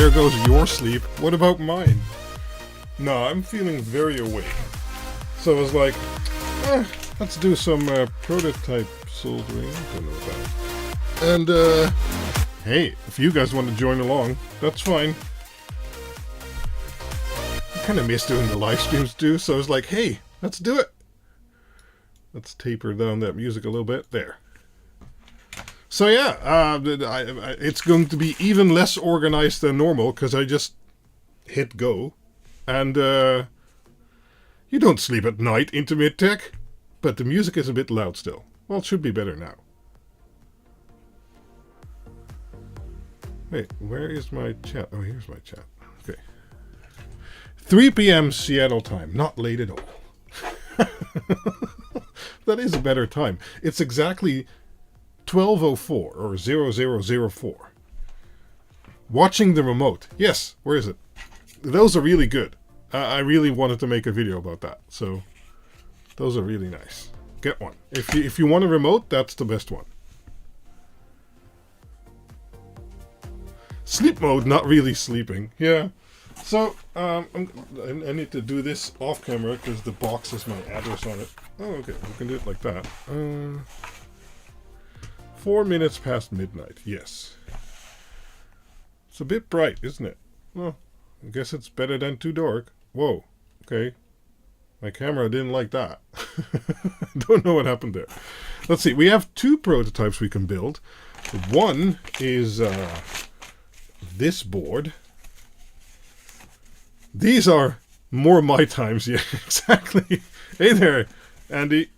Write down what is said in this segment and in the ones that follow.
there goes your sleep. What about mine? No, I'm feeling very awake. So I was like, let's do some prototype soldering. I don't know about it. And, hey, if you guys want to join along, that's fine. I kind of miss doing the live streams too, so I was like, hey, let's do it. Let's taper down that music a little bit. There. So yeah, it's going to be even less organized than normal because I just hit go. And you don't sleep at night, Intermit.Tech. But the music is a bit loud still. Well, it should be better now. Wait, where is my chat? Oh, here's my chat. Okay. 3 p.m. Seattle time. Not late at all. That is a better time. It's exactly 12:04 or 0004. Watching the remote. Yes, where is it? Those are really good. I really wanted to make a video about that. So, those are really nice. Get one. If you want a remote, that's the best one. Sleep mode, not really sleeping. Yeah. So, I need to do this off camera because the box has my address on it. Oh, okay. We can do it like that. 4 minutes past midnight. Yes. It's a bit bright, isn't it? Well, I guess it's better than too dark. Whoa. Okay. My camera didn't like that. Don't know what happened there. Let's see. We have 2 prototypes we can build. One is this board. These are more my times. Yeah, exactly. Hey there, Andy.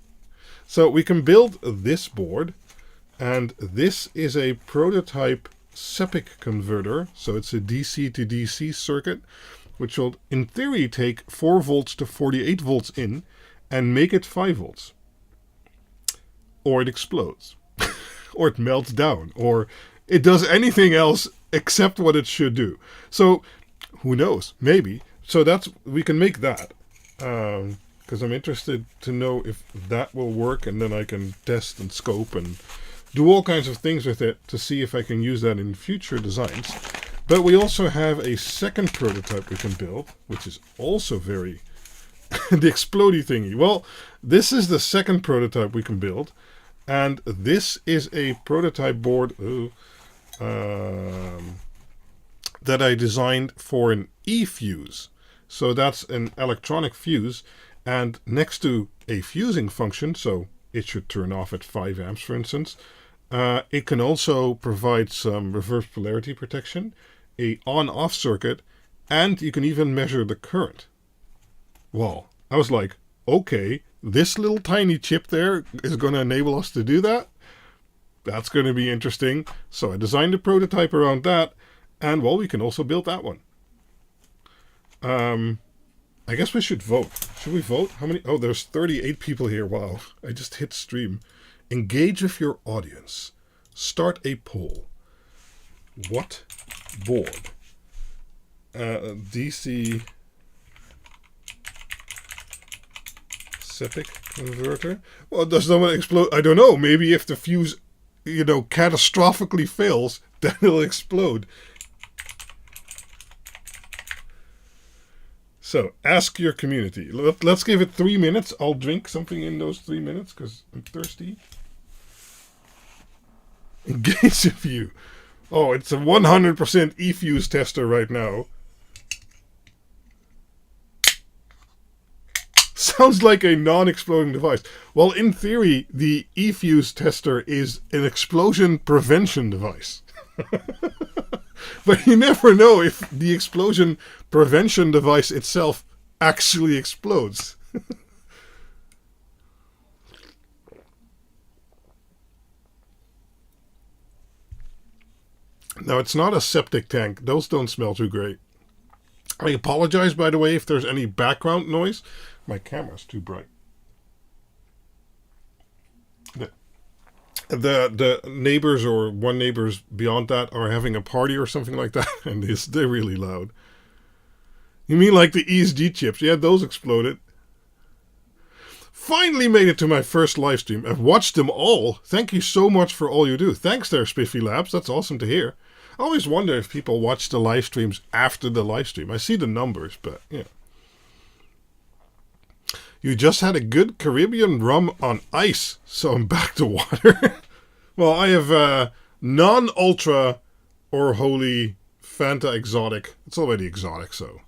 So we can build this board. And this is a prototype SEPIC converter. So it's a DC to DC circuit, which will, in theory, take 4 volts to 48 volts in and make it 5 volts. Or it explodes. Or it melts down. Or it does anything else except what it should do. So, who knows? Maybe. So we can make that. Because I'm interested to know if that will work, and then I can test and scope and do all kinds of things with it to see if I can use that in future designs. But we also have a second prototype we can build, which is also very... the explodey thingy. Well, this is the second prototype we can build. And this is a prototype board that I designed for an E-fuse. So that's an electronic fuse. And next to a fusing function, so it should turn off at 5 amps, for instance, it can also provide some reverse polarity protection, a on-off circuit, and you can even measure the current. Well, I was like, okay, this little tiny chip there is going to enable us to do that. That's going to be interesting. So I designed a prototype around that, and well, we can also build that one. I guess we should vote. Should we vote? How many? Oh, there's 38 people here. Wow. I just hit stream. Engage with your audience. Start a poll. What board? DC SEPIC converter? Well, does someone explode? I don't know. Maybe if the fuse, catastrophically fails, then it'll explode. So, ask your community. Let's give it 3 minutes. I'll drink something in those 3 minutes because I'm thirsty. Engage with you. Oh, it's a 100% E-fuse tester right now. Sounds like a non-exploding device. Well, in theory, the E-fuse tester is an explosion prevention device. But you never know if the explosion prevention device itself actually explodes. Now, it's not a septic tank. Those don't smell too great. I apologize, by the way, if there's any background noise. My camera's too bright. The neighbors or one neighbors beyond that are having a party or something like that, and they're really loud. You mean like the ESG chips? Yeah, those exploded. Finally made it to my first live stream. I've watched them all. Thank you so much for all you do. Thanks there, Spiffy Labs. That's awesome to hear. I always wonder if people watch the live streams after the live stream. I see the numbers, but yeah. You just had a good Caribbean rum on ice, so I'm back to water. Well, I have non-ultra or holy Fanta exotic. It's already exotic, so.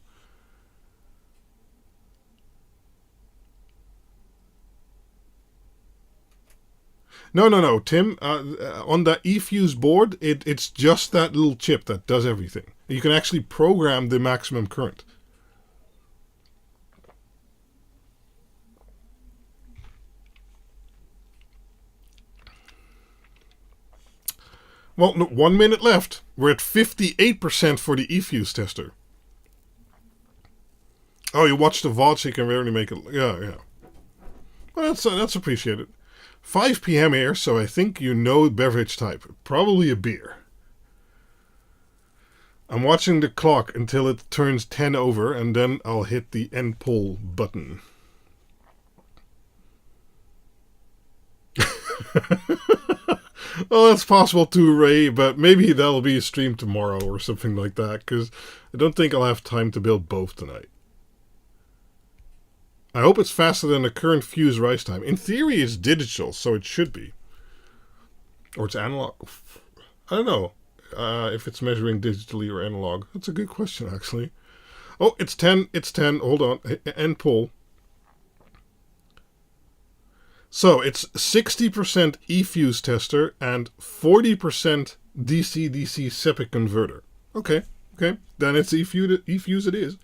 No, Tim. On that eFuse board, it's just that little chip that does everything. You can actually program the maximum current. Well, no, 1 minute left. We're at 58% for the eFuse tester. Oh, you watched the VOD so you can rarely make it. Yeah. Well, that's appreciated. 5 p.m. here, so I think you know beverage type. Probably a beer. I'm watching the clock until it turns 10 over, and then I'll hit the end poll button. Well, that's possible too, Ray, but maybe that'll be a stream tomorrow or something like that, because I don't think I'll have time to build both tonight. I hope it's faster than the current fuse rise time. In theory, it's digital, so it should be. Or it's analog. I don't know if it's measuring digitally or analog. That's a good question, actually. Oh, it's 10. It's 10. Hold on. End poll. So it's 60% eFuse tester and 40% DC-DC SEPIC converter. Okay. Then it's eFuse it is.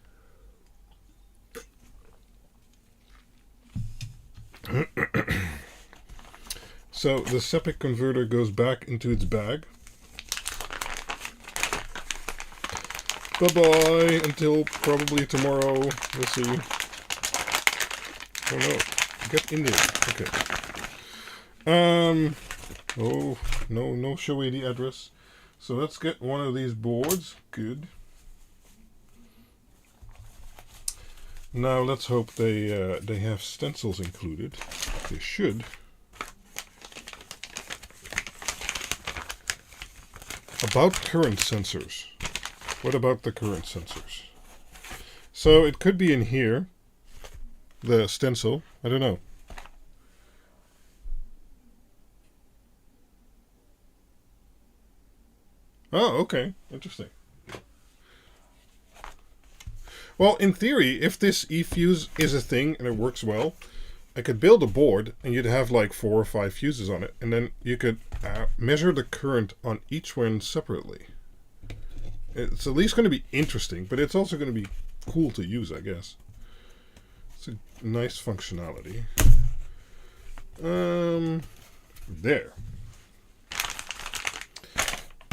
So the SEPIC converter goes back into its bag. Bye-bye until probably tomorrow. We'll see. Oh no. Get in there. Okay. Oh, no show the address. So let's get one of these boards. Good. Now let's hope they have stencils included. They should. About current sensors. What about the current sensors? So it could be in here. The stencil. I don't know. Oh, okay. Interesting. Well, in theory, if this eFuse is a thing and it works well, I could build a board and you'd have like 4 or 5 fuses on it, and then you could measure the current on each one separately. It's at least going to be interesting, but it's also going to be cool to use, I guess. It's a nice functionality. There.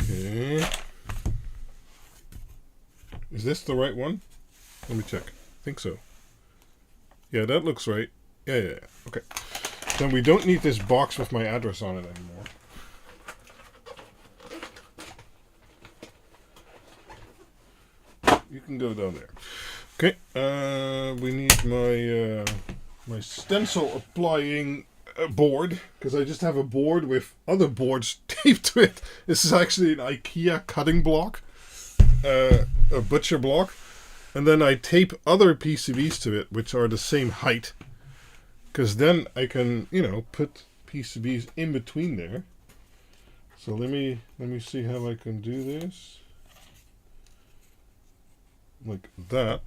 Okay. Is this the right one? Let me check. I think so. Yeah, that looks right. Yeah. Okay. Then we don't need this box with my address on it anymore. You can go down there. Okay. We need my my stencil applying board, because I just have a board with other boards taped to it. This is actually an IKEA cutting block, a butcher block, and then I tape other PCBs to it, which are the same height, because then I can, put PCBs in between there. So let me see how I can do this, like that,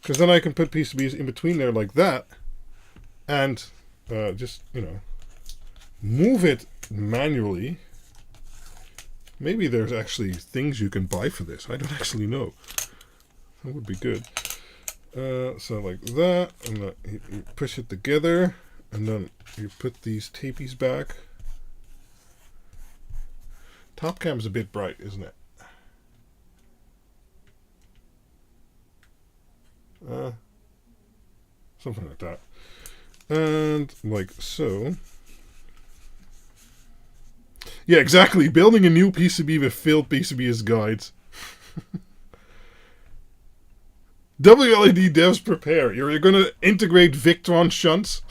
because then I can put PCBs in between there like that, and just, move it manually. Maybe there's actually things you can buy for this. I don't actually know. That would be good. So like that, and you push it together, and then you put these tapies back. Top cam's a bit bright, isn't it? Something like that. And like so. Yeah, exactly. Building a new PCB with failed PCBs guides. WLED devs prepare. You're going to integrate Victron shunts?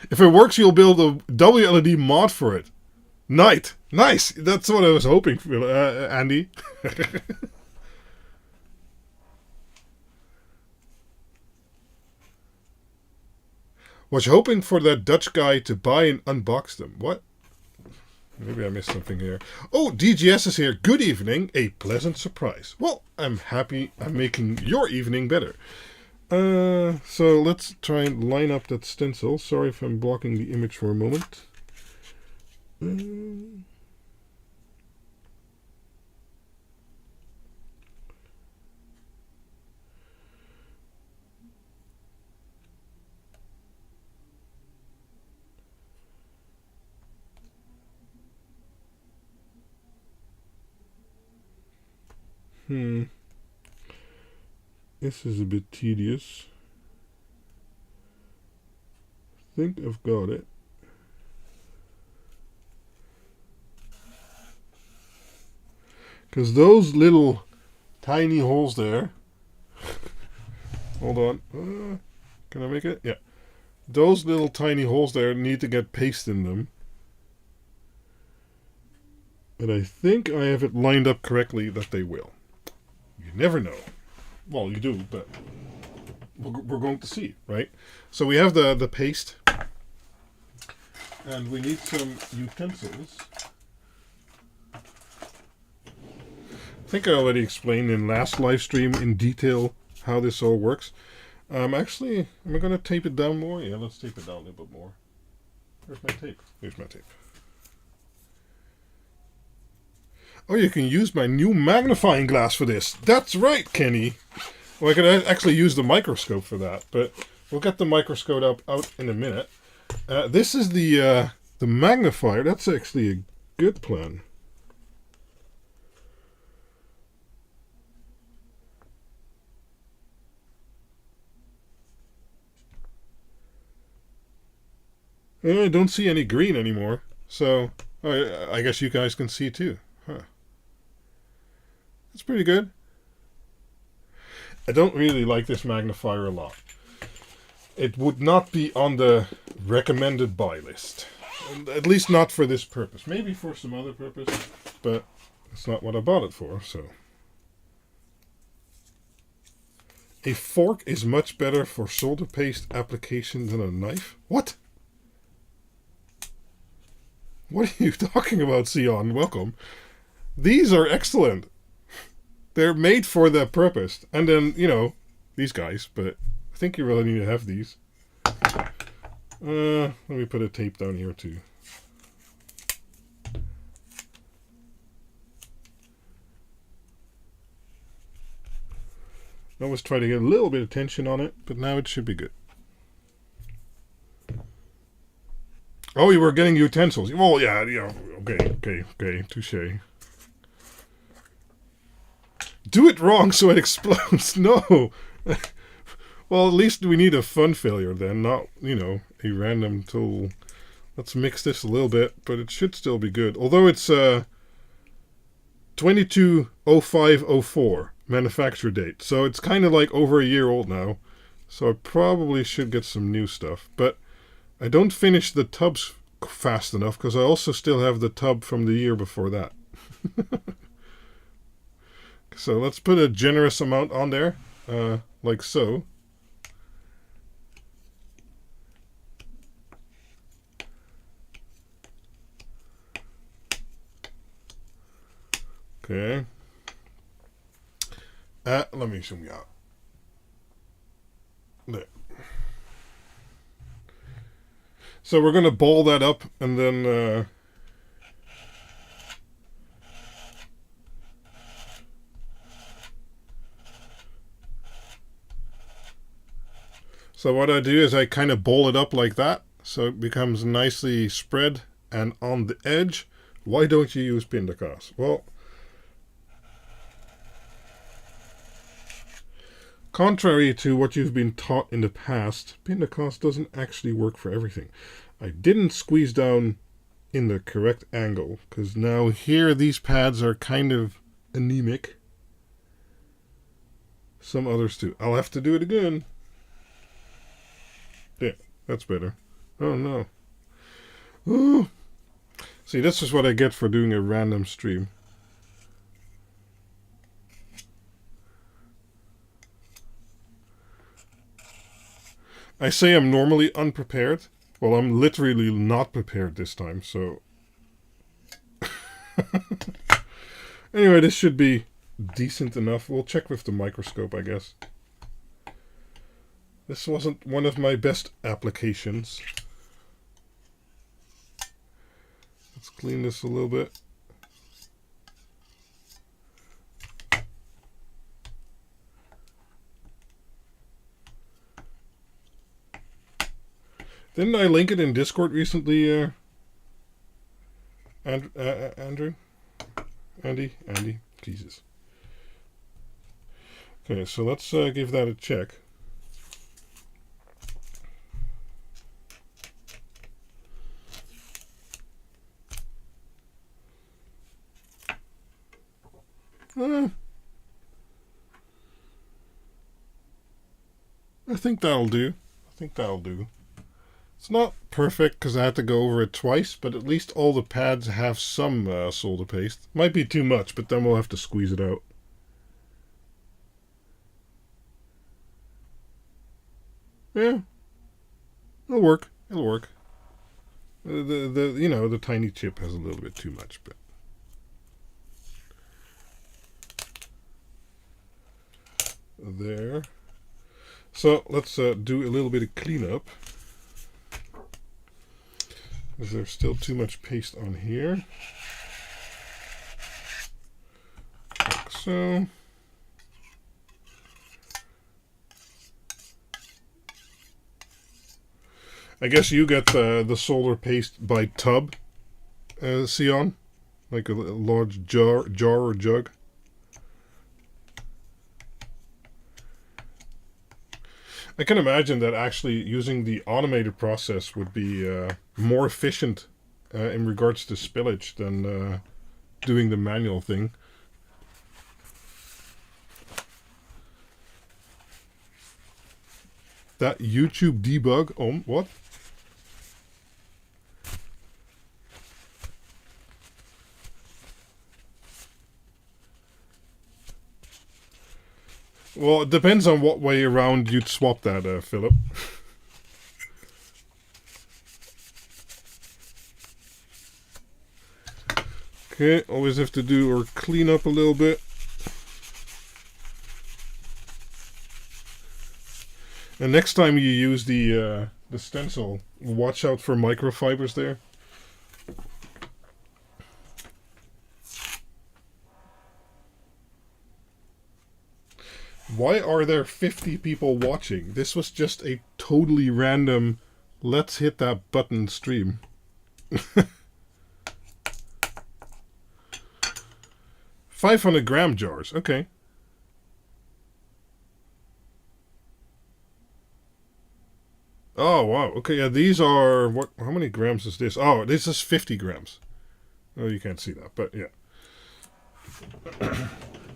If it works, you'll build a WLED mod for it. Nice. Nice! That's what I was hoping for, Andy. Was hoping for that Dutch guy to buy and unbox them. What? Maybe I missed something here. Oh, DGS is here. Good evening. A pleasant surprise. Well, I'm happy I'm making your evening better. So let's try and line up that stencil. Sorry if I'm blocking the image for a moment. This is a bit tedious. I think I've got it. Because those little tiny holes there. Hold on. Can I make it? Yeah. Those little tiny holes there need to get paste in them. And I think I have it lined up correctly that they will. You never know. Well, you do, but we're going to see, right? So we have the paste. And we need some utensils. I think I already explained in last live stream in detail how this all works. Actually, am I going to tape it down more? Yeah, let's tape it down a little bit more. Where's my tape? Here's my tape. Oh, you can use my new magnifying glass for this. That's right, Kenny. Well, I could actually use the microscope for that, but we'll get the microscope out in a minute. This is the magnifier. That's actually a good plan. I don't see any green anymore, so I guess you guys can see too. Huh. That's pretty good. I don't really like this magnifier a lot. It would not be on the recommended buy list. At least not for this purpose. Maybe for some other purpose, but it's not what I bought it for, so. A fork is much better for solder paste application than a knife? What? What are you talking about, Sion? Welcome. These are excellent. They're made for that purpose. And then, you know, these guys, but I think you really need to have these. Let me put a tape down here too. I always try to get a little bit of tension on it, but now it should be good. Oh, you were getting utensils. Well, yeah, okay, touche. Do it wrong so it explodes. No. Well, at least we need a fun failure then, not, you know, a random tool. Let's mix this a little bit, but it should still be good. Although it's 220504 manufacture date, so it's kind of like over a year old now. So I probably should get some new stuff, but I don't finish the tubs fast enough because I also still have the tub from the year before that. So let's put a generous amount on there, like so. Okay. Let me zoom you out. There. So we're going to ball that up and then so what I do is I kind of ball it up like that so it becomes nicely spread and on the edge. Why don't you use Pindakaas? Well, contrary to what you've been taught in the past, Pindakaas doesn't actually work for everything. I didn't squeeze down in the correct angle, because now here these pads are kind of anemic. Some others too. I'll have to do it again. Yeah, that's better. Oh no. Ooh. See, this is what I get for doing a random stream. I say I'm normally unprepared. Well, I'm literally not prepared this time, so... Anyway, this should be decent enough. We'll check with the microscope, I guess. This wasn't one of my best applications. Let's clean this a little bit. Didn't I link it in Discord recently, Andrew? Andy? Jesus. Okay, so let's give that a check. I think that'll do. It's not perfect because I had to go over it twice, but at least all the pads have some solder paste. Might be too much, but then we'll have to squeeze it out. Yeah, it'll work. The tiny chip has a little bit too much, but there. So let's do a little bit of cleanup. Is there still too much paste on here? Like so. I guess you get the solder paste by tub, Sion, like a large jar or jug. I can imagine that actually using the automated process would be more efficient in regards to spillage than doing the manual thing. That YouTube debug, what? Well, it depends on what way around you'd swap that, Philip. Okay, always have to do or clean up a little bit. And next time you use the stencil, watch out for microfibers there. Why are there 50 people watching? This was just a totally random let's hit that button stream. 500-gram jars, okay. Oh, wow. Okay, yeah, these are... How many grams is this? Oh, this is 50 grams. Oh, you can't see that, but yeah.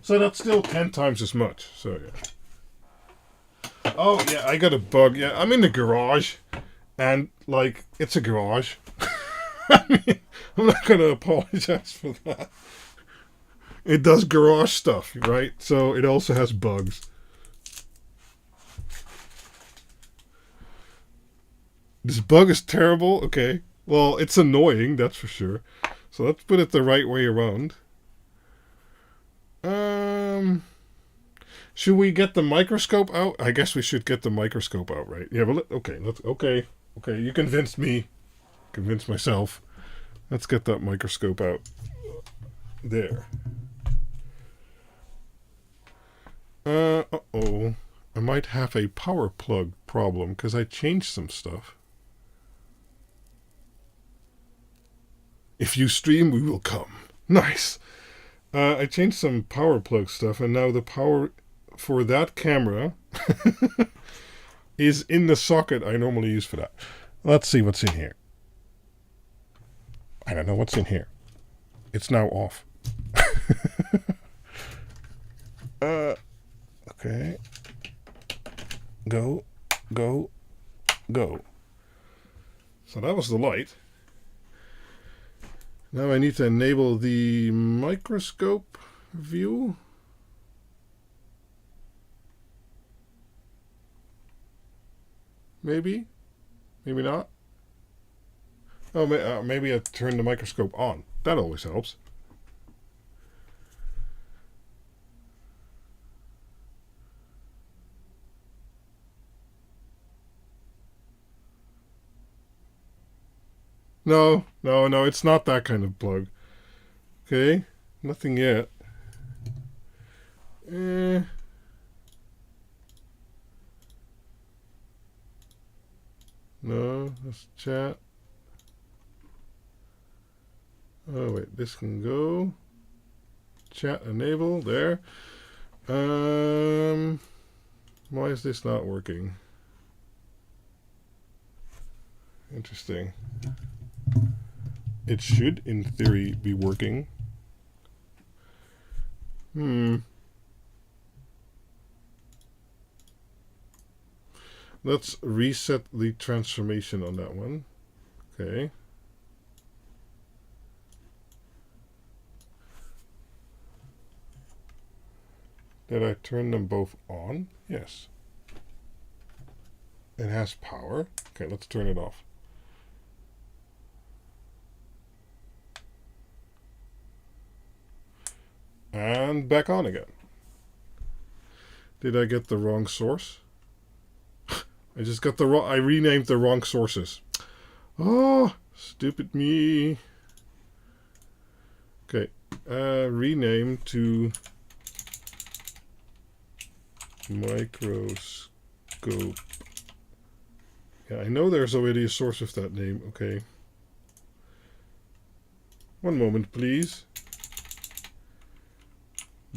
So that's still 10 times as much. So, yeah. Oh, yeah, I got a bug. Yeah, I'm in the garage. And, like, it's a garage. I mean, I'm not going to apologize for that. It does garage stuff, right? So it also has bugs. This bug is terrible. Okay. Well, it's annoying, that's for sure. So let's put it the right way around. Should we get the microscope out? I guess we should get the microscope out, right? Yeah, but okay. You convinced me. Convinced myself. Let's get that microscope out. There. Uh-oh. I might have a power plug problem because I changed some stuff. If you stream, we will come. Nice. I changed some power plug stuff, and now the power for that camera is in the socket I normally use for that. Let's see what's in here. I don't know what's in here. It's now off. Okay. Go. So that was the light. Now I need to enable the microscope view. Maybe, maybe not. Oh, maybe I turn the microscope on. That always helps. No, it's not that kind of plug. Okay, nothing yet. No, let's chat. Oh wait, this can go. Chat enable, there. Why is this not working? Interesting. It should, in theory, be working. Let's reset the transformation on that one. Okay. Did I turn them both on? Yes. It has power. Okay, let's turn it off. And back on again. Did I get the wrong source? I just got the wrong... I renamed the wrong sources. Oh, stupid me. Okay. Rename to Microscope. Yeah, I know there's already a source of that name. Okay. One moment, please.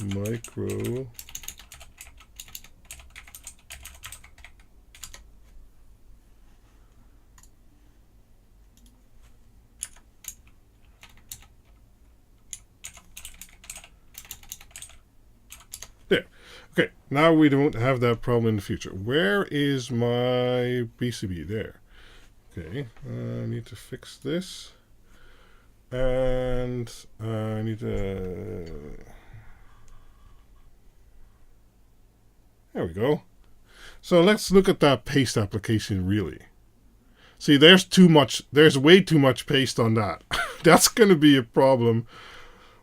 Micro. There. Okay, now we don't have that problem in the future. Where is my PCB? There. Okay, I need to fix this. And I need to... There we go. So let's look at that paste application really. See, there's too much. There's way too much paste on that. That's going to be a problem.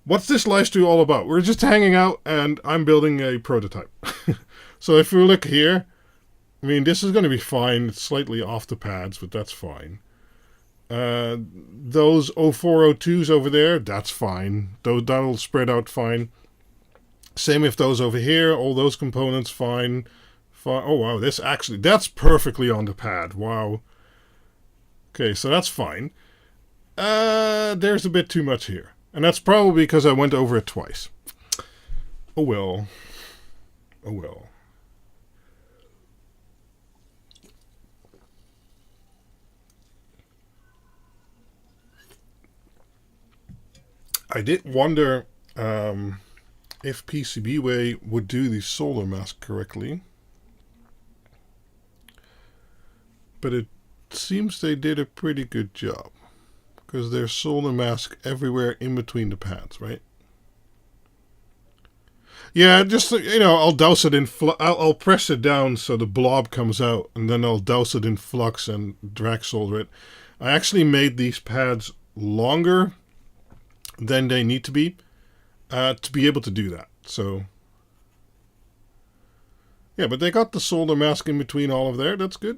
What's this live stream all about? We're just hanging out and I'm building a prototype. So if we look here, I mean, this is going to be fine. It's slightly off the pads, but that's fine. Those 0402s over there, that's fine. That'll spread out fine. Same with those over here. All those components, fine. Oh, wow. That's perfectly on the pad. Wow. Okay, so that's fine. There's a bit too much here. And that's probably because I went over it twice. Oh, well. Oh, well. I did wonder if PCBWay would do the solder mask correctly. But it seems they did a pretty good job. Because there's solder mask everywhere in between the pads, right? Yeah, just, I'll douse it in... I'll press it down so the blob comes out. And then I'll douse it in flux and drag solder it. I actually made these pads longer than they need to be able to do that. So, yeah, but they got the solder mask in between all of there. That's good.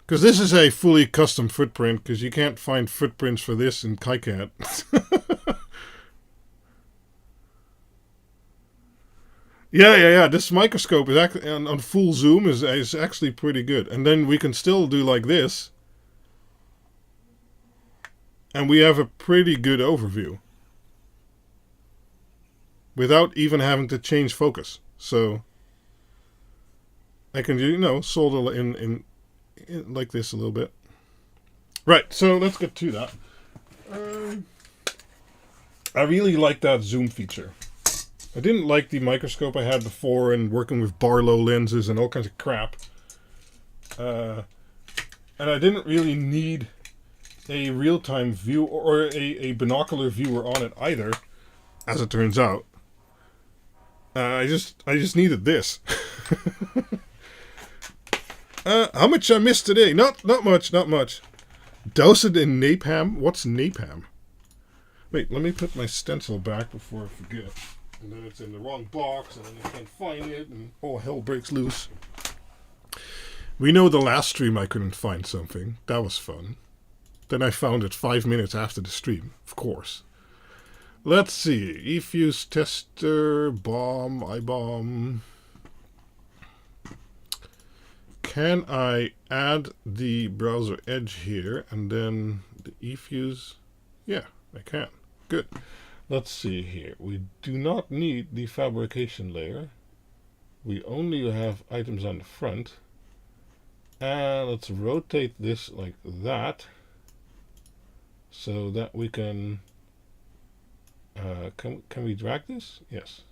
Because this is a fully custom footprint, because you can't find footprints for this in KiCad. Yeah. This microscope is actually on full zoom is actually pretty good. And then we can still do like this. And we have a pretty good overview. Without even having to change focus. So I can solder in like this a little bit. Right, so let's get to that. I really like that zoom feature. I didn't like the microscope I had before and working with Barlow lenses and all kinds of crap. And I didn't really need a real-time view or a binocular viewer on it either, as it turns out. I just needed this. How much I missed today? Not much, not much. Douse it in napalm? What's napalm? Wait, let me put my stencil back before I forget. And then it's in the wrong box, and then I can't find it, and all hell breaks loose. We know the last stream I couldn't find something. That was fun. Then I found it 5 minutes after the stream, of course. Let's see. eFuse tester, bomb, iBomb. Can I add the browser edge here and then the eFuse? Yeah, I can. Good. Let's see here. We do not need the fabrication layer. We only have items on the front. And let's rotate this like that so that we can we drag this? Yes.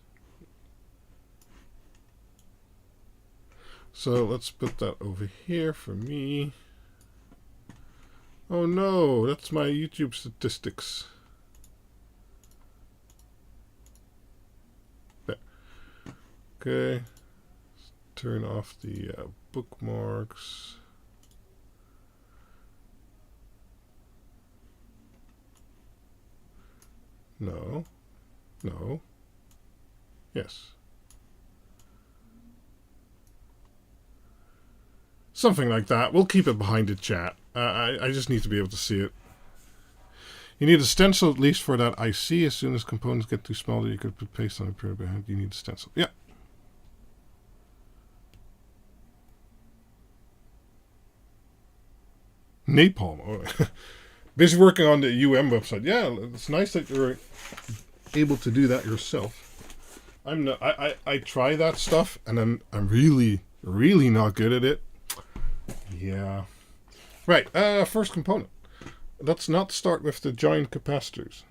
So let's put that over here for me. Oh no, that's my YouTube statistics. There. Okay. Let's turn off the bookmarks. No. No. Yes. Something like that. We'll keep it behind the chat. I just need to be able to see it. You need a stencil at least for that IC. As soon as components get too small, you could put paste on the printer behind. You need a stencil. Yeah. Napalm. Oh. Busy working on the website. Yeah, it's nice that you're able to do that yourself. I'm not. I try that stuff, and I'm really not good at it. Yeah. Right. First component. Let's not start with the giant capacitors,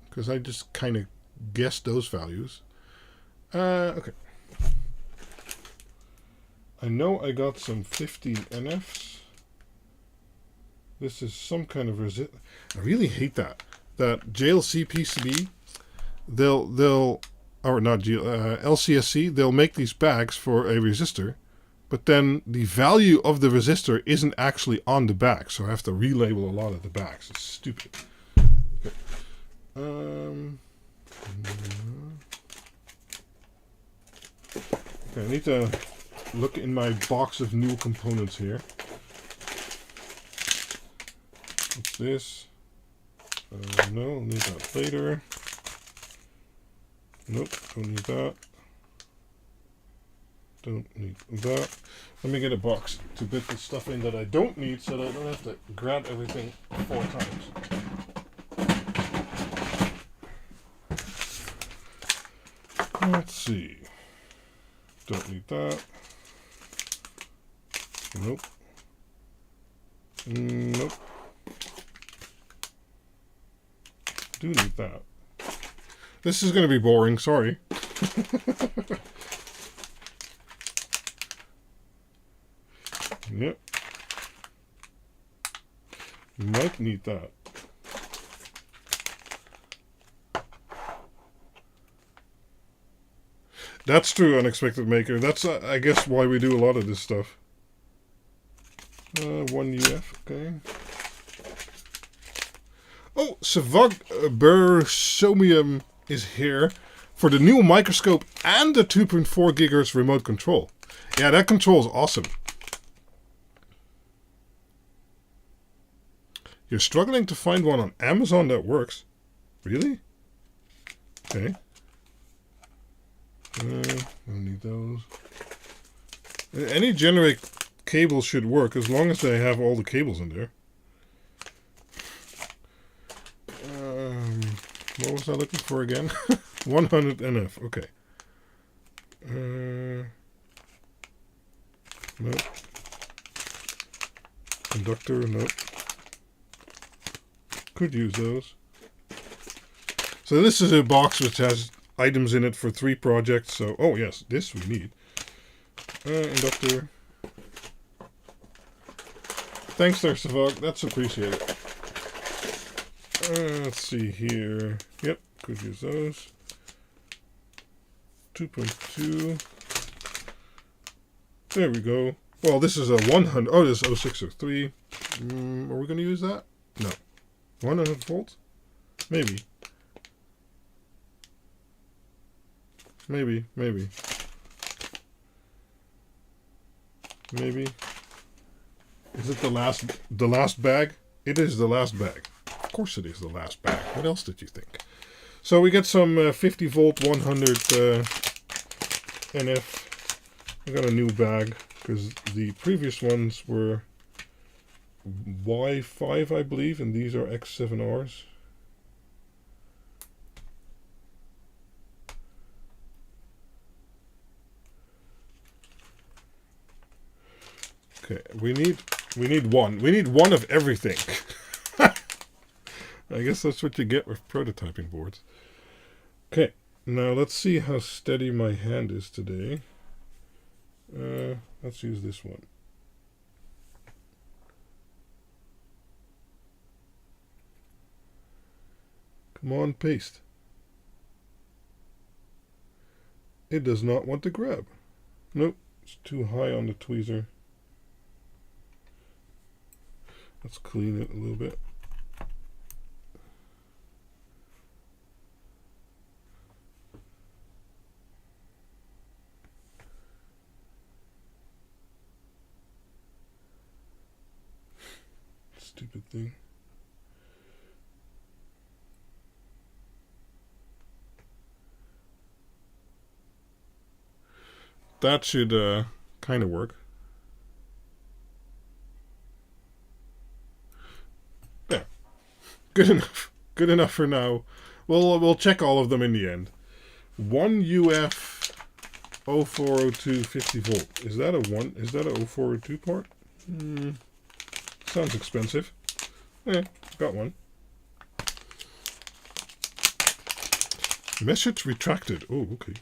because I just kind of guessed those values. Okay. I know I got some 15 NFs. This is some kind of resist. I really hate that JLC PCB. They'll or not LCSC. They'll make these bags for a resistor, but then the value of the resistor isn't actually on the bag, so I have to relabel a lot of the bags. It's stupid. Okay. Okay, I need to look in my box of new components here. What's this? No, I'll need that later. Nope, don't need that. Don't need that. Let me get a box to put the stuff in that I don't need so that I don't have to grab everything 4 times. Let's see. Don't need that. Nope. Nope. Do need that. This is going to be boring, sorry. Yep. Might need that. That's true, Unexpected Maker. That's, I guess, why we do a lot of this stuff. 1 UF, okay. Oh, Savog Bersomium is here for the new Microscope and the 2.4 GHz remote control. Yeah, that control is awesome. You're struggling to find one on Amazon that works. Really? Okay. Don't need those. Any generic cable should work as long as they have all the cables in there. What was I looking for again? 100 NF. Okay. Nope. Conductor. Nope. Could use those. So this is a box which has items in it for 3 projects. So, oh yes, this we need. Inductor. Thanks there, Savog. That's appreciated. Let's see here. Yep, could use those. 2.2. There we go. Well, this is a 100. Oh, this is 0603. Are we going to use that? No. 100 volts? Maybe. Maybe. Is it the last bag? It is the last bag. Of course it is the last bag. What else did you think? So we get some 50 volt 100 NF. I got a new bag because the previous ones were Y5, I believe, and these are X7Rs. Okay, we need one. We need one of everything. I guess that's what you get with prototyping boards. Okay, now let's see how steady my hand is today. Let's use this one. Come on, paste. It does not want to grab. Nope, it's too high on the tweezer. Let's clean it a little bit. Stupid thing. That should kind of work. There. Good enough. Good enough for now. We'll check all of them in the end. 1 UF 0402 50 volt. Is that a 0402 part? Sounds expensive. Got one. Message retracted. Oh, okay.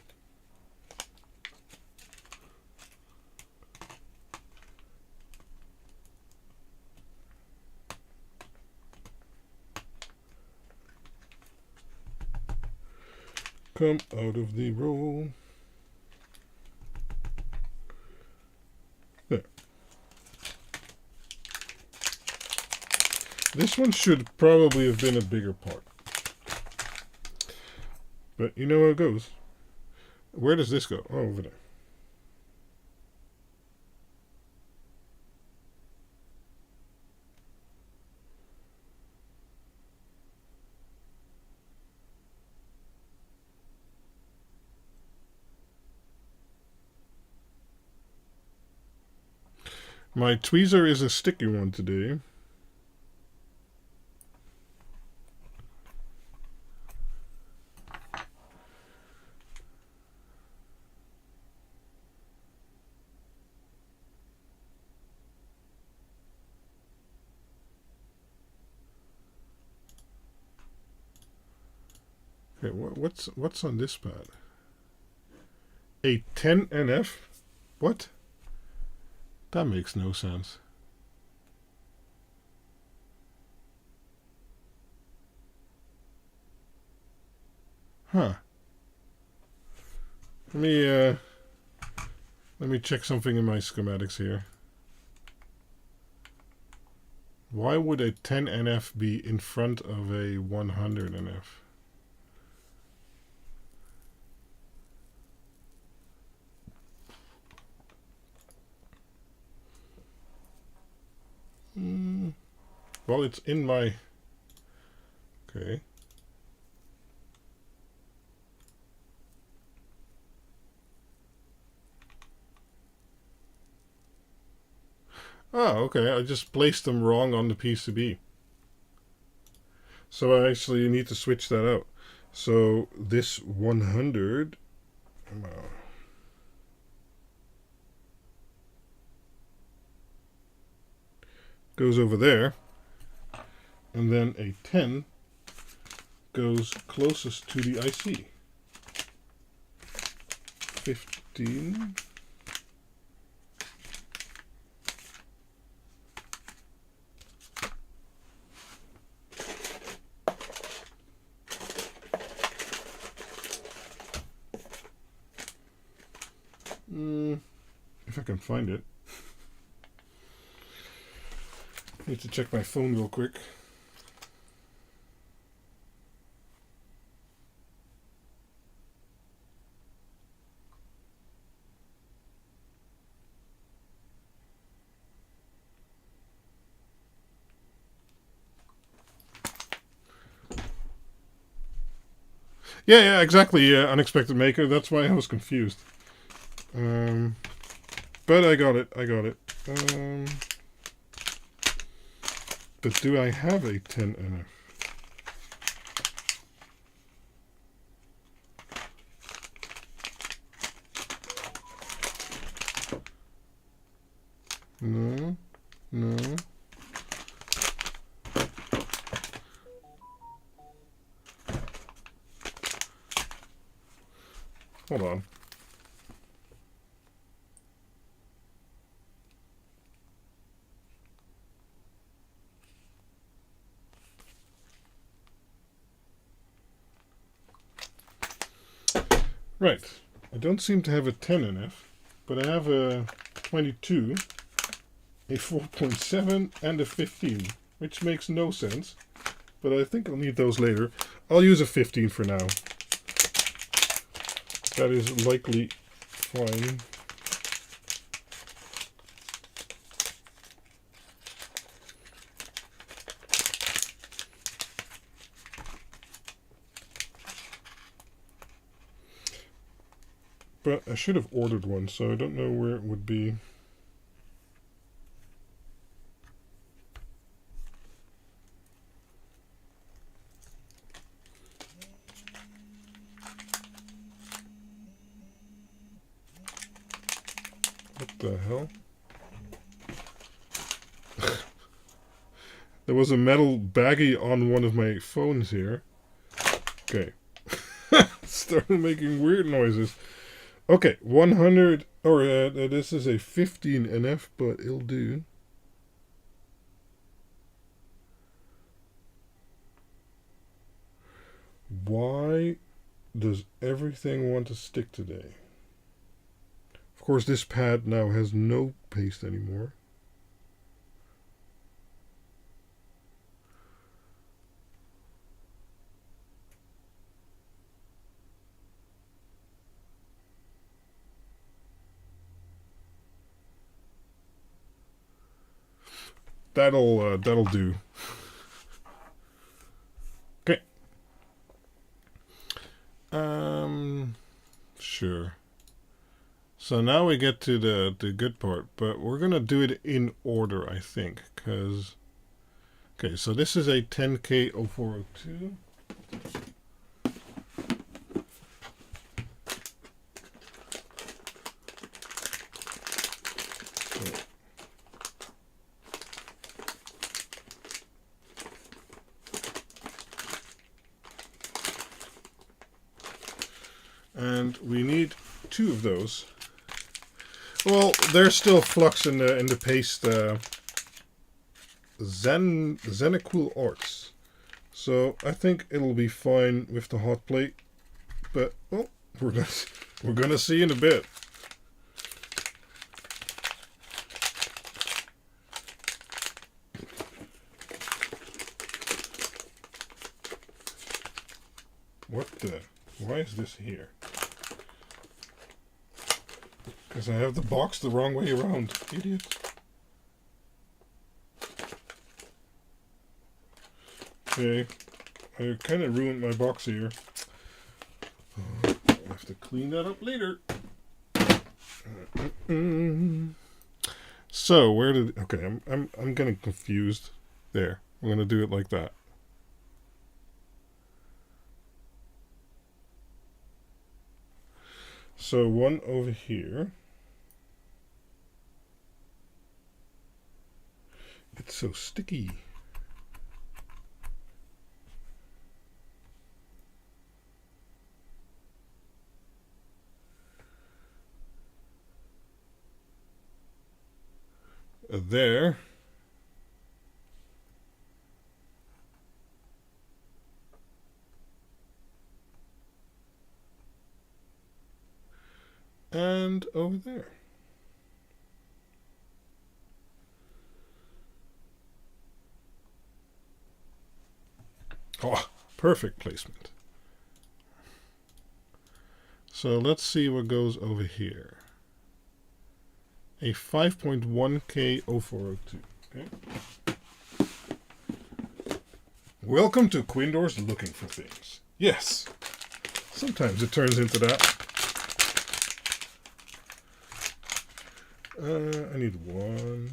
Come out of the roll. There. This one should probably have been a bigger part. But you know how it goes. Where does this go? Oh, over there. My tweezer is a sticky one today. Okay, what's on this pad? A 10 NF? What? That makes no sense. Huh. Let me check something in my schematics here. Why would a 10 NF be in front of a 100 NF? Well, it's in my... Okay. Oh, okay. I just placed them wrong on the PCB. So I actually need to switch that out. So this 100... goes over there, and then a 10 goes closest to the IC. 15. if I can find it. Need to check my phone real quick. Yeah, exactly. Unexpected maker. That's why I was confused. But I got it. But do I have a 10 NF? No. Hold on. Right. I don't seem to have a 10 NF, but I have a 22, a 4.7, and a 15, which makes no sense. But I think I'll need those later. I'll use a 15 for now. That is likely fine. But I should have ordered one, so I don't know where it would be. What the hell? There was a metal baggie on one of my phones here. Okay. Started making weird noises. Okay, 100, or this is a 15 NF, but it'll do. Why does everything want to stick today? Of course, this pad now has no paste anymore. That'll do. Okay. Sure. So now we get to the good part, but we're gonna do it in order, I think, because okay. So this is a 10K0402. And we need 2 of those. Well, there's still flux in the paste. Zenecool Arts. So I think it'll be fine with the hot plate. But well, we're gonna see in a bit. What the? Why is this here? Because I have the box the wrong way around, idiot. Okay, I kind of ruined my box here. I'll have to clean that up later. So where did? Okay, I'm getting confused. There, I'm gonna do it like that. So one over here. It's so sticky. There. And over there. Oh, perfect placement. So let's see what goes over here. A 5.1K 0402. Okay. Welcome to Quindor's Looking for Things. Yes, sometimes it turns into that. I need one.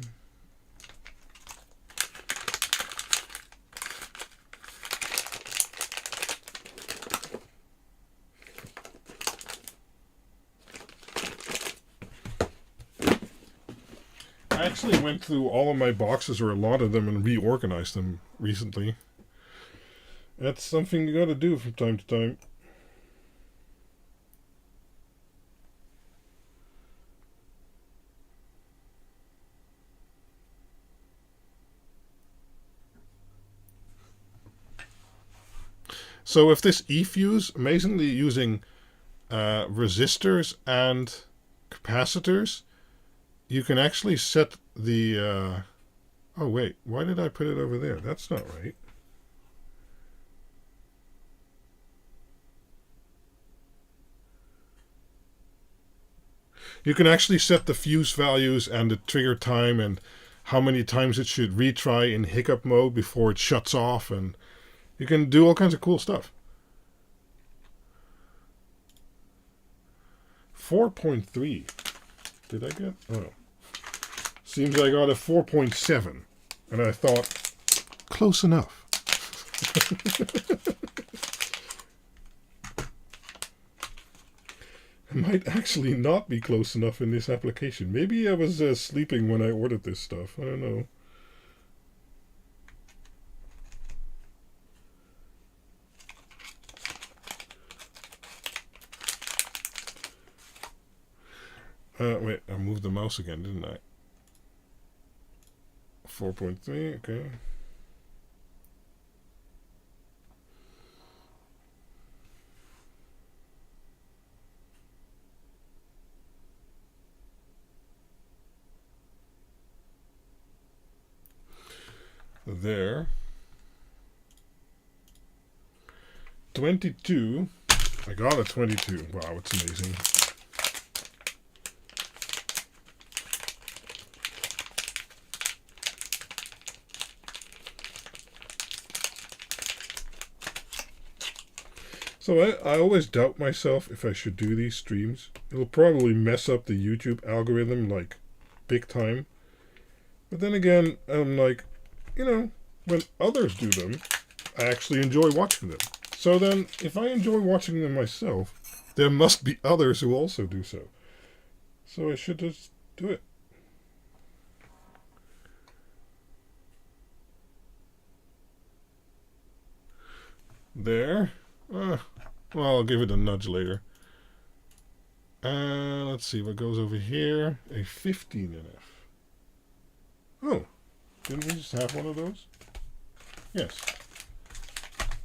I actually went through all of my boxes, or a lot of them, and reorganized them recently. That's something you gotta do from time to time. So with this eFuse, amazingly using resistors and capacitors, you can actually set the... oh wait, why did I put it over there? That's not right. You can actually set the fuse values and the trigger time and how many times it should retry in hiccup mode before it shuts off, and you can do all kinds of cool stuff. 4.3. Did I get? Oh. Seems I got a 4.7. And I thought, close enough. It might actually not be close enough in this application. Maybe I was sleeping when I ordered this stuff. I don't know. Wait, I moved the mouse again, didn't I? 4.3, okay. There. 22. I got a 22. Wow, it's amazing. So I always doubt myself if I should do these streams. It'll probably mess up the YouTube algorithm, like, big time. But then again, I'm like, you know, when others do them, I actually enjoy watching them. So then, if I enjoy watching them myself, there must be others who also do so. So I should just do it. There. Well, I'll give it a nudge later. Let's see what goes over here. A 15NF. Oh, didn't we just have one of those? Yes.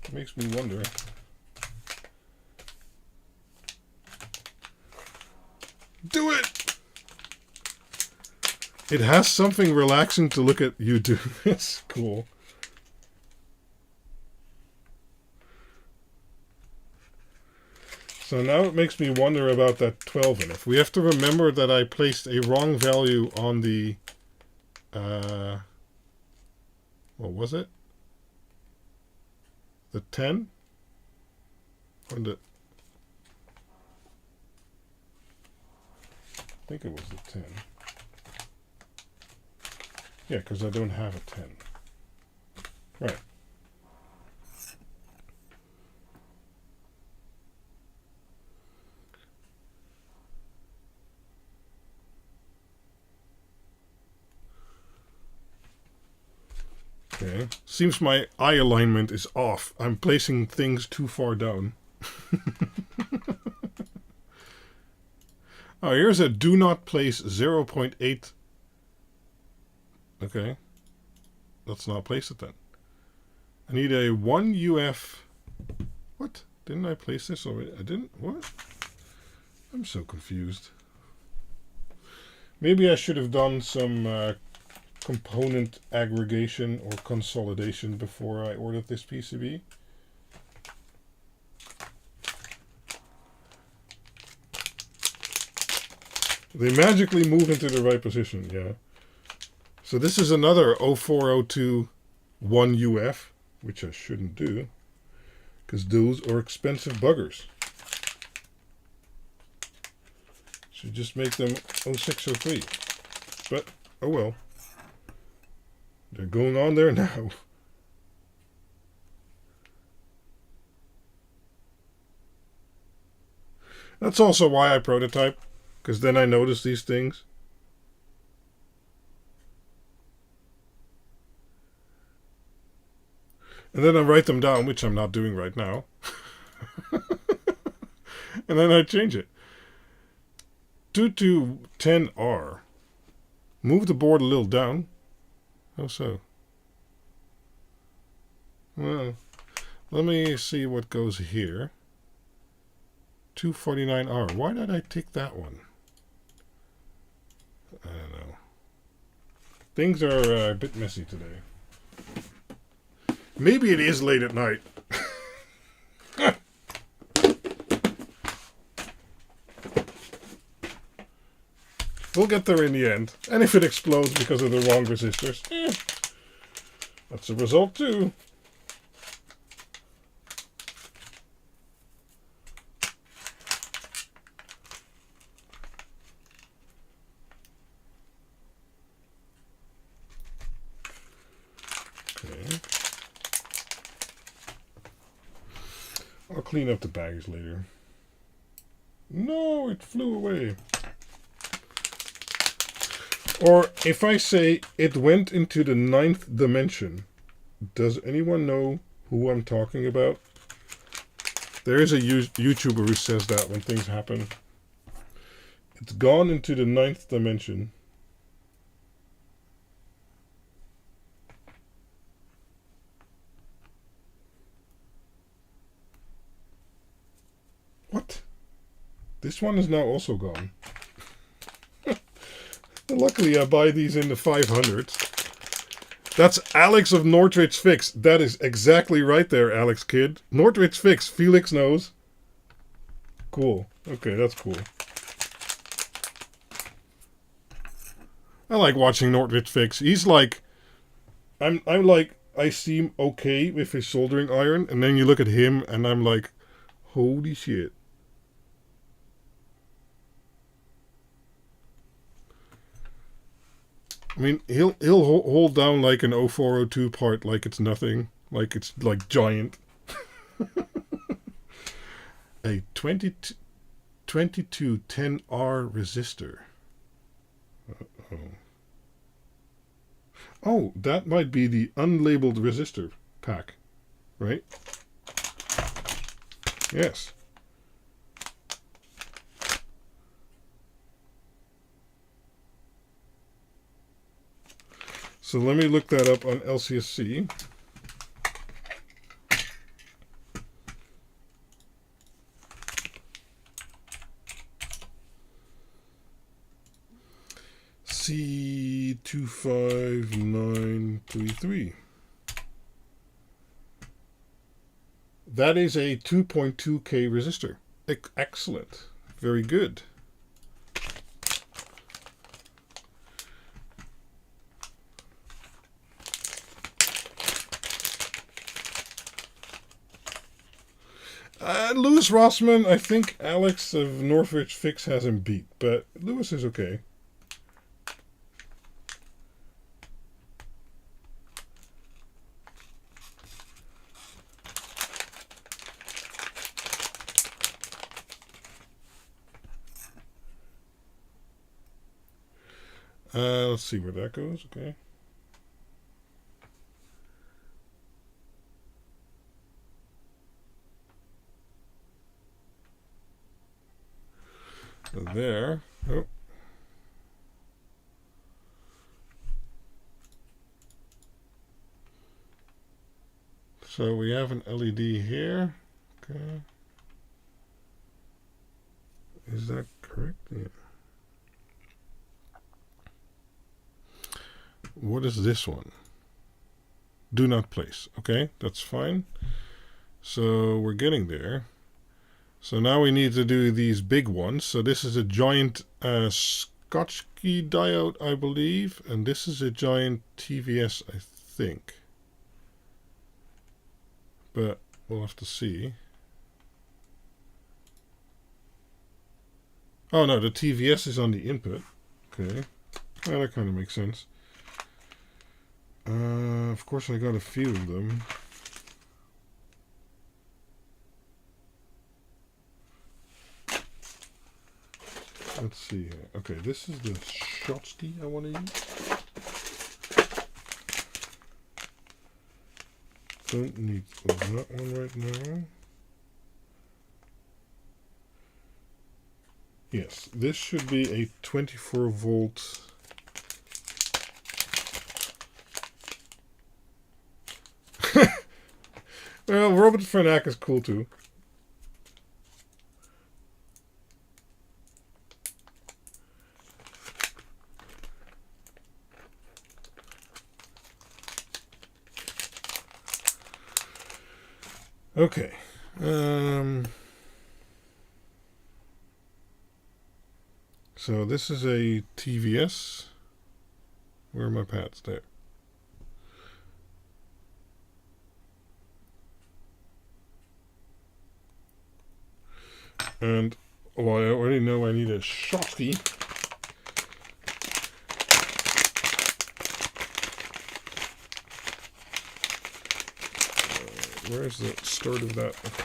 It makes me wonder. Do it! It has something relaxing to look at you do. It's cool. So now it makes me wonder about that 12NF. We have to remember that I placed a wrong value on the... what was it? The 10? Or the... I think it was the 10. Yeah, because I don't have a 10. Right. Okay. Seems my eye alignment is off. I'm placing things too far down. Oh, here's a do not place 0.8. Okay. Let's not place it then. I need a 1 UF. What? Didn't I place this already? I didn't? What? I'm so confused. Maybe I should have done some component aggregation or consolidation before I ordered this PCB. They magically move into the right position, yeah. So this is another 0402 1UF, which I shouldn't do, because those are expensive buggers. Should just make them 0603. But, oh well. They're going on there now. That's also why I prototype, because then I notice these things. And then I write them down, which I'm not doing right now. And then I change it. 2210R. Move the board a little down. How so? Well, let me see what goes here. 249R. Why did I take that one? I don't know. Things are a bit messy today. Maybe it is late at night. We'll get there in the end. And if it explodes because of the wrong resistors, that's a result too. Okay. I'll clean up the bags later. No, it flew away. Or if I say it went into the 9th dimension, does anyone know who I'm talking about? There is a YouTuber who says that when things happen. It's gone into the 9th dimension. What? This one is now also gone. Luckily, I buy these in the 500s. That's Alex of Northridge Fix. That is exactly right there, Alex Kid. Northridge Fix. Felix knows. Cool. Okay, that's cool. I like watching Northridge Fix. He's like... I'm like... I seem okay with his soldering iron. And then you look at him and I'm like... Holy shit. I mean, he'll hold down like an 0402 part like it's nothing. Like it's like giant. A 2210R resistor. Uh-oh. Oh, that might be the unlabeled resistor pack, right? Yes. So let me look that up on LCSC. C25933. That is a 2.2K resistor. Excellent. Very good. Lewis Rossman, I think Alex of Northridge Fix has him beat, but Lewis is okay. Let's see where that goes, okay. There. Oh. So we have an LED here. Okay. Is that correct? Yeah. What is this one? Do not place. Okay, that's fine. So we're getting there. So now we need to do these big ones. So this is a giant Schottky diode, I believe, and this is a giant TVS, I think. But we'll have to see. Oh no, the TVS is on the input. Okay, well, that kind of makes sense. Of course, I got a few of them. Let's see here. Okay, this is the Schottky I want to use. Don't need that one right now. Yes, this should be a 24 volt. Well, Robot Fernac is cool too. Okay. So this is a TVS. Where are my pads? There. And, well, I already know I need a Schottky. Where's the start of that? Okay.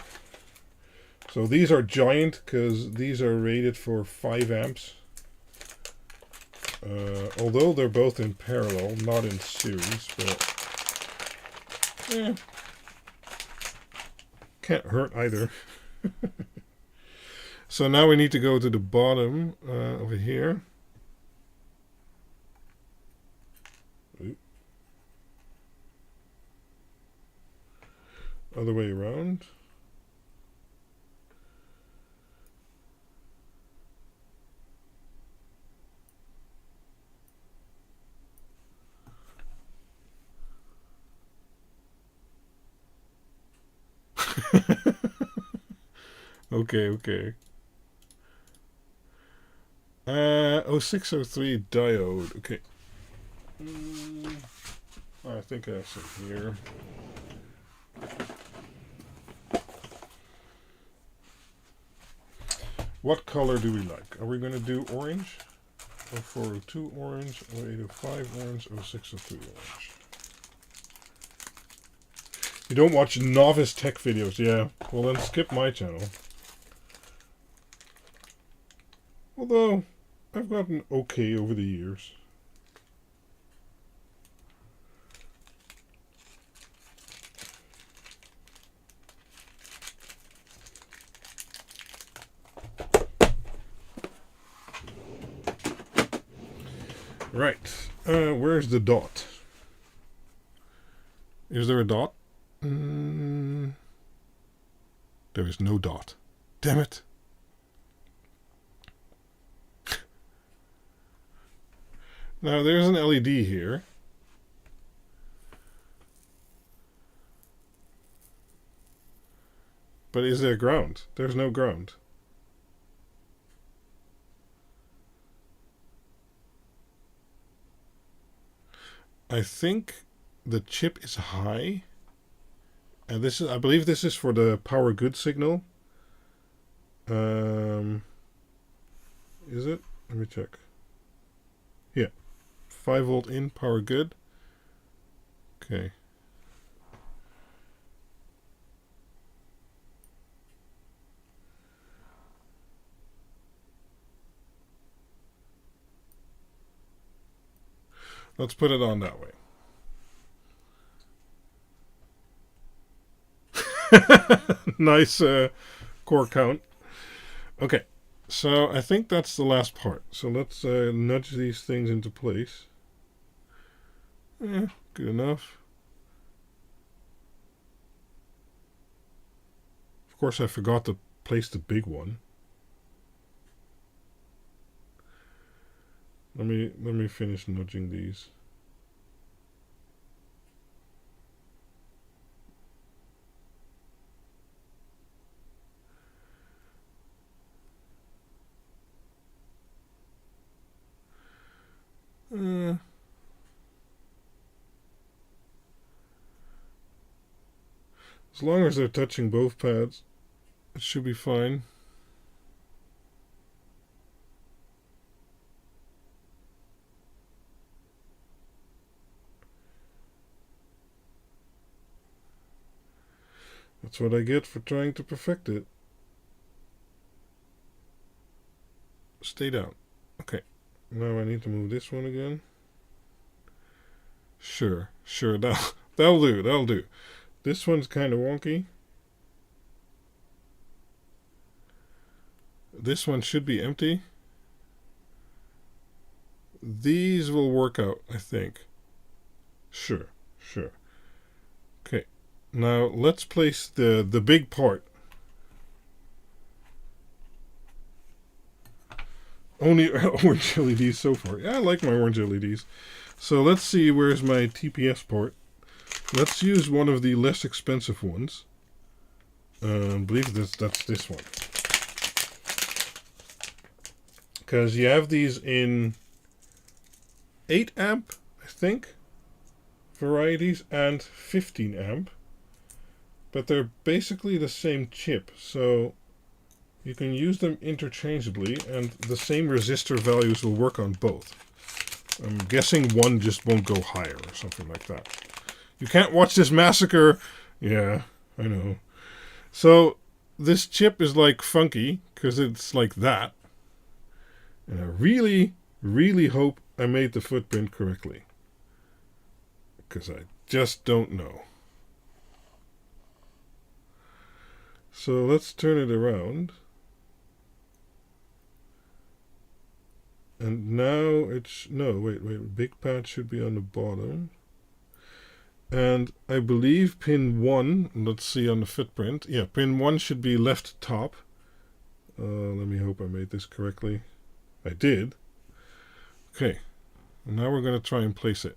So these are giant because these are rated for 5 amps. Although they're both in parallel, not in series, but can't hurt either. So now we need to go to the bottom over here. Oop. Other way around. Okay. 0603 diode. Okay. I think I have some here. What color do we like? Are we going to do orange? 0402 orange, 0805 orange, 0603 orange. You don't watch novice tech videos, yeah. Well, then skip my channel. Although, I've gotten okay over the years. Right. Where's the dot? Is there a dot? There is no dot. Damn it. Now, there's an LED here. But is there ground? There's no ground. I think the chip is high. And this is, I believe this is for the power good signal. Is it? Let me check. Yeah. 5 volt in, power good. Okay. Let's put it on that way. Nice core count. Okay, so I think that's the last part. So let's nudge these things into place. Good enough. Of course, I forgot to place the big one. Let me finish nudging these. As long as they're touching both pads, it should be fine. That's what I get for trying to perfect it. Stay down. Okay. Now I need to move this one again. Sure, that'll do. This one's kind of wonky. This one should be empty. These will work out, I think. Sure. Okay. Now let's place the big part. Only orange LEDs so far. Yeah, I like my orange LEDs. So let's see, where's my TPS part. Let's use one of the less expensive ones. I believe that's this one. Because you have these in 8 amp, I think, varieties, and 15 amp. But they're basically the same chip, so you can use them interchangeably, and the same resistor values will work on both. I'm guessing one just won't go higher or something like that. You can't watch this massacre. Yeah, I know. So this chip is like funky because it's like that. And I really, really hope I made the footprint correctly. Because I just don't know. So let's turn it around. And now it's, no, wait, big pad should be on the bottom. And I believe pin 1, let's see on the footprint. Yeah, pin 1 should be left top. Let me hope I made this correctly. I did. Okay, and now we're going to try and place it.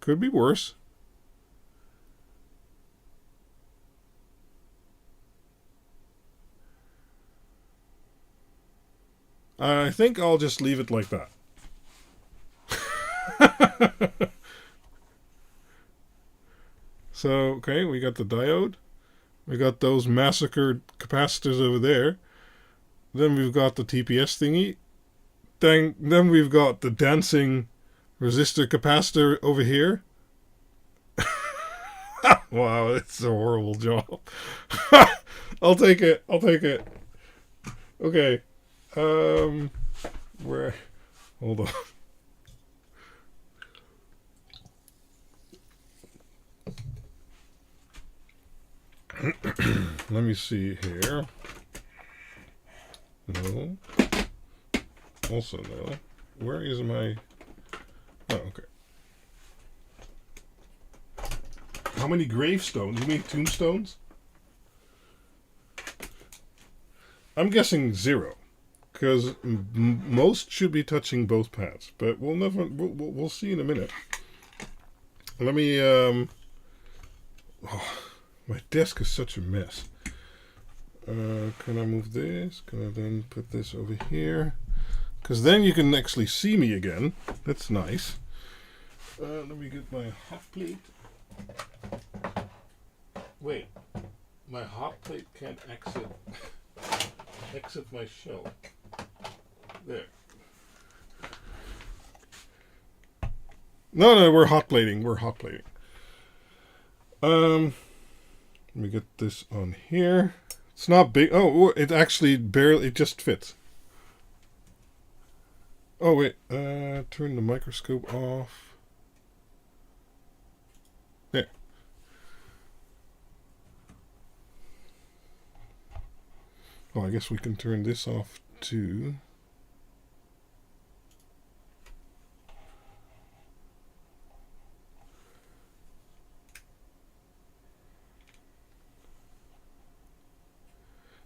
Could be worse. I think I'll just leave it like that. So, okay, we got the diode. We got those massacred capacitors over there. Then we've got the TPS thingy. Then we've got the dancing resistor capacitor over here. Wow, it's a horrible job. I'll take it. Okay. Where? Hold on. Let me see here. No. Also no. Where is my... Oh, okay. How many gravestones? You mean tombstones? I'm guessing 0. Because most should be touching both pads. But we'll see in a minute. Let me... Oh, my desk is such a mess. Can I move this? Can I then put this over here? Because then you can actually see me again. That's nice. Let me get my hot plate. Wait. My hot plate can't exit my shell. There. No, we're hot plating. Let me get this on here. It's not big. Oh, it actually barely, it just fits. Oh, wait. Turn the microscope off. There. Well, I guess we can turn this off too.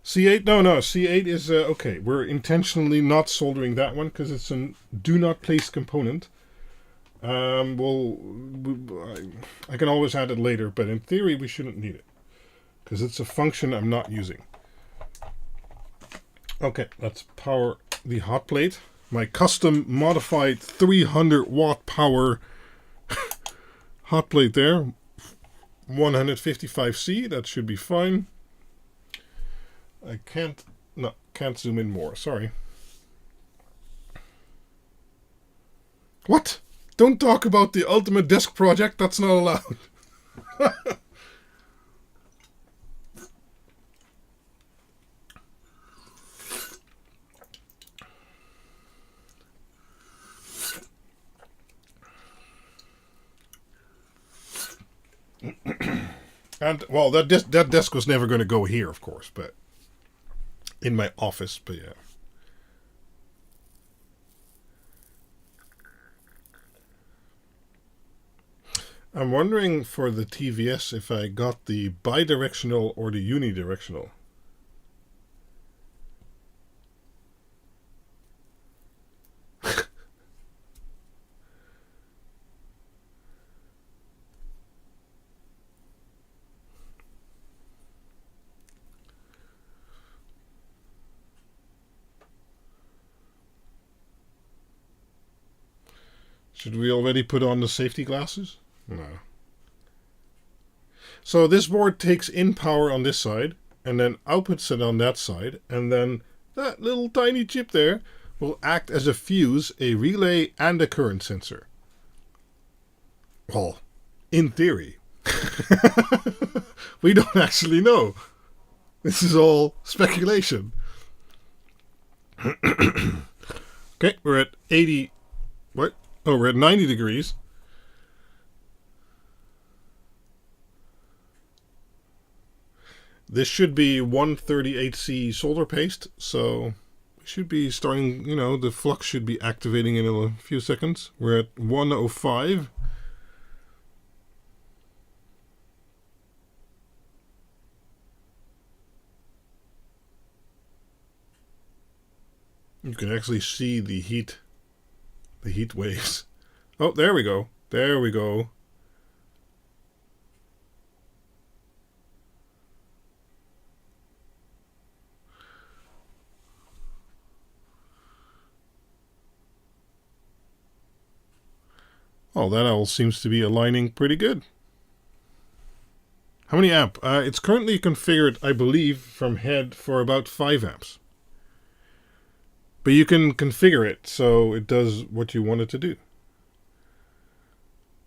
C8? No. C8 is, okay. We're intentionally not soldering that one because it's a do not place component. I can always add it later, but in theory we shouldn't need it because it's a function I'm not using. Okay, let's power the hot plate. My custom modified 300 watt power hot plate there. 155C, that should be fine. I can't zoom in more, sorry. What? Don't talk about the ultimate desk project, that's not allowed. And, well, that desk was never going to go here, of course, but in my office, but yeah. I'm wondering for the TVS if I got the bidirectional or the unidirectional. Should we already put on the safety glasses? No. So this board takes in power on this side and then outputs it on that side, and then that little tiny chip there will act as a fuse, a relay, and a current sensor. Well, in theory. We don't actually know. This is all speculation. Okay, we're at 80... What? Oh, we're at 90 degrees. This should be 138C solder paste, so we should be starting, the flux should be activating in a few seconds. We're at 105. You can actually see the heat waves. Oh, there we go. There we go. Oh, that all seems to be aligning pretty good. How many amp? It's currently configured, I believe, from head for about 5 amps. But you can configure it so it does what you want it to do.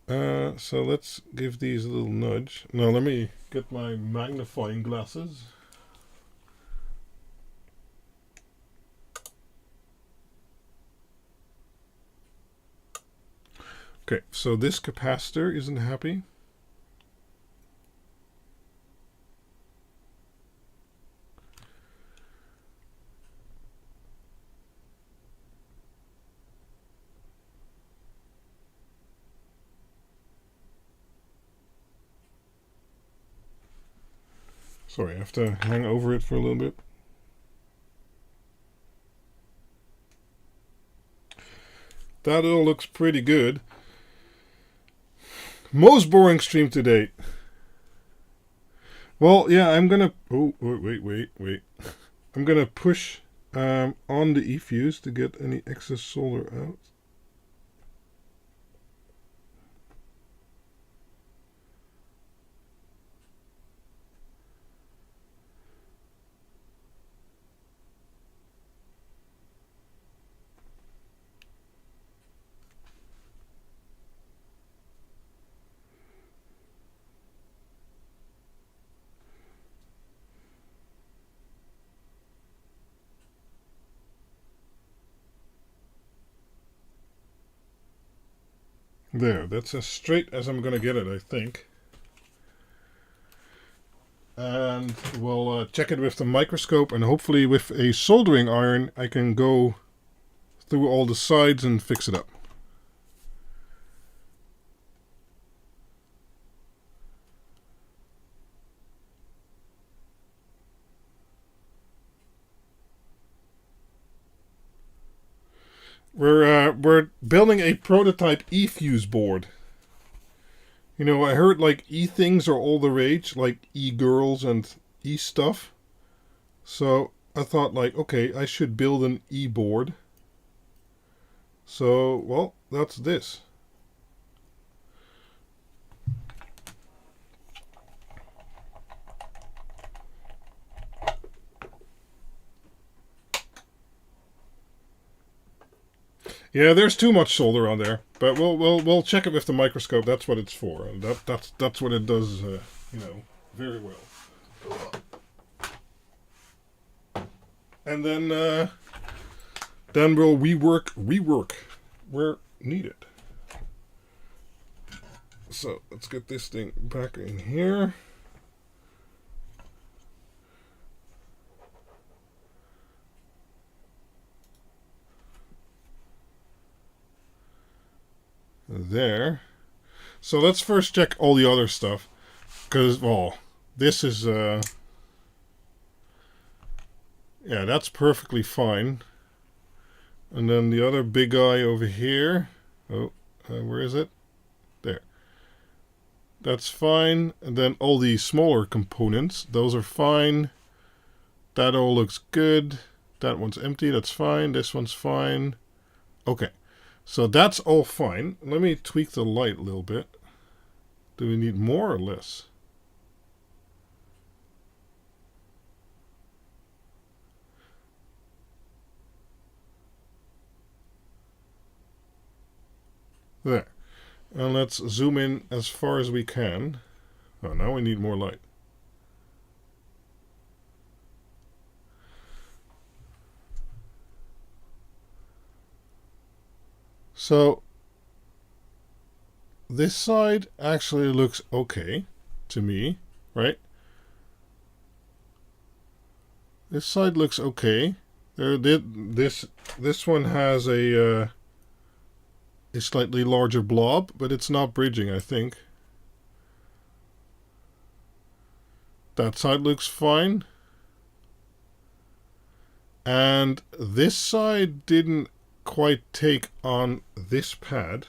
So let's give these a little nudge. Now let me get my magnifying glasses. Okay, so this capacitor isn't happy. Sorry, I have to hang over it for a little bit. That all looks pretty good. Most boring stream to date. Well, yeah, I'm gonna... Oh, wait. I'm gonna push on the E-fuse to get any excess solder out. There, that's as straight as I'm going to get it, I think. And we'll check it with the microscope, and hopefully with a soldering iron I can go through all the sides and fix it up. We're building a prototype E-fuse board. You know, I heard like E-things are all the rage, like E-girls and E-stuff. So I thought like, okay, I should build an e-board. So, well, that's this. Yeah, there's too much solder on there, but we'll check it with the microscope. That's what it's for, and that's what it does. Very well. And then we'll rework where needed. So let's get this thing back in here. There. So let's first check all the other stuff, because, well, this is yeah, that's perfectly fine. And then the other big guy over here, where is it? There. That's fine. And then all these smaller components, those are fine. That all looks good. That one's empty, that's fine. This one's fine. Okay. So that's all fine. Let me tweak the light a little bit. Do we need more or less? There. And let's zoom in as far as we can. Oh, now we need more light. So this side actually looks okay to me, right? This side looks okay. This one has a slightly larger blob, but it's not bridging, I think. That side looks fine. And this side didn't quite take on this pad.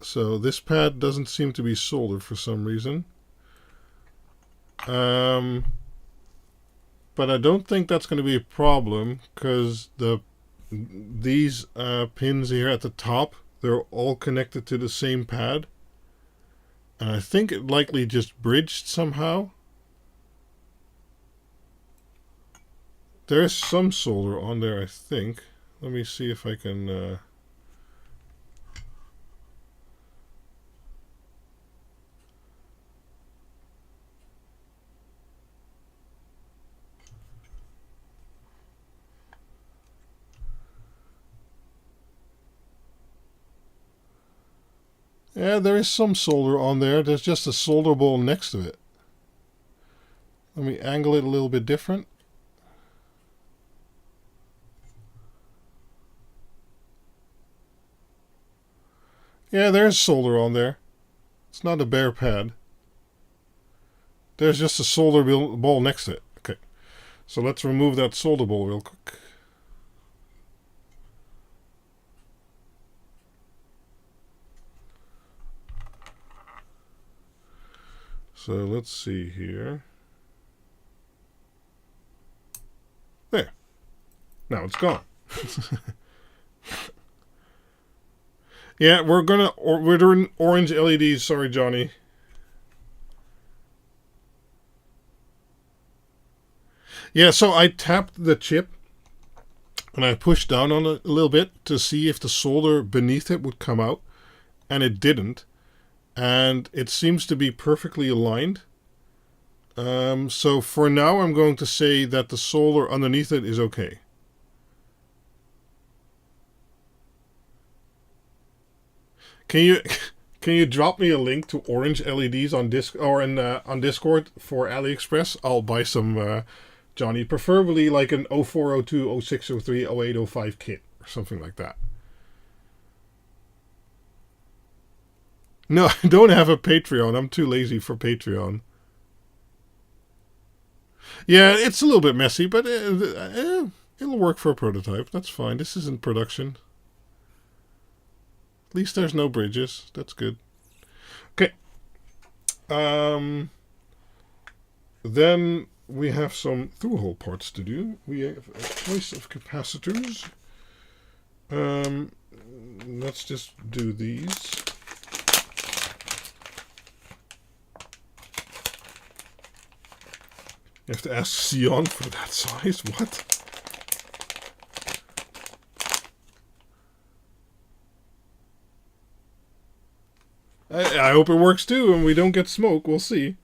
So this pad doesn't seem to be soldered for some reason. But I don't think that's going to be a problem, because these pins here at the top, they're all connected to the same pad. And I think it likely just bridged somehow. There's some solder on there, I think. Let me see if I can... Yeah, there is some solder on there. There's just a solder ball next to it. Let me angle it a little bit different. Yeah, there's solder on there. It's not a bare pad. There's just a solder ball next to it. Okay, so let's remove that solder ball real quick. So let's see here. There. Now it's gone. Yeah, we're doing orange LEDs. Sorry, Johnny. Yeah, so I tapped the chip and I pushed down on it a little bit to see if the solder beneath it would come out, and it didn't. And it seems to be perfectly aligned. So for now, I'm going to say that the solder underneath it is okay. Can you drop me a link to orange LEDs on on Discord for AliExpress? I'll buy some, Johnny. Preferably like an 04, 02, 06, 03, 08, 05 kit or something like that. No, I don't have a Patreon. I'm too lazy for Patreon. Yeah, it's a little bit messy, but it'll work for a prototype. That's fine. This isn't production. At least there's no bridges. That's good. Okay. Then we have some through-hole parts to do. We have a choice of capacitors. Let's just do these. You have to ask Sion for that size? What? I hope it works too and we don't get smoke. We'll see.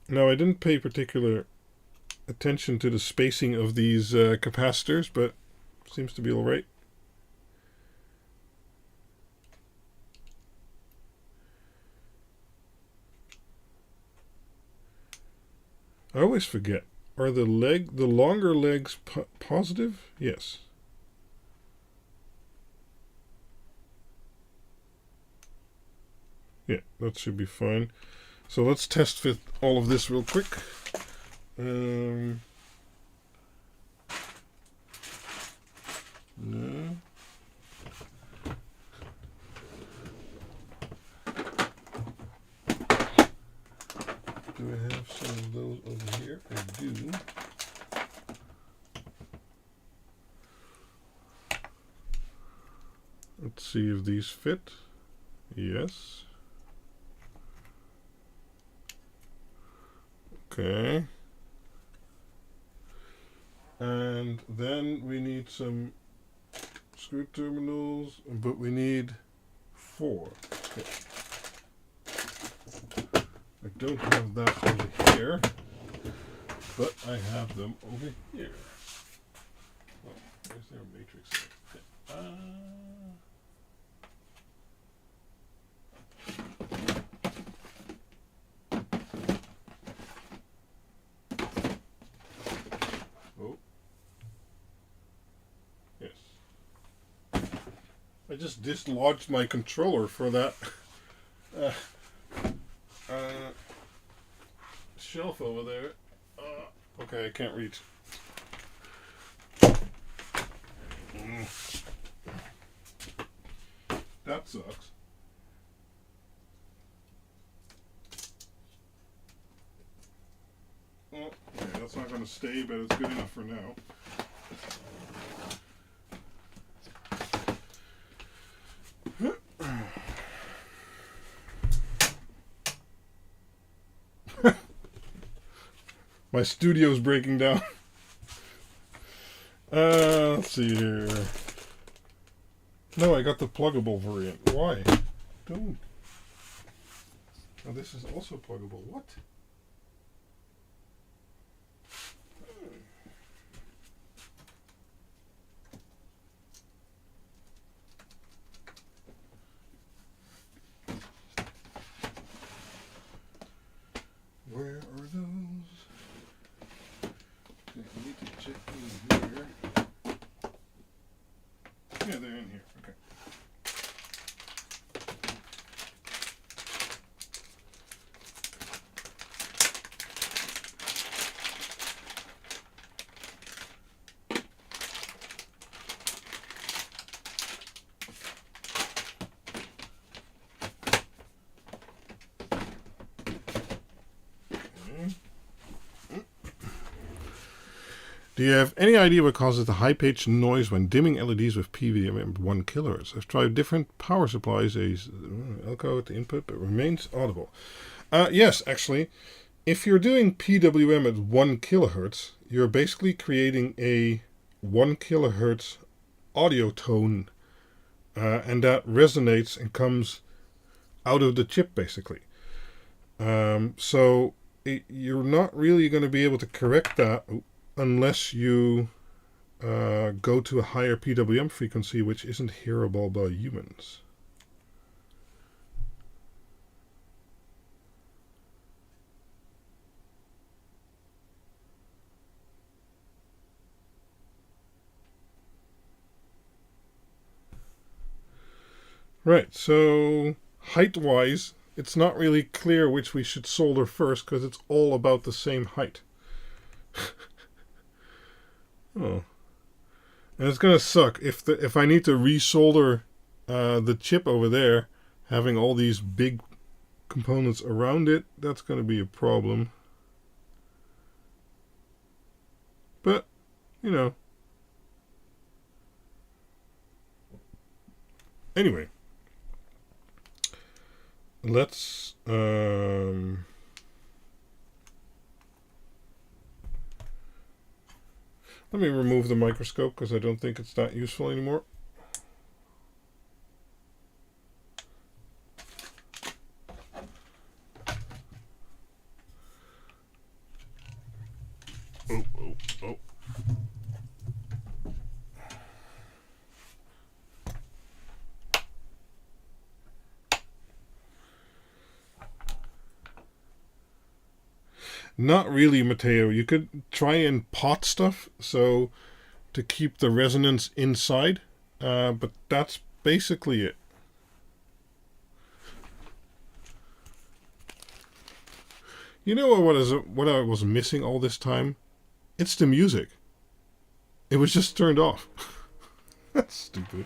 Now, I didn't pay particular attention to the spacing of these capacitors, but seems to be all right. I always forget. Are the longer legs positive? Yes. Yeah, that should be fine. So let's test fit all of this real quick. No. Do I have some of those over here? I do. Let's see if these fit. Yes. Okay. And then we need some screw terminals, but we need 4. Okay. I don't have that over here, but I have them over here. Oh, is there a matrix there? Okay. Oh. Yes. I just dislodged my controller for that shelf over there. Okay, I can't reach. That sucks. Well, okay, that's not going to stay, but it's good enough for now. My studio's breaking down. Let's see here. No, I got the pluggable variant. Why? Don't. Oh, this is also pluggable. What? Where are those? Okay, I need to check in here. Yeah, they're in here. Okay. Do you have any idea what causes the high-pitched noise when dimming LEDs with PWM 1 kHz? I've tried different power supplies, Elko at the input, but remains audible. Yes, actually, if you're doing PWM at 1 kHz, you're basically creating a 1 kHz audio tone, and that resonates and comes out of the chip, basically. So you're not really going to be able to correct that unless you go to a higher PWM frequency, which isn't hearable by humans. Right, so height-wise, it's not really clear which we should solder first because it's all about the same height. Oh, and it's gonna suck if I need to resolder the chip over there, having all these big components around it, that's going to be a problem. But, you know. Anyway. Let's let me remove the microscope because I don't think it's that useful anymore. Oh. Not really, Matteo. You could try and pot stuff so to keep the resonance inside, but that's basically it. You know what I was missing all this time? It's the music. It was just turned off. That's stupid.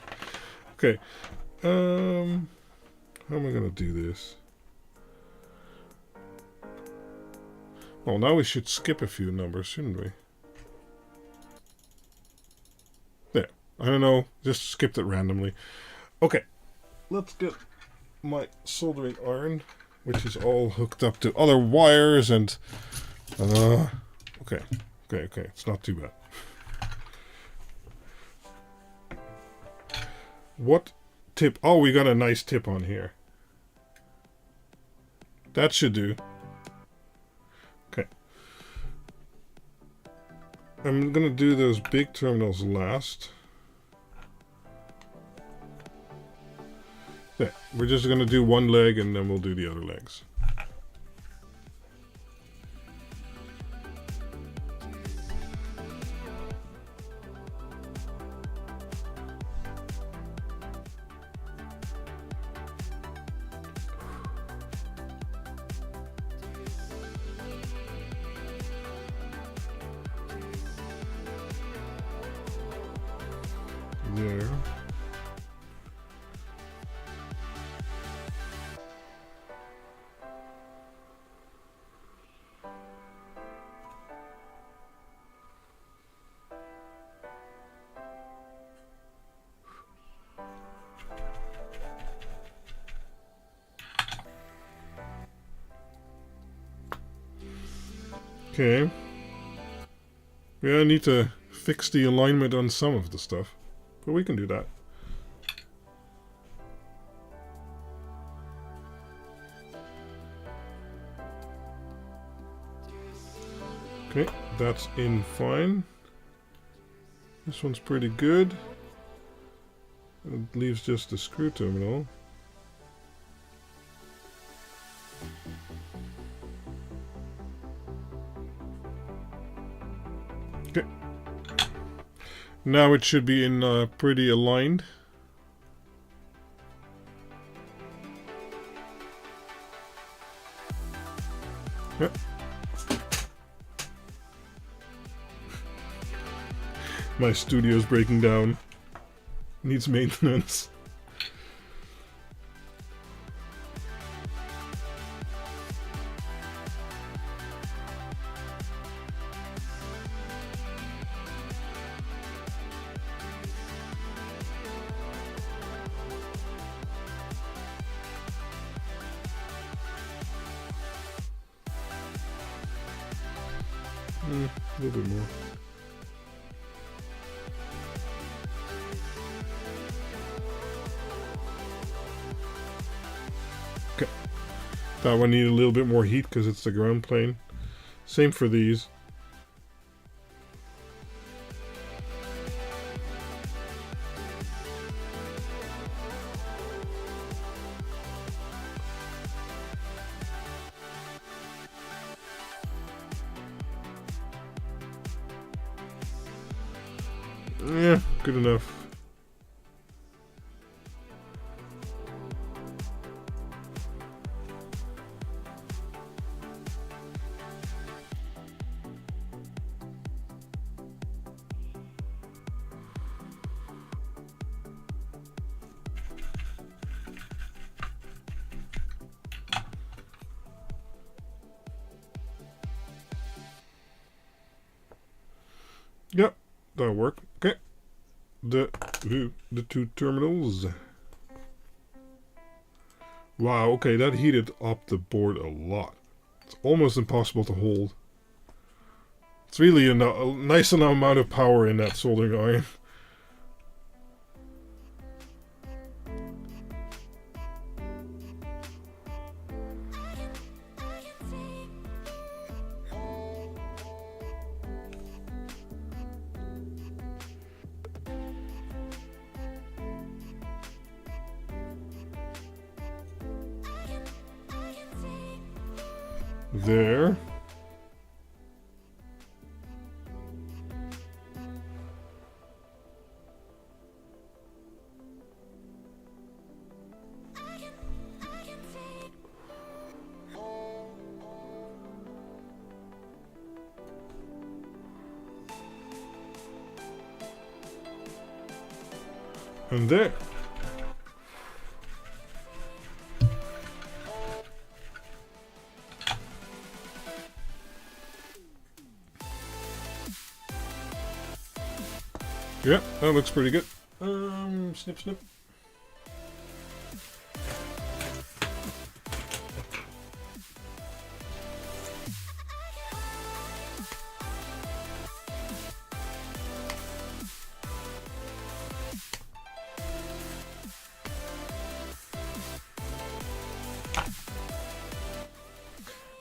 Okay. How am I gonna do this? Well, now we should skip a few numbers, shouldn't we? There. I don't know. Just skipped it randomly. Okay. Let's get my soldering iron, which is all hooked up to other wires and... Okay. It's not too bad. What tip? Oh, we got a nice tip on here. That should do. Okay. I'm gonna do those big terminals last. There. We're just gonna do one leg and then we'll do the other legs. There. Okay. Yeah, I need to fix the alignment on some of the stuff, but we can do that. Okay, that's in fine. This one's pretty good. It leaves just the screw terminal. Okay. Now it should be in pretty aligned. Yep. My studio's breaking down. Needs maintenance. A little bit more. Okay. That one needed a little bit more heat because it's the ground plane. Same for these. Yeah, good enough. Yep, that'll work. Okay. The two terminals. Wow, okay, that heated up the board a lot. It's almost impossible to hold. It's really a nice amount of power in that soldering iron. There. And there. Yeah, that looks pretty good. Snip, snip.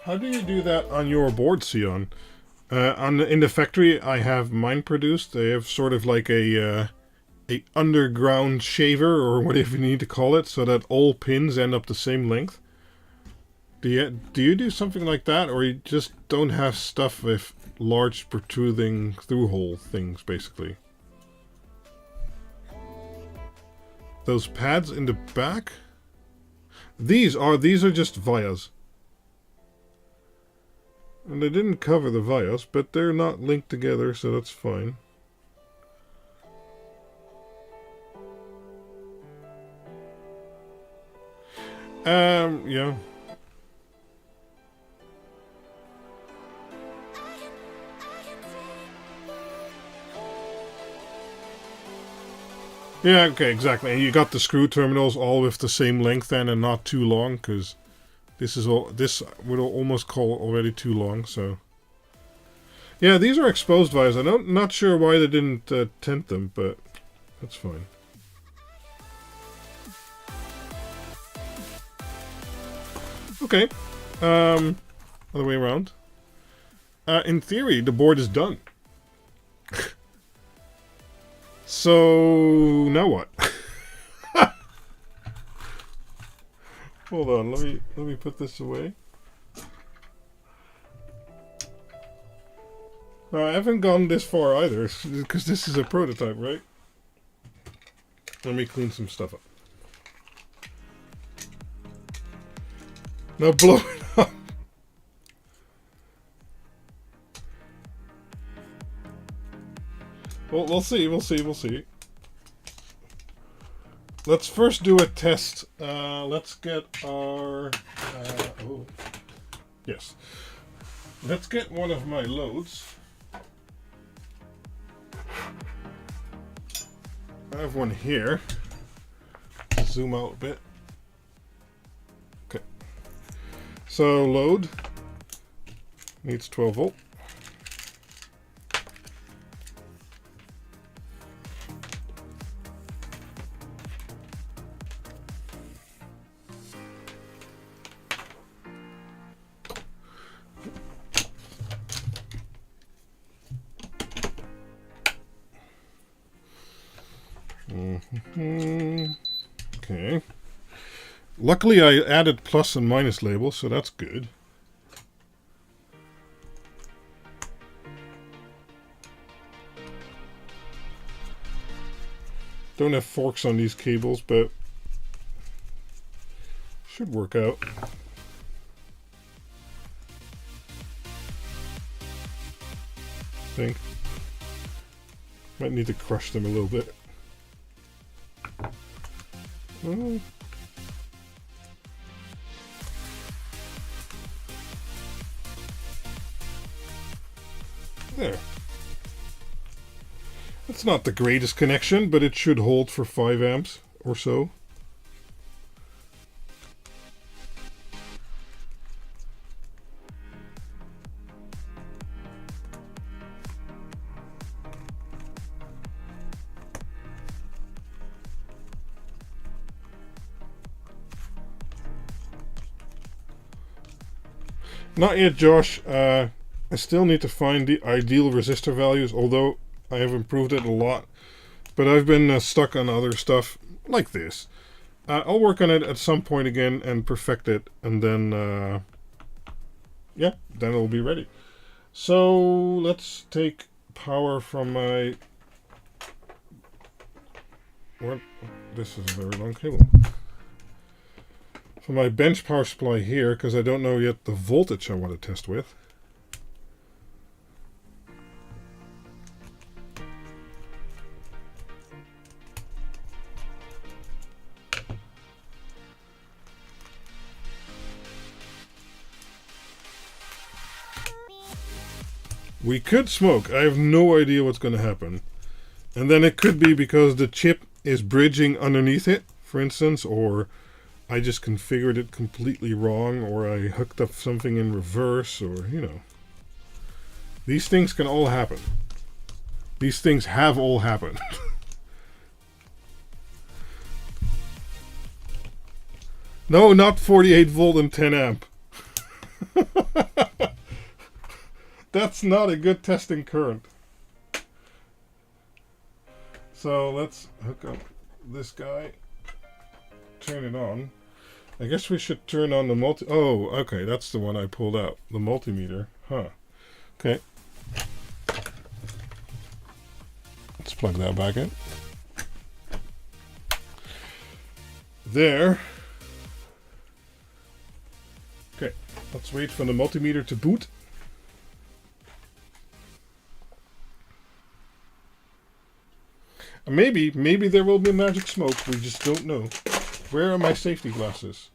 How do you do that on your board, Sion? In the factory, I have mine produced. They have sort of like a underground shaver, or whatever you need to call it, so that all pins end up the same length. Do you do something like that, or you just don't have stuff with large protruding through-hole things, basically? Those pads in the back? These are just vias. And they didn't cover the vias, but they're not linked together, so that's fine. Yeah. Yeah, okay, exactly. And you got the screw terminals all with the same length then, and not too long, because this would almost call already too long, so. Yeah, these are exposed vias. I'm not sure why they didn't tint them, but that's fine. Okay. Other way around. In theory, the board is done. So now what? Hold on, let me put this away. No, I haven't gone this far either, because this is a prototype, right? Let me clean some stuff up. Now blow it up. Well, we'll see. Let's first do a test. Let's get our... oh. Yes. Let's get one of my loads. I have one here. Zoom out a bit. Okay. So load needs 12 volt. Okay. Luckily I added plus and minus labels, so that's good. Don't have forks on these cables, but should work out. I think. Might need to crush them a little bit. Oh. There. It's not the greatest connection, but it should hold for 5 amps or so. Not yet, Josh. I still need to find the ideal resistor values, although I have improved it a lot. But I've been stuck on other stuff like this. I'll work on it at some point again and perfect it, and then, yeah, then it'll be ready. So let's take power from my... What? This is a very long cable. From my bench power supply here, because I don't know yet the voltage I want to test with. We could smoke. I have no idea what's going to happen. And then it could be because the chip is bridging underneath it, for instance, or I just configured it completely wrong, or I hooked up something in reverse, or, you know. These things can all happen. These things have all happened. No, not 48 volt and 10 amp. That's not a good testing current. So let's hook up this guy. Turn it on. I guess we should turn on the multi... Oh, okay, that's the one I pulled out. The multimeter. Huh. Okay. Let's plug that back in. There. Okay, let's wait for the multimeter to boot. Maybe there will be magic smoke. We just don't know. Where are my safety glasses?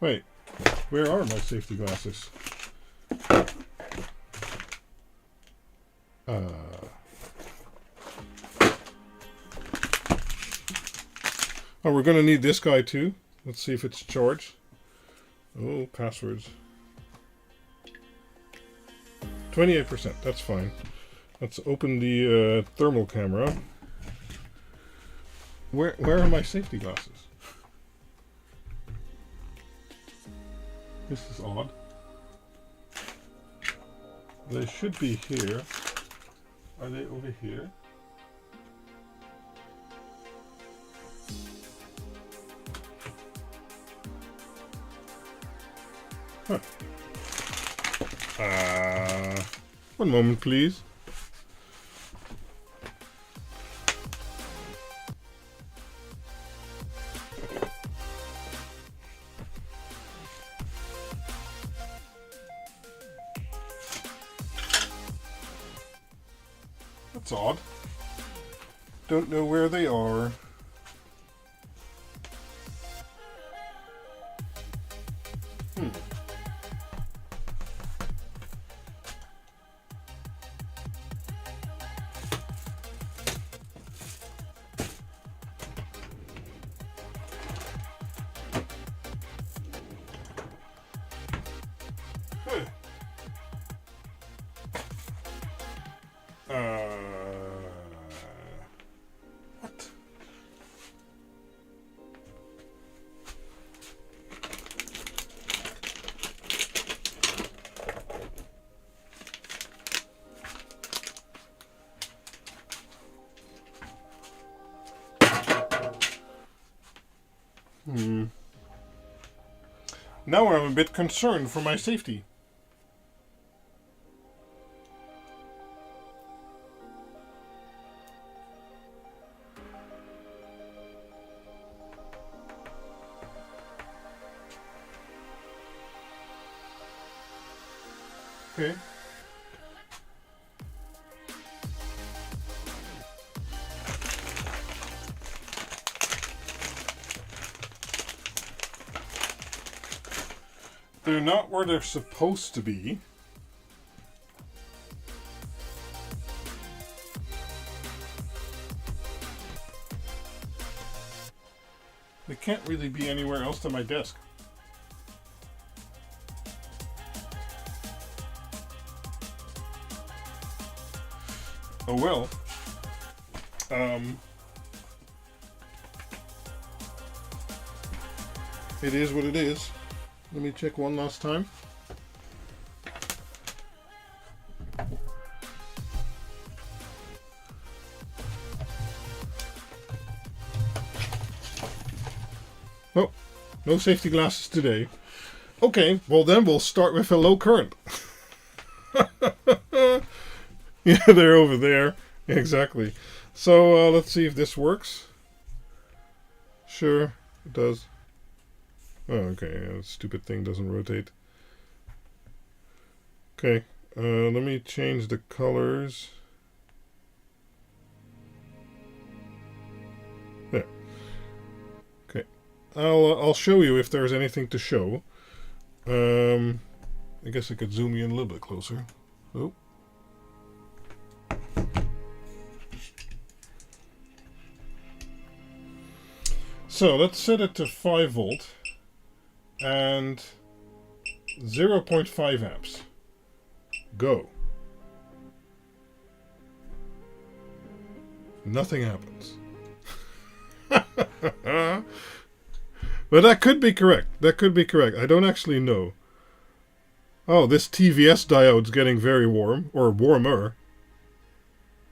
Wait, where are my safety glasses? Oh, we're gonna need this guy too. Let's see if it's charged. Oh, passwords. 28%, that's fine. Let's open the thermal camera. Where are my safety glasses? This is odd. They should be here. Are they over here? Huh. One moment, please. That's odd. Don't know where they are. What? Now I'm a bit concerned for my safety. Okay. They're not where they're supposed to be. They can't really be anywhere else than my desk. Oh well. It is what it is. Let me check one last time. Oh, no safety glasses today. Okay, well then we'll start with a low current. Yeah, they're over there. Exactly. So let's see if this works. Sure, it does. Oh, okay, yeah, stupid thing doesn't rotate. Okay, let me change the colors. There. Okay, I'll show you if there's anything to show. I guess I could zoom you in a little bit closer. Oh. So let's set it to 5 volt and 0.5 amps. Go. Nothing happens. But that could be correct. That could be correct. I don't actually know. Oh, this TVS diode's getting very warm, or warmer.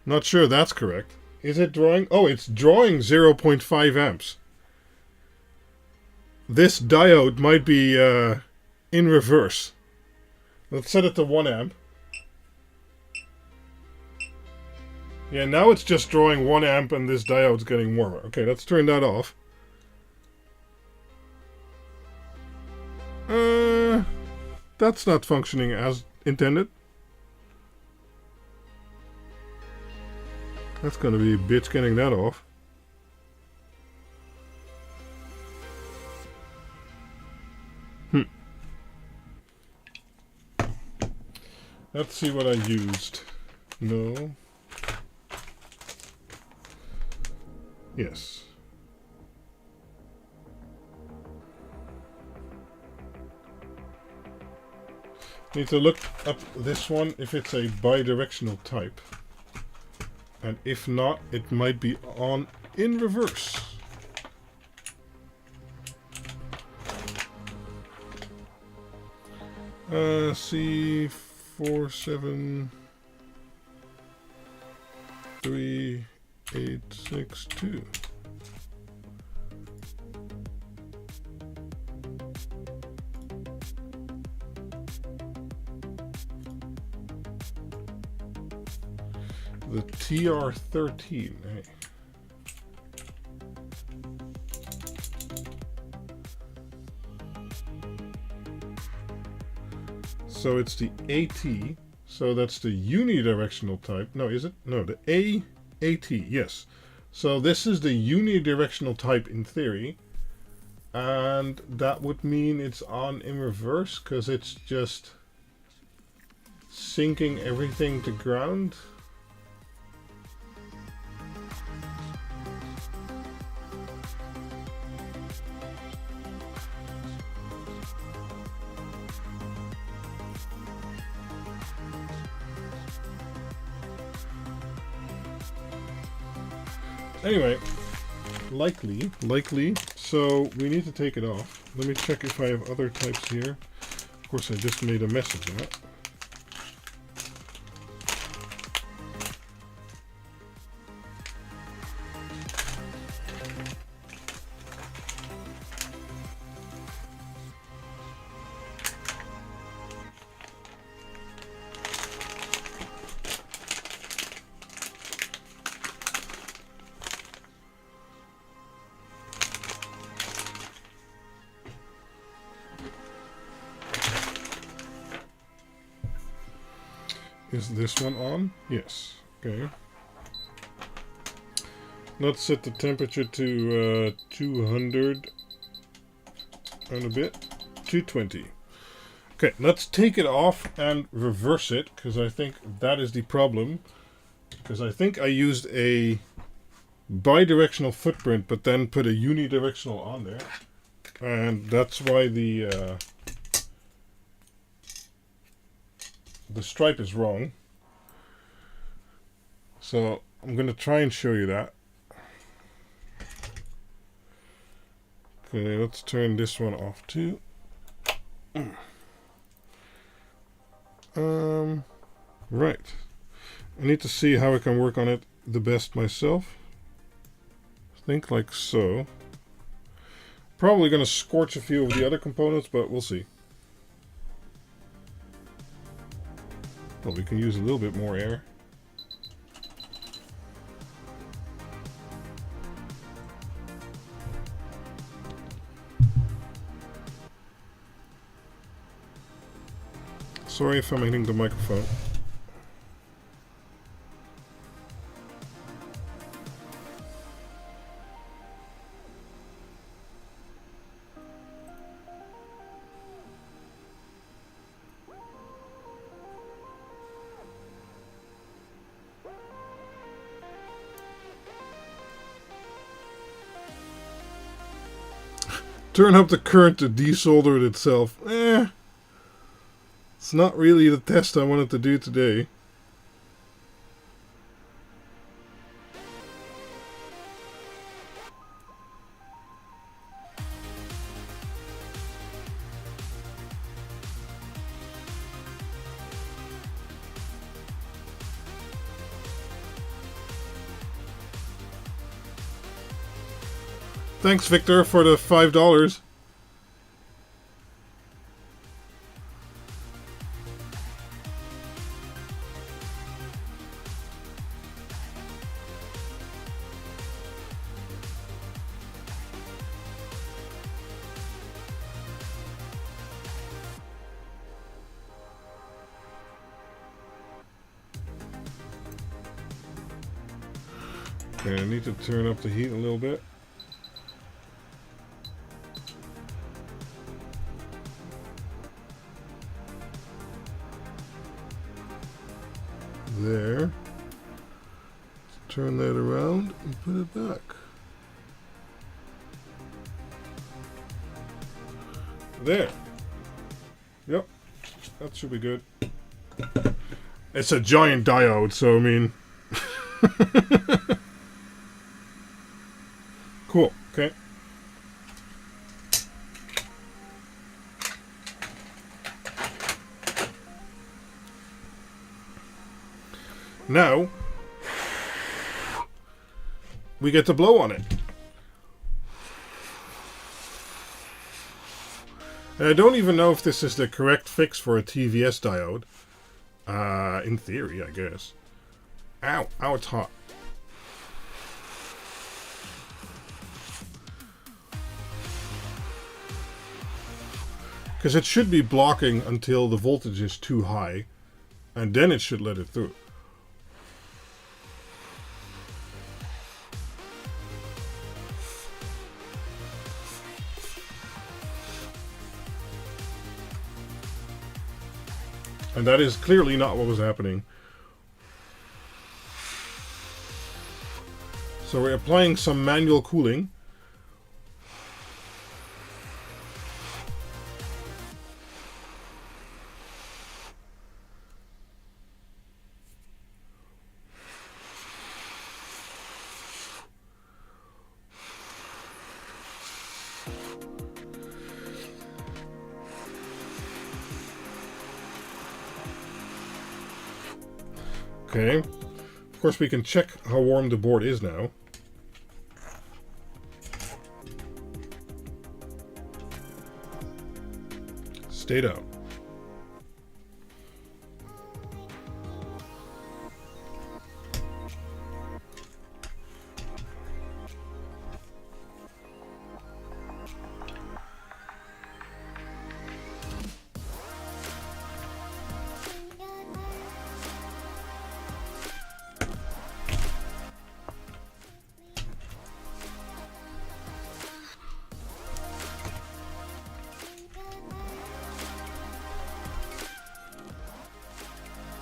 Not sure that's correct. Is it drawing? Oh, it's drawing 0.5 amps. This diode might be in reverse. Let's set it to 1 amp. Yeah, now it's just drawing 1 amp and this diode's getting warmer. Okay, let's turn that off. That's not functioning as intended. That's gonna be a bitch getting that off. Let's see what I used. No. Yes. Need to look up this one if it's a bidirectional type. And if not, it might be on in reverse. C473862. The TR13. Hey. So it's the AT. So that's the unidirectional type. No, is it? No, the AT. Yes. So this is the unidirectional type in theory. And that would mean it's on in reverse because it's just syncing everything to ground. Anyway, likely. So we need to take it off. Let me check if I have other types here. Of course, I just made a mess of that. Is this one on? Yes. Okay. Let's set the temperature to 200 and a bit. 220. Okay, let's take it off and reverse it, because I think that is the problem. Because I think I used a bidirectional footprint, but then put a unidirectional on there. And that's why the stripe is wrong. So I'm going to try and show you that. Okay, let's turn this one off too. Right. I need to see how I can work on it the best myself. I think like so. Probably going to scorch a few of the other components, but we'll see. Well, we can use a little bit more air. Sorry if I'm hitting the microphone. Turn up the current to desolder it itself. It's not really the test I wanted to do today. Thanks, Victor, for the $5. Okay, I need to turn up the heat a little bit. There. Let's turn that around and put it back. There. Yep. That should be good. It's a giant diode, so I mean... Cool. Okay. Now, we get to blow on it. And I don't even know if this is the correct fix for a TVS diode. In theory, I guess. Ow. Ow, it's hot. Because it should be blocking until the voltage is too high. And then it should let it through. And that is clearly not what was happening. So we're applying some manual cooling. Okay, of course we can check how warm the board is now. Stayed out.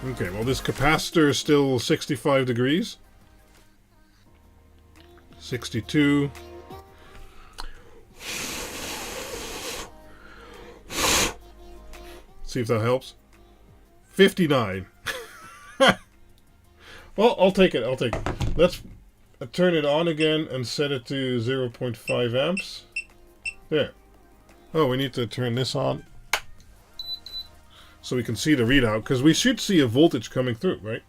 Okay, well this capacitor is still 65 degrees. 62. See if that helps. 59. Well, I'll take it. I'll take it. Let's turn it on again and set it to 0.5 amps. There. Oh, we need to turn this on so we can see the readout, because we should see a voltage coming through, right?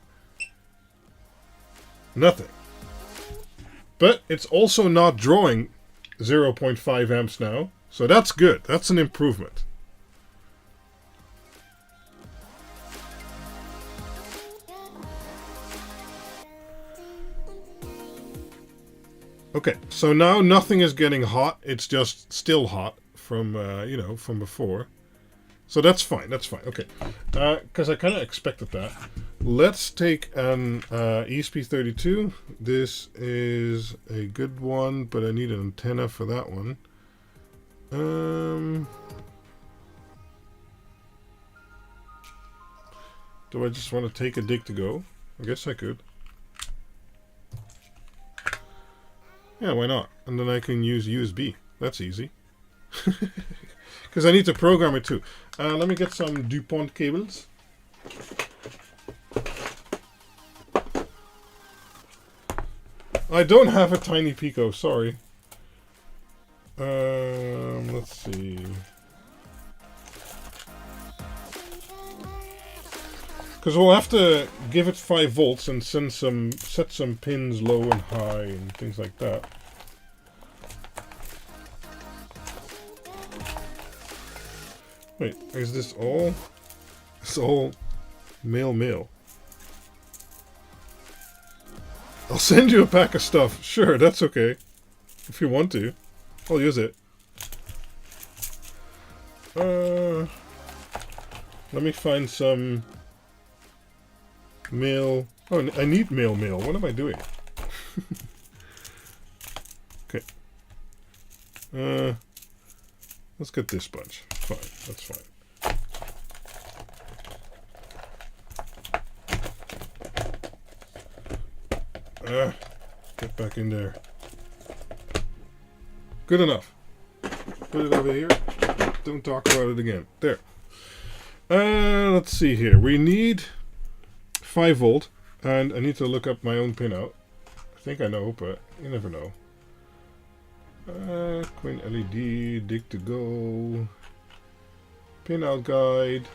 Nothing. But it's also not drawing 0.5 amps now, so that's good. That's an improvement. Okay, so now nothing is getting hot. It's just still hot from, you know, from before. So that's fine. That's fine. Okay, because I kind of expected that. Let's take an ESP32. This is a good one, but I need an antenna for that one. Do I just want to take a dig to go? I guess I could. Yeah, why not? And then I can use USB. That's easy. Because I need to program it too. Let me get some DuPont cables. I don't have a tiny Pico, sorry. Let's see. Because we'll have to give it 5 volts and set some pins low and high and things like that. Wait, is this all? It's all male. I'll send you a pack of stuff. Sure, that's okay. If you want to. I'll use it. Let me find some male. Oh, I need male. What am I doing? Okay. Let's get this bunch. Fine, that's fine. Get back in there. Good enough. Put it over here. Don't talk about it again. There. Let's see here. We need 5 volt, and I need to look up my own pinout. I think I know, but you never know. Quinled LED, dig to go. Pinout guide.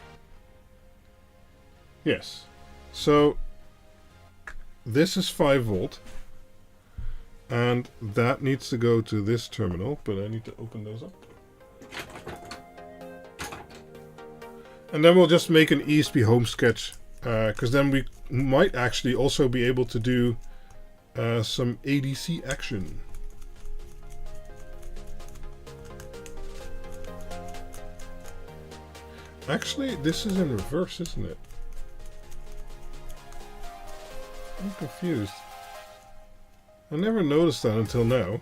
Yes. So this is 5 volt. And that needs to go to this terminal, but I need to open those up. And then we'll just make an ESP home sketch, because then we might actually also be able to do some ADC action. Actually, this is in reverse, isn't it? I'm confused. I never noticed that until now.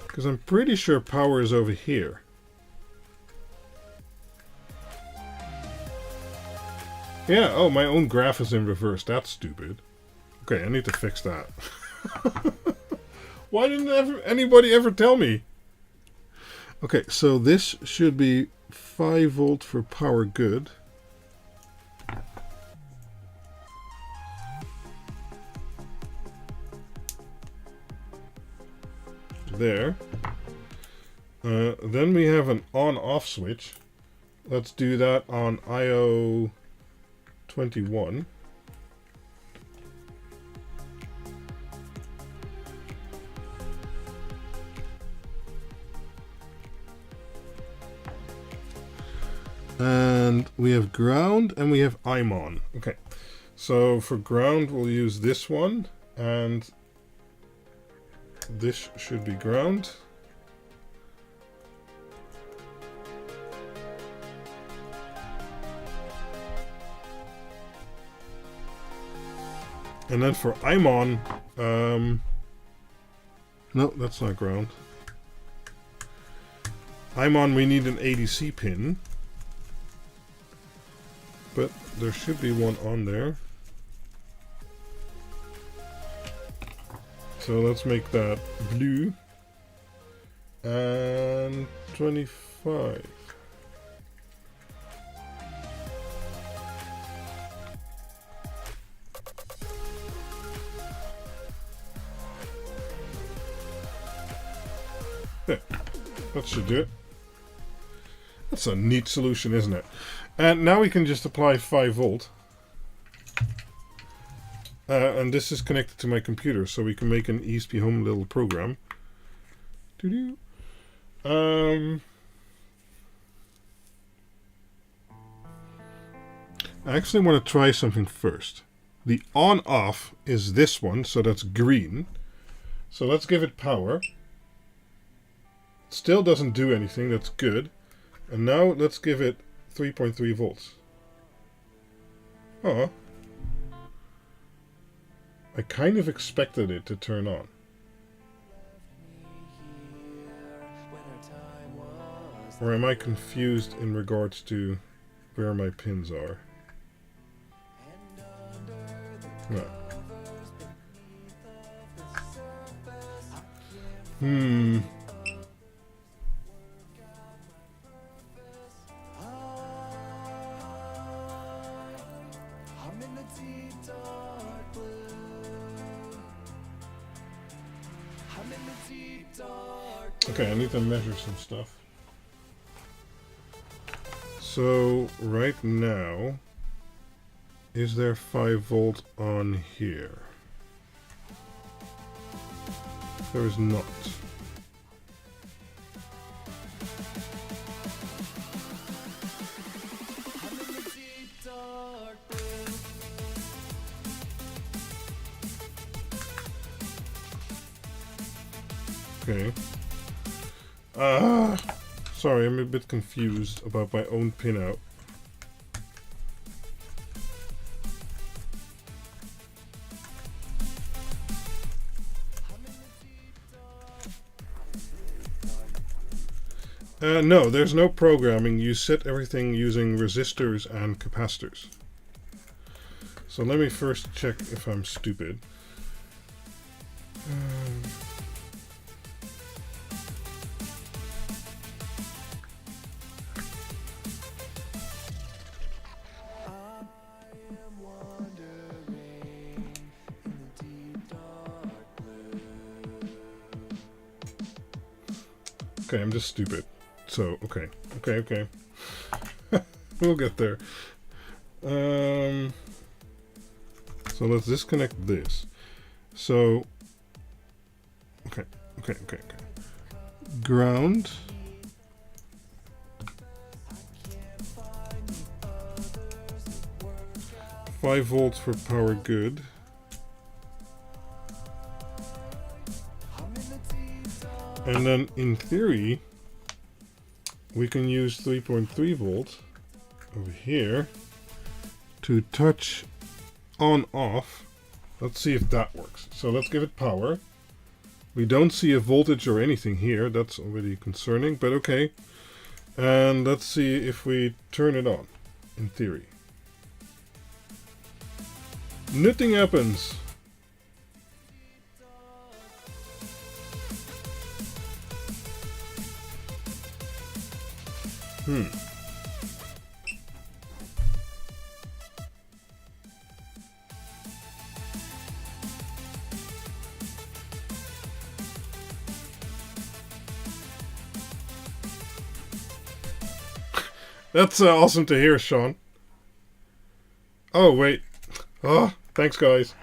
Because I'm pretty sure power is over here. Yeah, oh, my own graph is in reverse. That's stupid. Okay, I need to fix that. Why didn't anybody ever tell me? Okay, so this should be 5 volt for power good. There. Then we have an on-off switch. Let's do that on IO 21. And we have ground and we have I'm on. Okay, so for ground we'll use this one, and this should be ground. And then for I'm on, no, that's not ground. I'm on, we need an ADC pin. But there should be one on there. so let's make that blue. And 25. There, that should do it. That's a neat solution, isn't it? And now we can just apply 5 volt. And this is connected to my computer, so we can make an ESP Home little program. Doo-doo. I actually want to try something first. The on-off is this one, so that's green. So let's give it power. Still doesn't do anything, that's good. And now let's give it 3.3 volts. Oh. I kind of expected it to turn on. Or am I confused in regards to where my pins are? No. Okay, I need to measure some stuff. So, right now, is there 5 volt on here? There is not. Okay. Sorry, I'm a bit confused about my own pinout. No, there's no programming. You set everything using resistors and capacitors. So let me first check if I'm stupid. Okay, I'm just stupid. So, okay. We'll get there. So let's disconnect this. So, okay. Ground. $5 volts for power good. And then, in theory, we can use 3.3 volts over here to touch on off. Let's see if that works. So let's give it power. We don't see a voltage or anything here. That's already concerning, but okay. And let's see if we turn it on, in theory. Nothing happens. That's awesome to hear, Sean. Oh, wait. Oh, thanks, guys.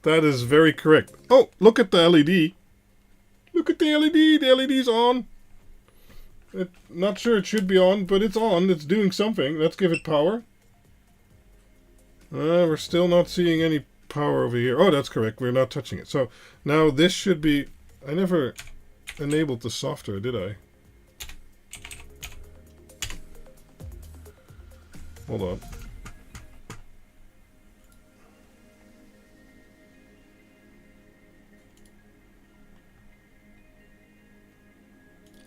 That is very correct. Oh, look at the LED. Look at the LED. The LED's on. Not sure it should be on, but it's on. It's doing something. Let's give it power. We're still not seeing any power over here. Oh, that's correct. We're not touching it. So now this should be... I never enabled the software, did I? Hold on.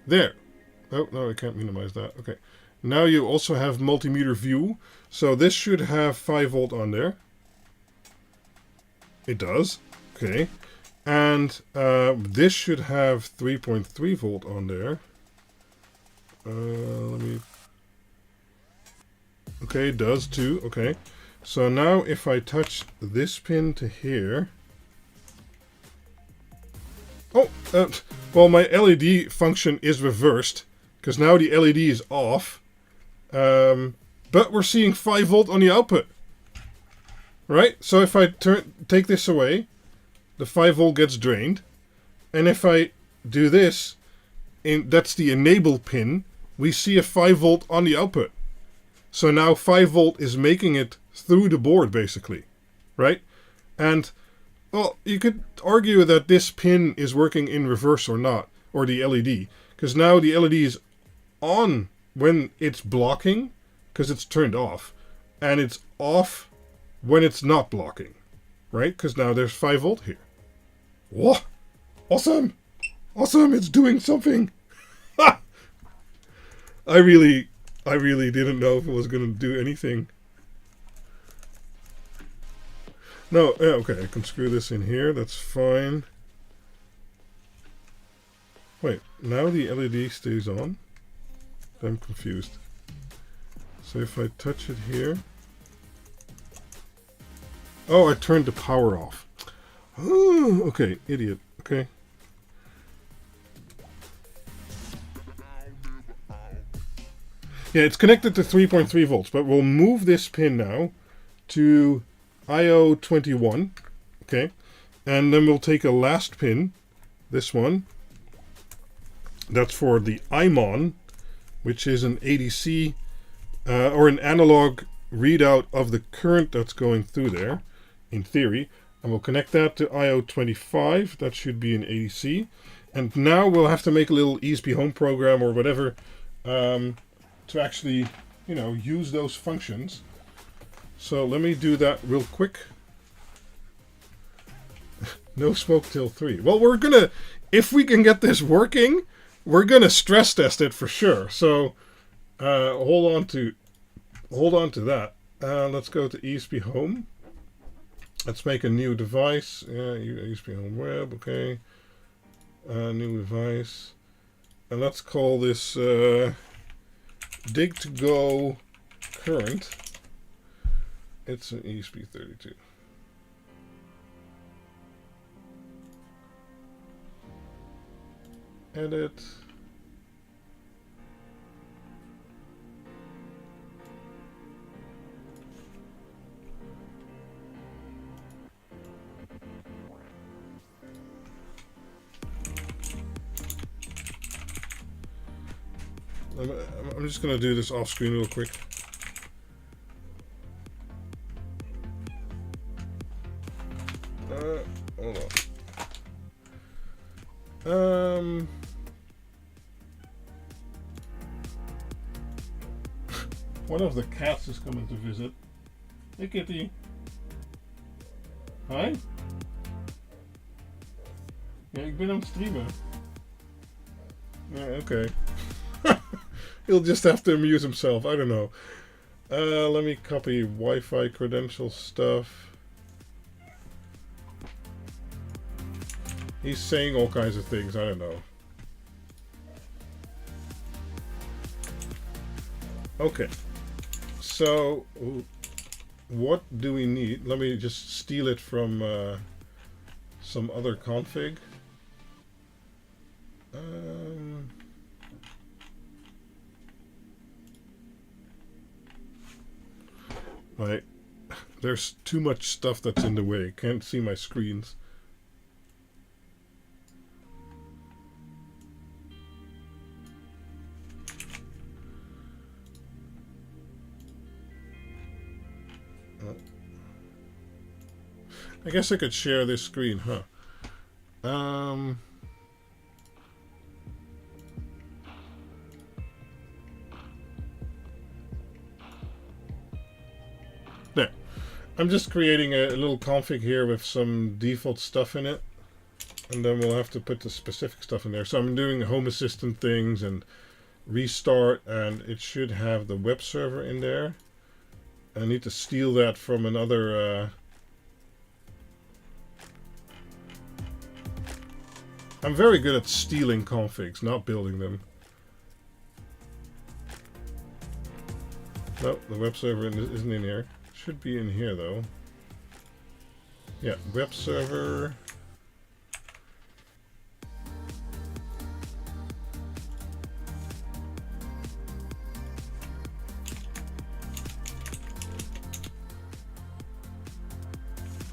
There. Oh, no, I can't minimize that. Okay. Now you also have multimeter view. So this should have 5 volt on there. It does. Okay. And this should have 3.3 volt on there. Let me... Okay, it does too. Okay. So now if I touch this pin to here... Oh! Well, my LED function is reversed. Because now the LED is off. But we're seeing 5 volt on the output. Right? So if I take this away, the 5 volt gets drained. And if I do this, that's the enable pin, we see a 5 volt on the output. So now 5 volt is making it through the board, basically. Right? And, well, you could argue that this pin is working in reverse or not, or the LED. Because now the LED is on when it's blocking, because it's turned off. And it's off when it's not blocking. Right? Because now there's 5 volt here. Whoa! Awesome! Awesome! It's doing something! I really didn't know if it was going to do anything. No, yeah, okay, I can screw this in here. That's fine. Wait, now the LED stays on? I'm confused. So if I touch it here... Oh, I turned the power off. Oh, okay, idiot. Okay. Yeah, it's connected to 3.3 volts, but we'll move this pin now to IO21. Okay. And then we'll take a last pin, this one. That's for the IMON, which is an ADC or an analog readout of the current that's going through there, in theory. And we'll connect that to IO25. That should be an ADC. And now we'll have to make a little ESP home program or whatever to actually, you know, use those functions. So let me do that real quick. No smoke till 3. Well, we're gonna, if we can get this working, we're gonna stress test it for sure. So hold on to that. Let's go to ESP home. Let's make a new device. Yeah, ESP home web. Okay. New device. And let's call this dig2go current. It's an ESP32. Edit. I'm just going to do this off screen real quick. Hold on. One of the cats is coming to visit. Hey, kitty. Hi. Ja, ik ben aan het streamen. Yeah, okay. He'll just have to amuse himself. I don't know. Let me copy Wi-Fi credential stuff. He's saying all kinds of things. I don't know. Okay. So, what do we need? Let me just steal it from some other config. Right. There's too much stuff that's in the way. Can't see my screens. I guess I could share this screen, huh? There. I'm just creating a little config here with some default stuff in it. And then we'll have to put the specific stuff in there. So I'm doing Home Assistant things and restart, and it should have the web server in there. I need to steal that from another... I'm very good at stealing configs, not building them. No, the web server isn't in here. Should be in here though. Yeah, web server.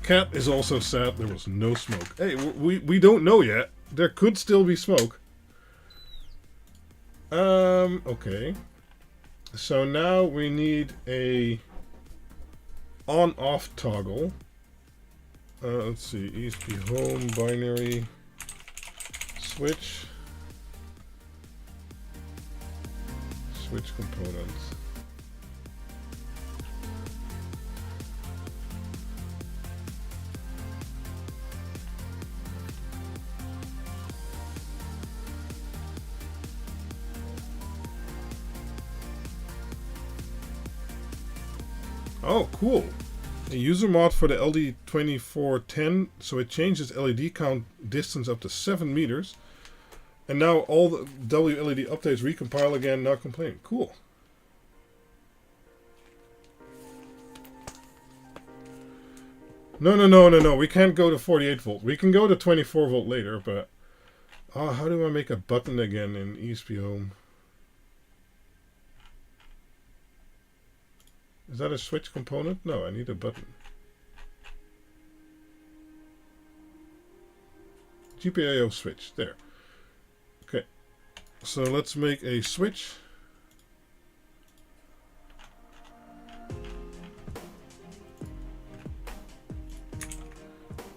Cat is also sad there was no smoke. Hey, we don't know yet. There could still be smoke. Okay. So now we need a on-off toggle. Let's see, ESP home binary switch components. Oh, cool. A user mod for the LD2410, so it changes LED count distance up to 7 meters. And now all the WLED updates recompile again, not complain. Cool. No. We can't go to 48 volt. We can go to 24 volt later, but... Oh, how do I make a button again in ESP Home? Is that a switch component? No, I need a button. GPIO switch. There. Okay. So let's make a switch.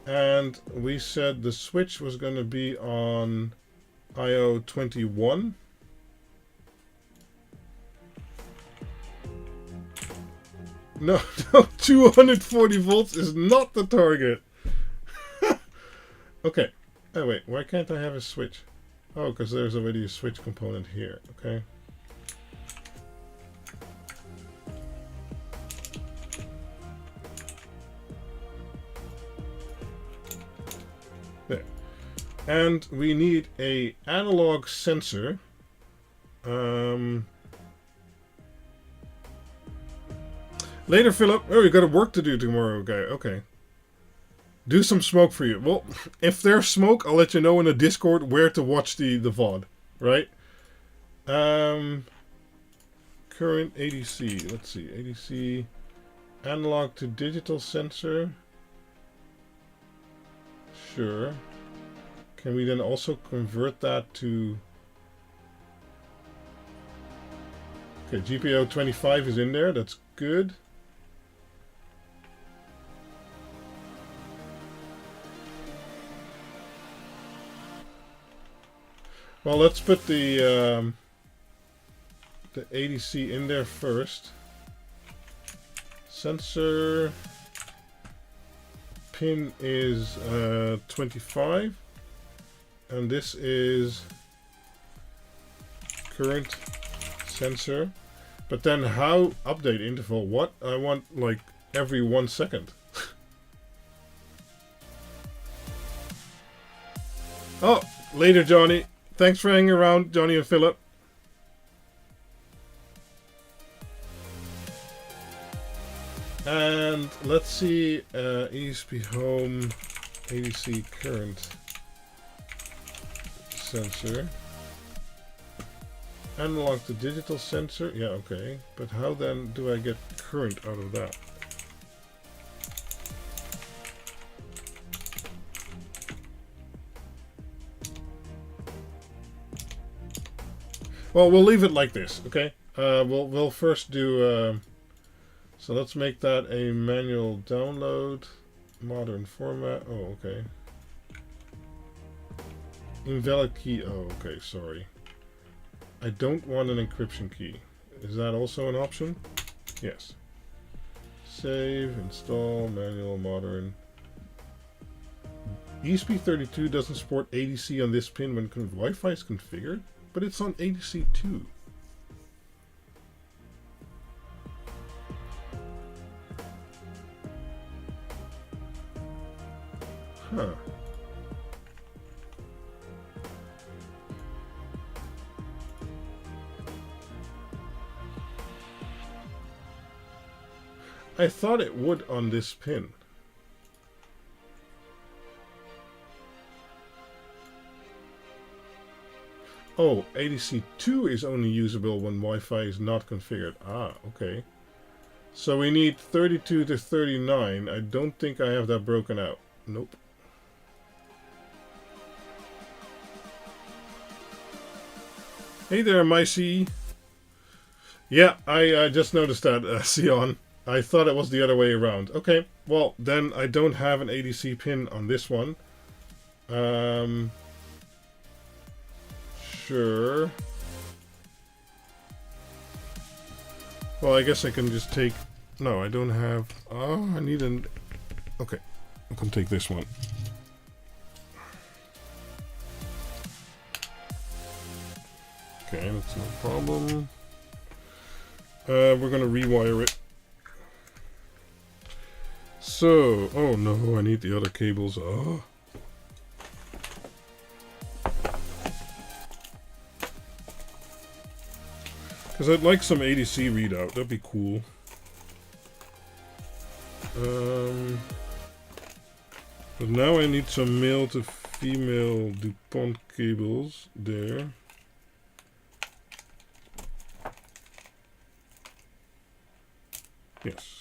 And we said the switch was going to be on IO 21. No, 240 volts is not the target. Okay. Oh, wait. Why can't I have a switch? Oh, because there's already a switch component here. Okay. There. And we need a analog sensor. Later, Philip. Oh, you got work to do tomorrow, guy. Okay. Do some smoke for you. Well, if there's smoke, I'll let you know in the Discord where to watch the VOD. Right? Current ADC. Let's see. ADC. Analog to digital sensor. Sure. Can we then also convert that to... Okay, GPIO 25 is in there. That's good. Well, let's put the ADC in there first. Sensor pin is 25, and this is current sensor. But then how update interval? What? I want like every 1 second. Oh, later, Johnny. Thanks for hanging around, Johnny and Philip. And let's see, ESP home ADC current sensor. Analog to digital sensor. Yeah, okay. But how then do I get current out of that? Well, we'll leave it like this, okay? We'll first do... so let's make that a manual download. Modern format. Oh, okay. Invalid key. Oh, okay, sorry. I don't want an encryption key. Is that also an option? Yes. Save, install, manual, modern. ESP32 doesn't support ADC on this pin when Wi-Fi is configured, but it's on ADC2. Huh. I thought it would on this pin. Oh, ADC2 is only usable when Wi-Fi is not configured. Ah, okay. So we need 32 to 39. I don't think I have that broken out. Nope. Hey there, Micey. Yeah, I just noticed that, Sion. I thought it was the other way around. Okay, well, then I don't have an ADC pin on this one. Sure. Well, I guess I can just take... No, I don't have... Oh, I need an... Okay, I can take this one. Okay, that's no problem. We're gonna rewire it. So, oh no, I need the other cables. Oh. Because I'd like some ADC readout, that'd be cool. But now I need some male to female DuPont cables there. Yes.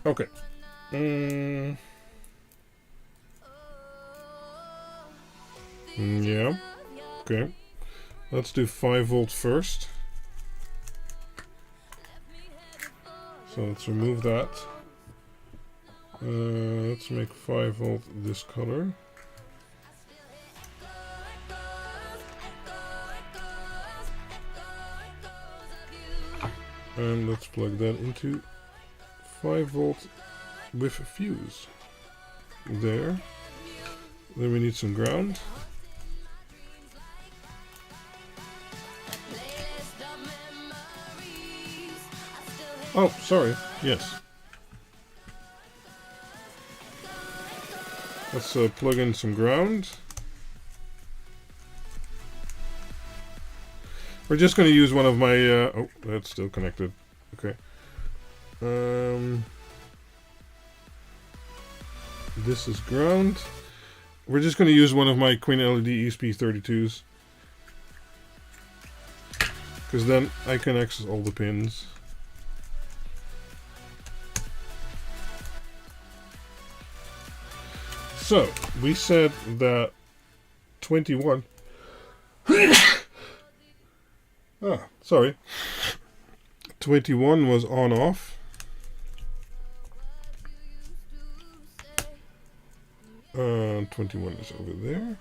Okay. Yeah. Okay. Let's do 5 volt first. So let's remove that. Let's make 5 volt this color. And let's plug that into 5 volt with a fuse. There. Then we need some ground. Oh, sorry. Yes. Let's plug in some ground. We're just going to use one of my... oh, that's still connected. Okay. This is ground. We're just going to use one of my Quinled LED ESP32s. Because then I can access all the pins. So, we said that 21... ah, sorry. 21 was on off. 21 is over there.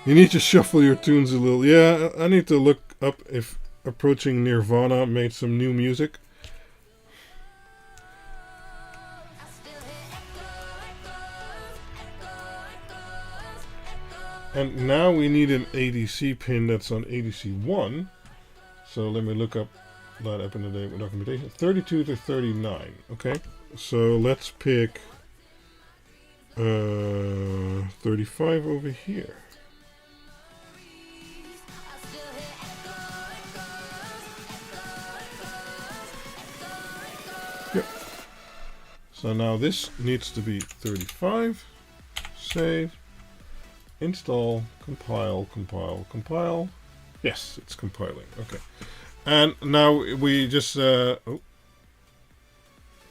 You need to shuffle your tunes a little. Yeah, I need to look up if Approaching Nirvana made some new music. And now we need an ADC pin that's on ADC1. So let me look up that up in the documentation. 32 to 39. Okay. So let's pick 35 over here. Yep. So now this needs to be 35. Save. Install, compile, compile, compile. Yes, it's compiling. Okay. And now we just... oh.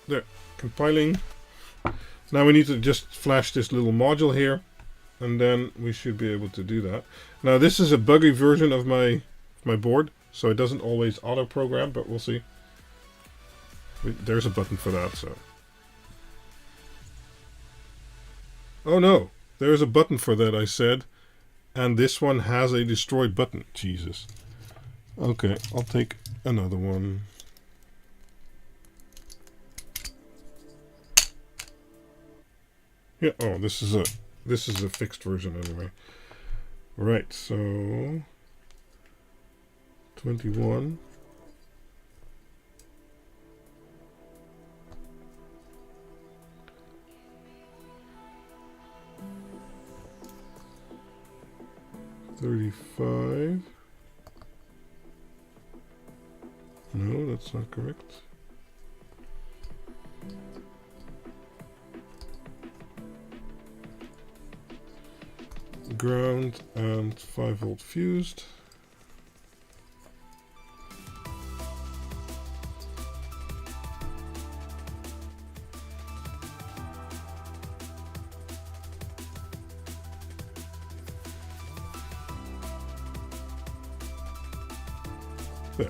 There. Compiling. Now we need to just flash this little module here. And then we should be able to do that. Now this is a buggy version of my board. So it doesn't always auto-program, but we'll see. There's a button for that, so... Oh no! There's a button for that, I said. And this one has a destroy button. Jesus. Okay, I'll take Another one. Yeah, oh, this is a fixed version anyway. Right, so 21. $35. No, that's not correct. Ground and 5-volt fused. There.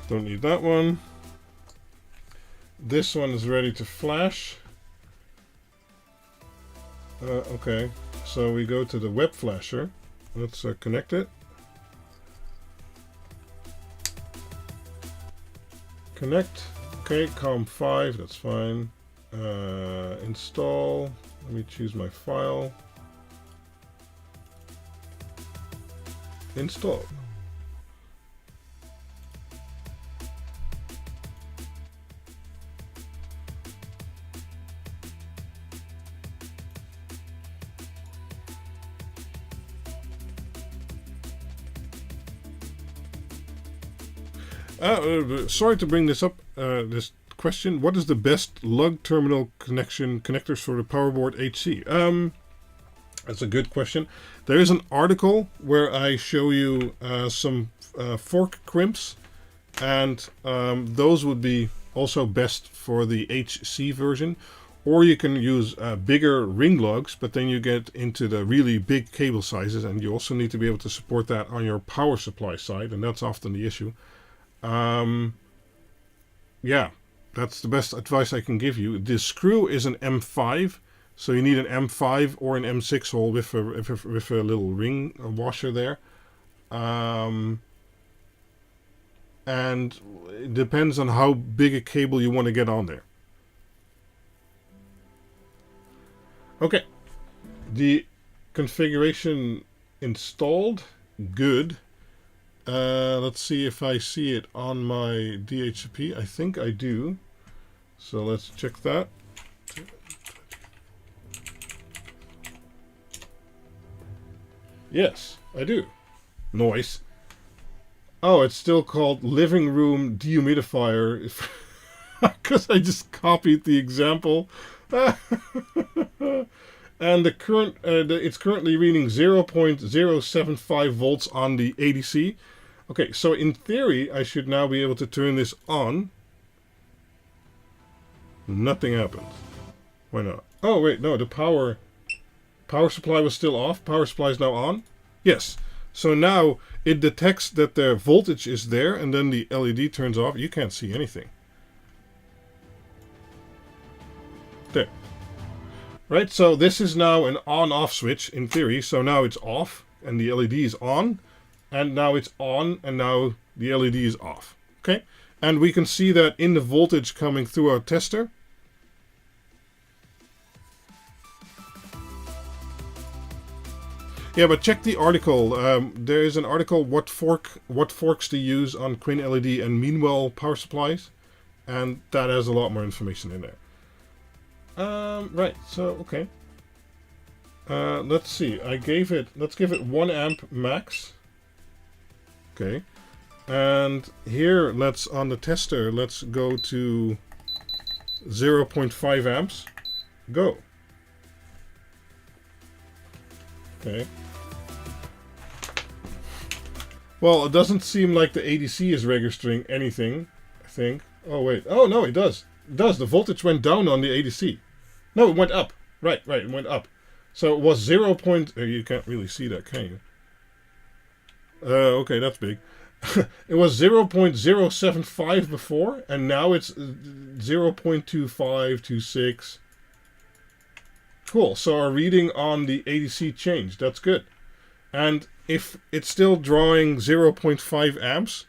Don't need that one. This one is ready to flash. Okay, so we go to the web flasher. Let's connect it. Connect. Okay, COM5, that's fine. Install. Let me choose my file. Install. Sorry to bring this up, this question. What is the best lug terminal connectors for the PowerBoard HC? That's a good question. There is an article where I show you some fork crimps, and those would be also best for the HC version. Or you can use bigger ring lugs, but then you get into the really big cable sizes, and you also need to be able to support that on your power supply side, and that's often the issue. Yeah, that's the best advice I can give you. The screw is an M5, so you need an M5 or an M6 hole with a little ring washer there. And it depends on how big a cable you want to get on there. Okay, the configuration installed, good. Let's see if I see it on my DHCP. I think I do. So let's check that. Yes, I do. Noise. Oh, it's still called living room dehumidifier because I just copied the example. And the current, it's currently reading 0.075 volts on the ADC. Okay, so in theory, I should now be able to turn this on. Nothing happens. Why not? Oh, wait, no, the power supply was still off. Power supply is now on. Yes. So now it detects that the voltage is there, and then the LED turns off. You can't see anything. There. Right, so this is now an on-off switch in theory. So now it's off, and the LED is on. And now it's on, and now the LED is off. Okay? And we can see that in the voltage coming through our tester. Yeah, but check the article. There is an article, what forks to use on Quinled and Meanwell power supplies. And that has a lot more information in there. Right, so, okay. Let's see. Let's give it 1 amp max. Okay. And here, on the tester, let's go to 0.5 amps. Go. Okay. Well, it doesn't seem like the ADC is registering anything, I think. Oh, wait. Oh, no, it does. It does. The voltage went down on the ADC. No, it went up. Right, it went up. So it was 0. You can't really see that, can you? Okay, that's big. It was 0.075 before, and now it's 0.2526. Cool, so our reading on the ADC changed. That's good. And if it's still drawing 0.5 amps,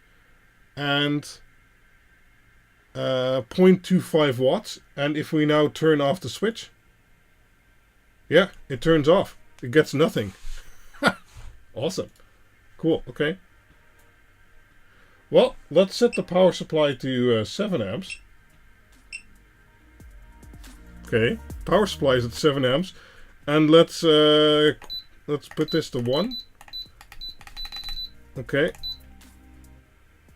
and 0.25 watts. And if we now turn off the switch, yeah, it turns off. It gets nothing. Awesome. Cool. Okay. Well, let's set the power supply to 7 amps. Okay, power supply is at 7 amps, and let's put this to 1. Okay.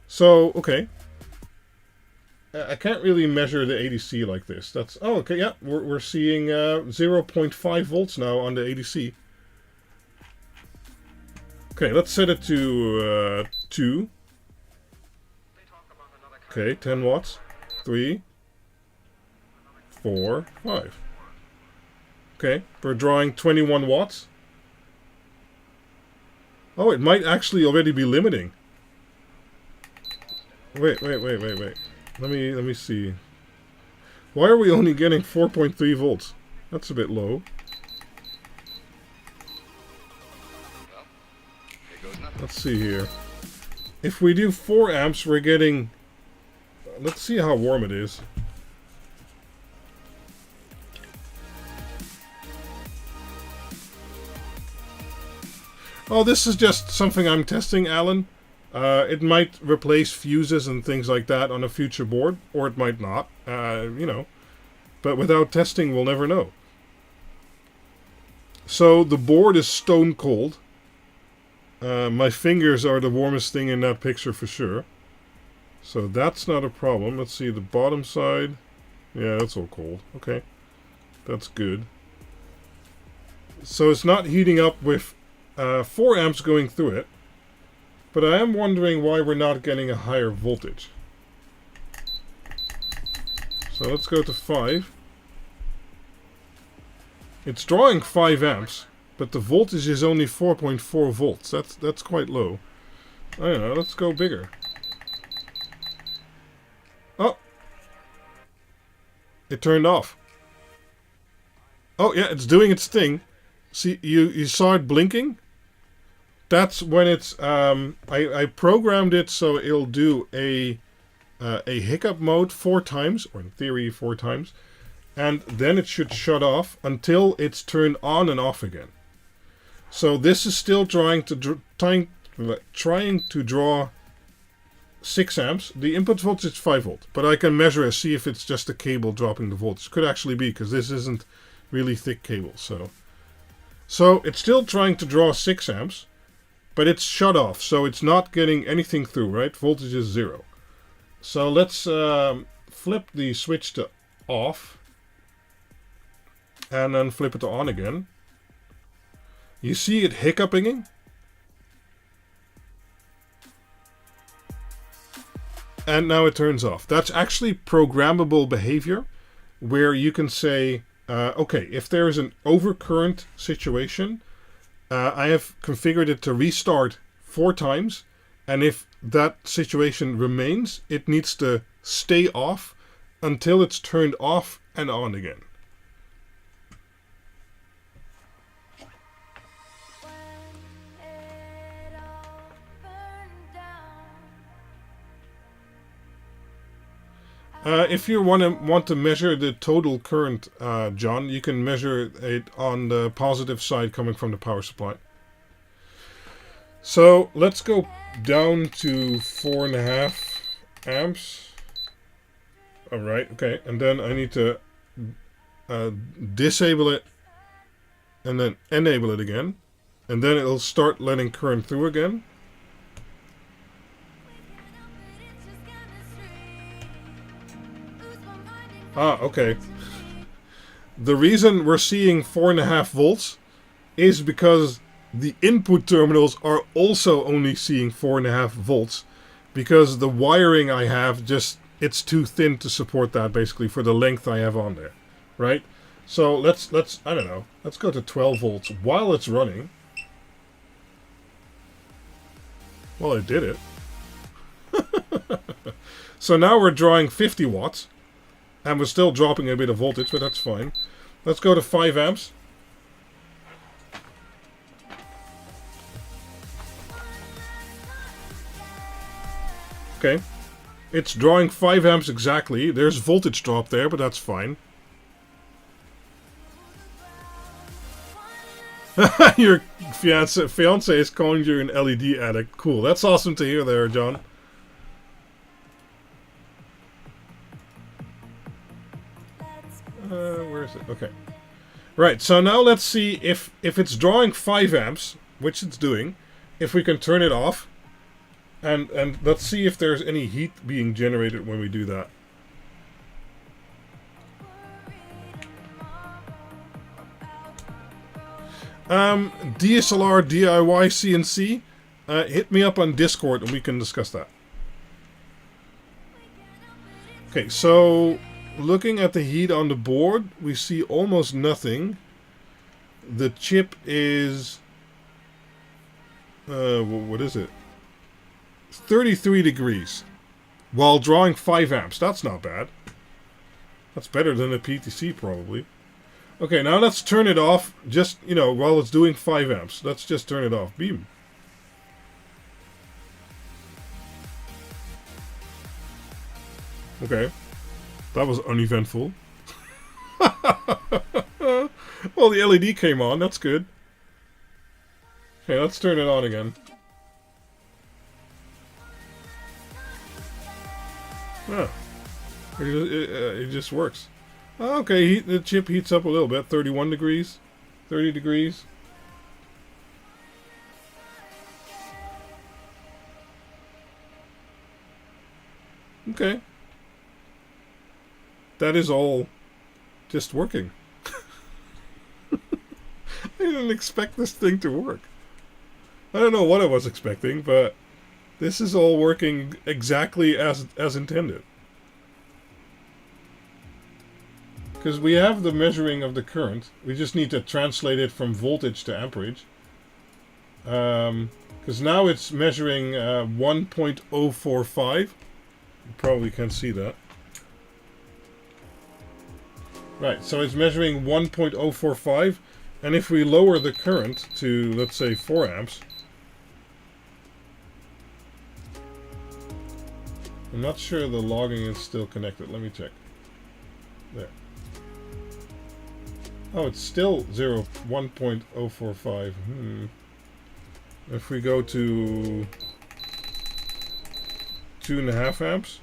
So okay, I can't really measure the ADC like this. That's okay. Yeah, we're seeing 0.5 volts now on the ADC. Okay, let's set it to 2. Okay, 10 watts. 3, 4, 5. Okay, we're drawing 21 watts. Oh, it might actually already be limiting. Wait. Let me see. Why are we only getting 4.3 volts? That's a bit low. Let's see here. If we do 4 amps, we're getting... Let's see how warm it is. Oh, this is just something I'm testing, Alan. It might replace fuses and things like that on a future board, or it might not, you know. But without testing, we'll never know. So the board is stone cold. My fingers are the warmest thing in that picture for sure. So that's not a problem. Let's see the bottom side. Yeah, that's all cold. Okay. That's good. So it's not heating up with 4 amps going through it. But I am wondering why we're not getting a higher voltage. So let's go to 5. It's drawing 5 amps, but the voltage is only 4.4 volts. That's quite low. I don't know, let's go bigger. Oh! It turned off. Oh yeah, it's doing its thing. See, you saw it blinking? That's when it's I programmed it so it'll do a hiccup mode 4 times, or in theory 4 times, and then it should shut off until it's turned on and off again. So this is still trying to draw 6 amps. The input voltage is 5 volt, but I can measure and see if it's just a cable dropping the voltage. Could actually be, because this isn't really thick cable. So it's still trying to draw 6 amps. But it's shut off, so it's not getting anything through, right? Voltage is 0. So let's flip the switch to off. And then flip it to on again. You see it hiccuping? And now it turns off. That's actually programmable behavior, where you can say, okay, if there is an overcurrent situation, I have configured it to restart 4 times, and if that situation remains, it needs to stay off until it's turned off and on again. If you want to measure the total current, John, you can measure it on the positive side coming from the power supply. So let's go down to 4.5 amps. Alright, okay, and then I need to disable it and then enable it again, and then it'll start letting current through again. Ah, okay. The reason we're seeing 4.5 volts is because the input terminals are also only seeing 4.5 volts, because the wiring I have it's too thin to support that, basically, for the length I have on there, right? So let's I don't know, let's go to 12 volts while it's running. Well, it did it. So now we're drawing 50 watts. And we're still dropping a bit of voltage, but that's fine. Let's go to 5 amps. Okay, It's drawing 5 amps exactly. There's voltage drop there, but that's fine. Your fiance is calling you an LED addict. Cool. That's awesome to hear there, John. Where is it? Okay. Right, so now let's see if it's drawing 5 amps, which it's doing, if we can turn it off. And let's see if there's any heat being generated when we do that. DSLR DIY CNC, hit me up on Discord and we can discuss that. Okay, so looking at the heat on the board, we see almost nothing. The chip is... what is it? 33 degrees. While drawing 5 amps. That's not bad. That's better than a PTC probably. Okay, now let's turn it off. Just, you know, while it's doing 5 amps. Let's just turn it off. Beam. Okay. That was uneventful. Well, the LED came on. That's good. Okay, let's turn it on again. Ah, it just works. Okay, the chip heats up a little bit. 31 degrees. 30 degrees. Okay. That is all just working. I didn't expect this thing to work. I don't know what I was expecting, but this is all working exactly as intended. Because we have the measuring of the current. We just need to translate it from voltage to amperage. Because now it's measuring 1.045. You probably can't see that. Right, so it's measuring 1.045. And if we lower the current to, let's say, 4 amps... I'm not sure the logging is still connected. Let me check. There. Oh, it's still 1.045. If we go to 2.5 amps.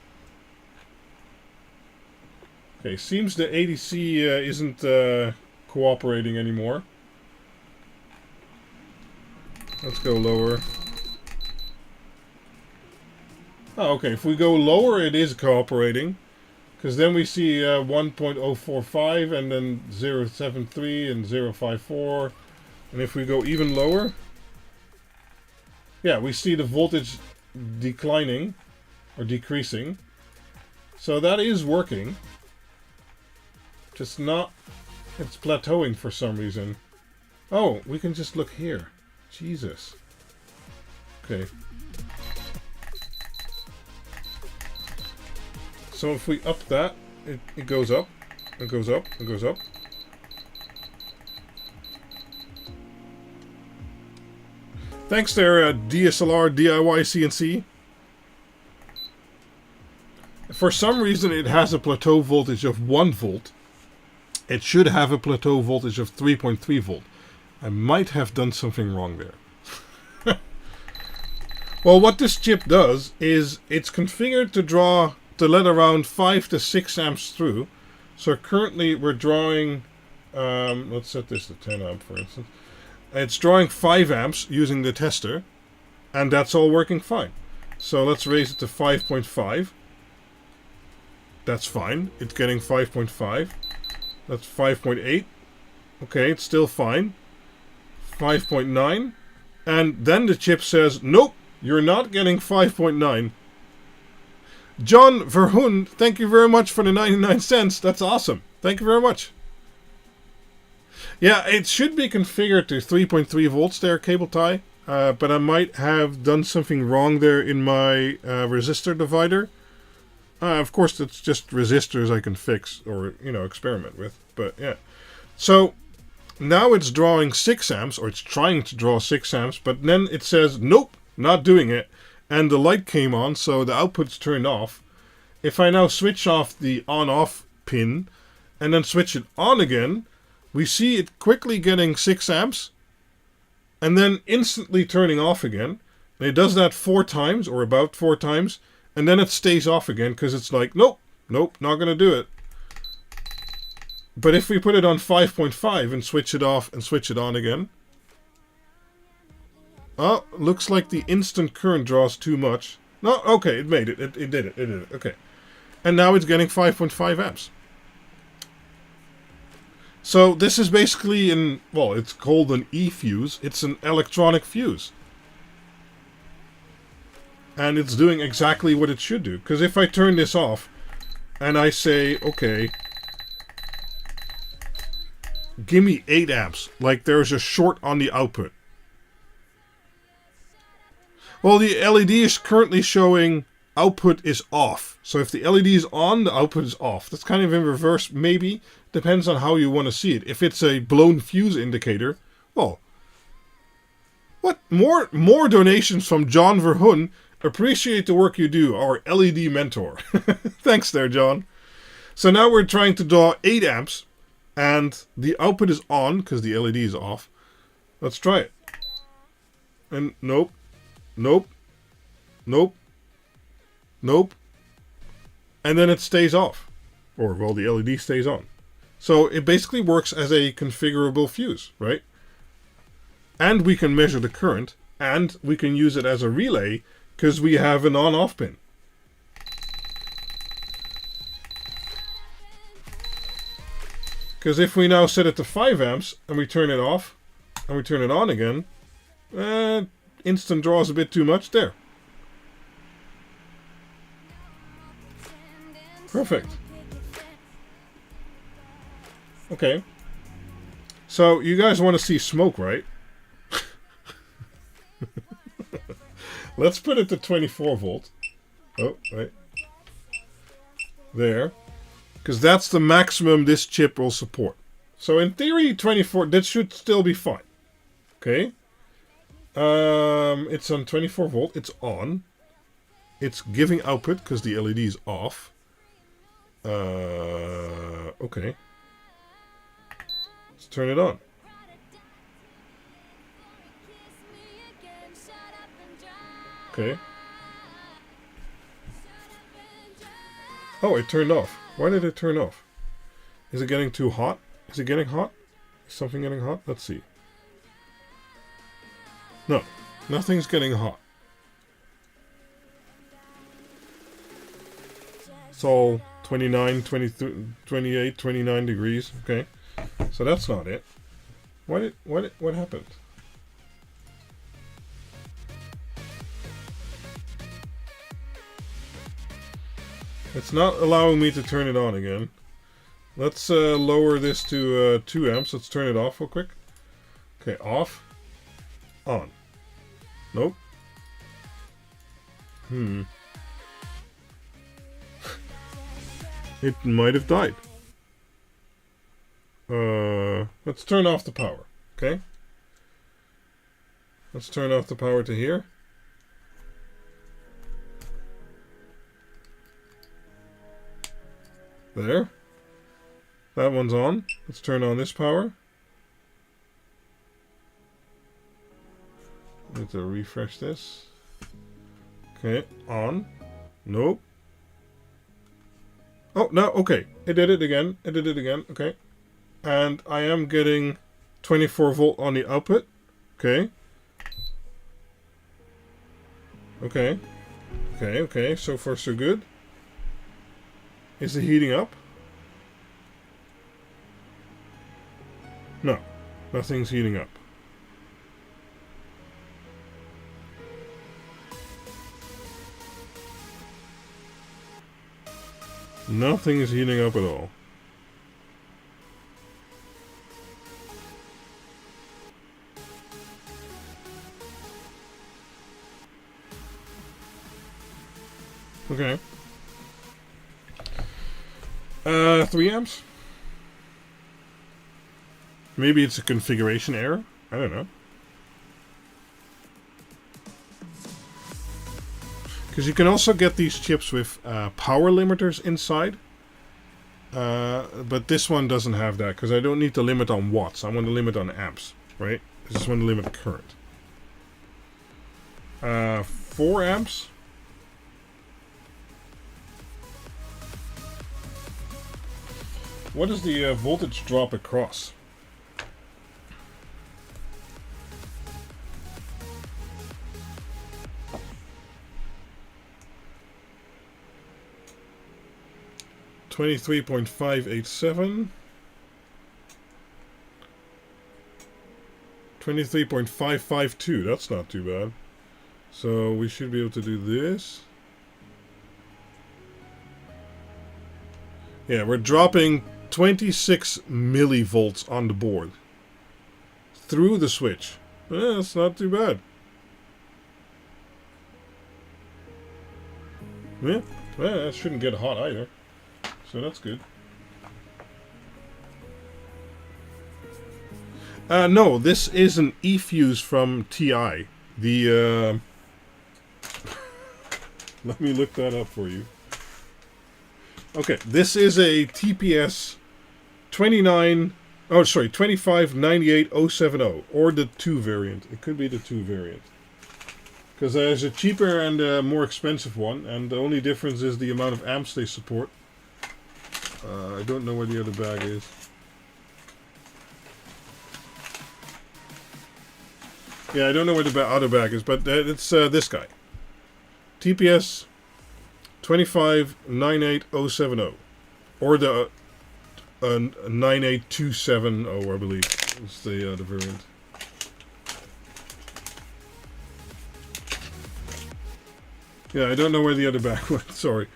Okay, seems the ADC isn't cooperating anymore. Let's go lower. Oh, okay, if we go lower, it is cooperating. Because then we see 1.045 and then 0.73 and 0.54. And if we go even lower, yeah, we see the voltage declining or decreasing. So that is working. Just not, it's plateauing for some reason. Oh, we can just look here. Jesus. Okay. So if we up that, it goes up, it goes up, it goes up. Thanks there, DSLR DIY CNC. For some reason it has a plateau voltage of 1 volt. It should have a plateau voltage of 3.3 volt. I might have done something wrong there. Well, what this chip does is it's configured to let around 5 to 6 amps through. So currently we're drawing, let's set this to 10 amp for instance. It's drawing 5 amps using the tester, and that's all working fine. So let's raise it to 5.5. That's fine. It's getting 5.5. That's 5.8. Okay, it's still fine. 5.9. And then the chip says, nope, you're not getting 5.9. John Verhoen, thank you very much for the 99 cents. That's awesome. Thank you very much. Yeah, it should be configured to 3.3 volts there, cable tie. But I might have done something wrong there in my resistor divider. Of course, it's just resistors I can fix or, you know, experiment with. But yeah. So now it's drawing 6 amps, or it's trying to draw 6 amps. But then it says, nope, not doing it. And the light came on, so the output's turned off. if I now switch off the on-off pin and then switch it on again, we see it quickly getting 6 amps and then instantly turning off again. And it does that 4 times, or about 4 times, and then it stays off again because it's like, nope, nope, not going to do it. But if we put it on 5.5 and switch it off and switch it on again, oh, looks like the instant current draws too much. No, okay, it made it. It did it. It did it. Okay. And now it's getting 5.5 amps. So this is basically well, it's called an E-fuse. It's an electronic fuse. And it's doing exactly what it should do. Because if I turn this off and I say, okay, give me 8 amps, like there's a short on the output. Well, the LED is currently showing output is off. So if the LED is on, the output is off. That's kind of in reverse, maybe. Depends on how you want to see it. If it's a blown fuse indicator, well, what? More donations from John Verhoen. Appreciate the work you do, our LED mentor. Thanks there, John. So now we're trying to draw 8 amps, and the output is on, because the LED is off. Let's try it. And nope. Nope. Nope. Nope. And then it stays off. Or, well, the LED stays on. So it basically works as a configurable fuse, right? And we can measure the current, and we can use it as a relay, because we have an on-off pin. Because if we now set it to 5 amps, and we turn it off, and we turn it on again, instant draws a bit too much there. Perfect. Okay. So you guys want to see smoke, right? Let's put it to 24 volt. Oh, right. There. Because that's the maximum this chip will support. So in theory, 24, that should still be fine. Okay. It's on 24 volt. It's on. It's giving output because the LED is off. Okay. Let's turn it on. Okay. Oh, it turned off. Why did it turn off? Is it getting too hot? Is it getting hot? Is something getting hot? Let's see. No, nothing's getting hot. It's all 29, 23, 28, 29 degrees. Okay. So that's not it. What happened? It's not allowing me to turn it on again. Let's lower this to 2 amps. Let's turn it off real quick. Okay, off. On. Nope. It might have died. Let's turn off the power. Okay? Let's turn off the power to here. There. That one's on. Let's turn on this power. Need to refresh this. Okay, on. Nope. Oh, no, okay. It did it again. It did it again. Okay. And I am getting 24 volt on the output. Okay. Okay. Okay, okay. So far, so good. Is it heating up? No. Nothing's heating up. Nothing is heating up at all. Okay. 3 amps? Maybe it's a configuration error? I don't know. Because you can also get these chips with power limiters inside. But this one doesn't have that, because I don't need to limit on watts. I want to limit on amps, right? I just want to limit current. 4 amps. What is the voltage drop across? $23.587. 23.552. That's not too bad. So we should be able to do this. Yeah, we're dropping 26 millivolts on the board through the switch. That's not too bad. Yeah, well, that shouldn't get hot either. So that's good. No, this is an eFuse from TI. The let me look that up for you. Okay, this is a TPS 2598070 or the 2 variant. It could be the 2 variant. Because there's a cheaper and a more expensive one, and the only difference is the amount of amps they support. I don't know where the other bag is. Yeah, I don't know where the other bag is, but it's this guy. TPS 2598070. Or the 98270, I believe. It's the variant. Yeah, I don't know where the other bag went. Sorry.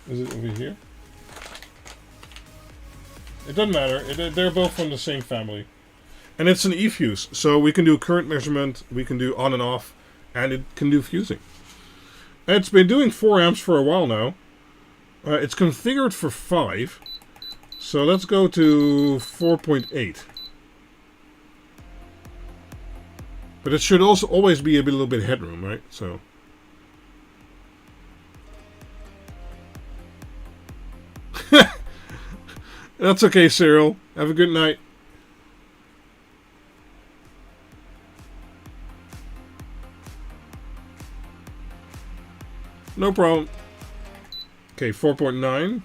Is it over here? It doesn't matter. They're both from the same family. And it's an eFuse, so we can do current measurement, we can do on and off, and it can do fusing. It's been doing 4 amps for a while now. It's configured for 5. So let's go to 4.8. But it should also always be a little bit headroom, right? So that's okay, Cyril. Have a good night. No problem. Okay, 4.9.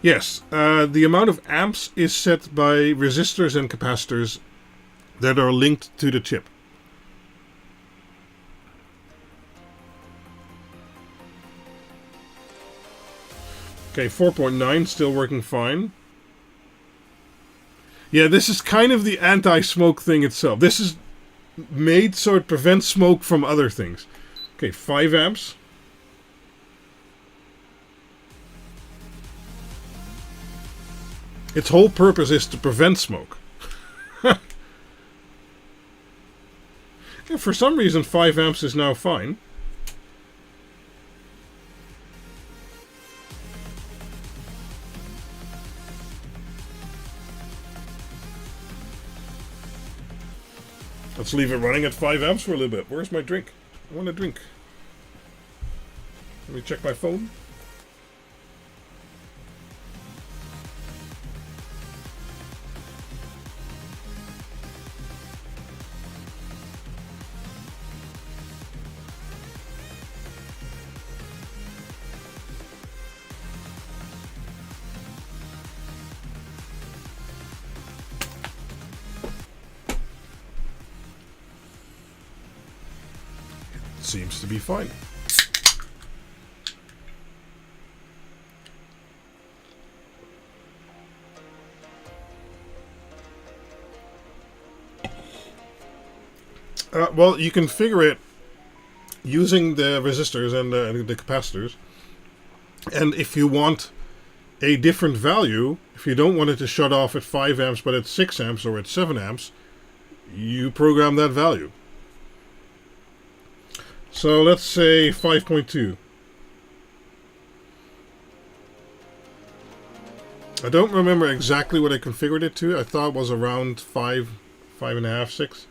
Yes, the amount of amps is set by resistors and capacitors that are linked to the chip. Okay, 4.9, still working fine. Yeah, this is kind of the anti-smoke thing itself. This is made so it prevents smoke from other things. Okay, 5 amps. Its whole purpose is to prevent smoke. Yeah, for some reason 5 amps is now fine. Let's leave it running at 5 amps for a little bit. Where's my drink? I want a drink. Let me check my phone. Seems to be fine. Well, you configure it using the resistors and the capacitors. And if you want a different value, if you don't want it to shut off at 5 amps but at 6 amps or at 7 amps, you program that value. So let's say 5.2. I don't remember exactly what I configured it to. I thought it was around 5, 5.5, 6.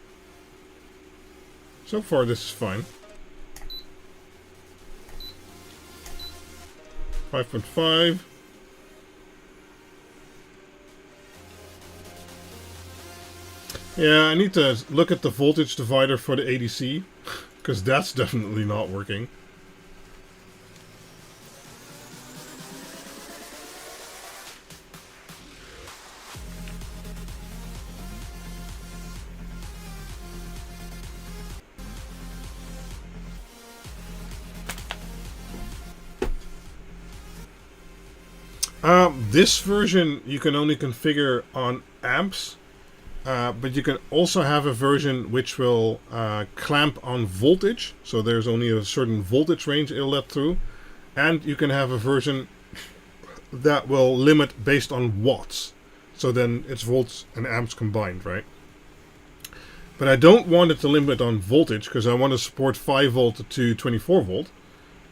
So far this is fine. 5.5. Yeah, I need to look at the voltage divider for the ADC, because that's definitely not working. This version you can only configure on amps, but you can also have a version which will clamp on voltage, so there's only a certain voltage range it'll let through, and you can have a version that will limit based on watts, so then it's volts and amps combined, right? But I don't want it to limit on voltage because I want to support 5 volt to 24 volt,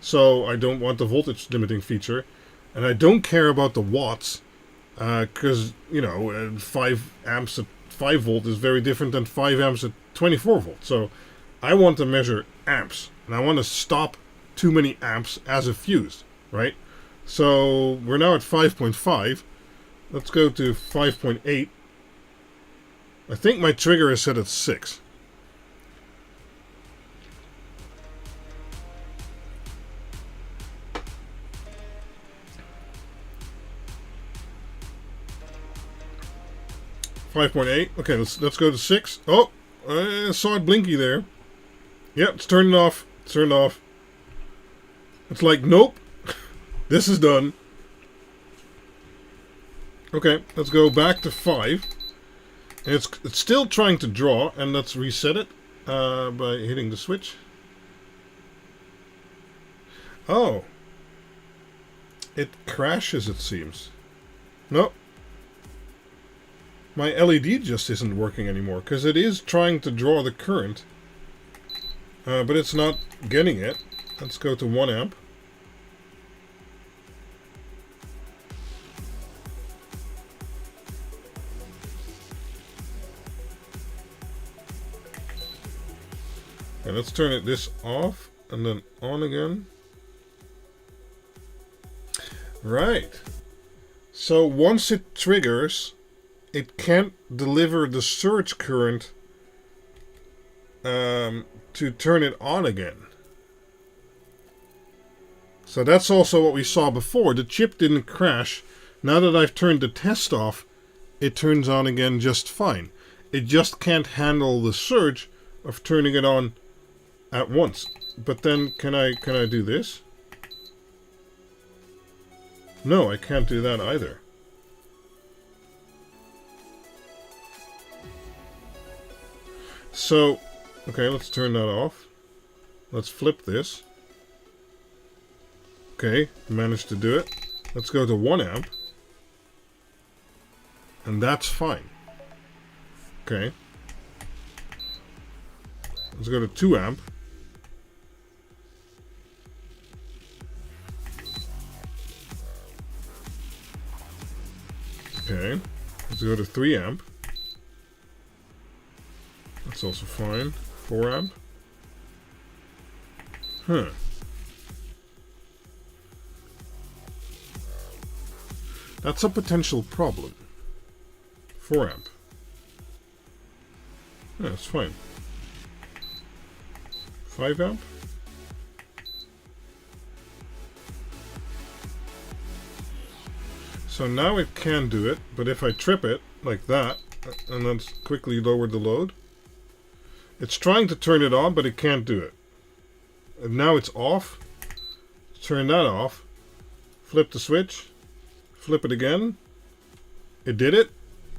so I don't want the voltage limiting feature. And I don't care about the watts, because, 5 amps at 5 volt is very different than 5 amps at 24 volt. So I want to measure amps, and I want to stop too many amps as a fuse, right? So we're now at 5.5. Let's go to 5.8. I think my trigger is set at 6. $5.8. Okay, let's go to 6. Oh, I saw it blinky there. Yep, it's turned off. It's turned off. It's like, nope. This is done. Okay, let's go back to 5. And it's still trying to draw, and let's reset it by hitting the switch. Oh. It crashes, it seems. Nope. My LED just isn't working anymore, because it is trying to draw the current, but it's not getting it. Let's go to 1 amp. And let's turn this off, and then on again. Right. So once it triggers, it can't deliver the surge current to turn it on again. So that's also what we saw before. The chip didn't crash. Now that I've turned the test off, it turns on again just fine. It just can't handle the surge of turning it on at once. But then can I do this? No, I can't do that either. So, okay, let's turn that off. Let's flip this. Okay, managed to do it. Let's go to 1 amp. And that's fine. Okay. Let's go to 2 amp. Okay. Let's go to 3 amp. That's also fine. 4 amp. Huh. That's a potential problem. 4 amp. Yeah, that's fine. 5 amp. So now it can do it, but if I trip it like that, and then quickly lower the load, it's trying to turn it on, but it can't do it. And now it's off. Turn that off. Flip the switch. Flip it again. It did it.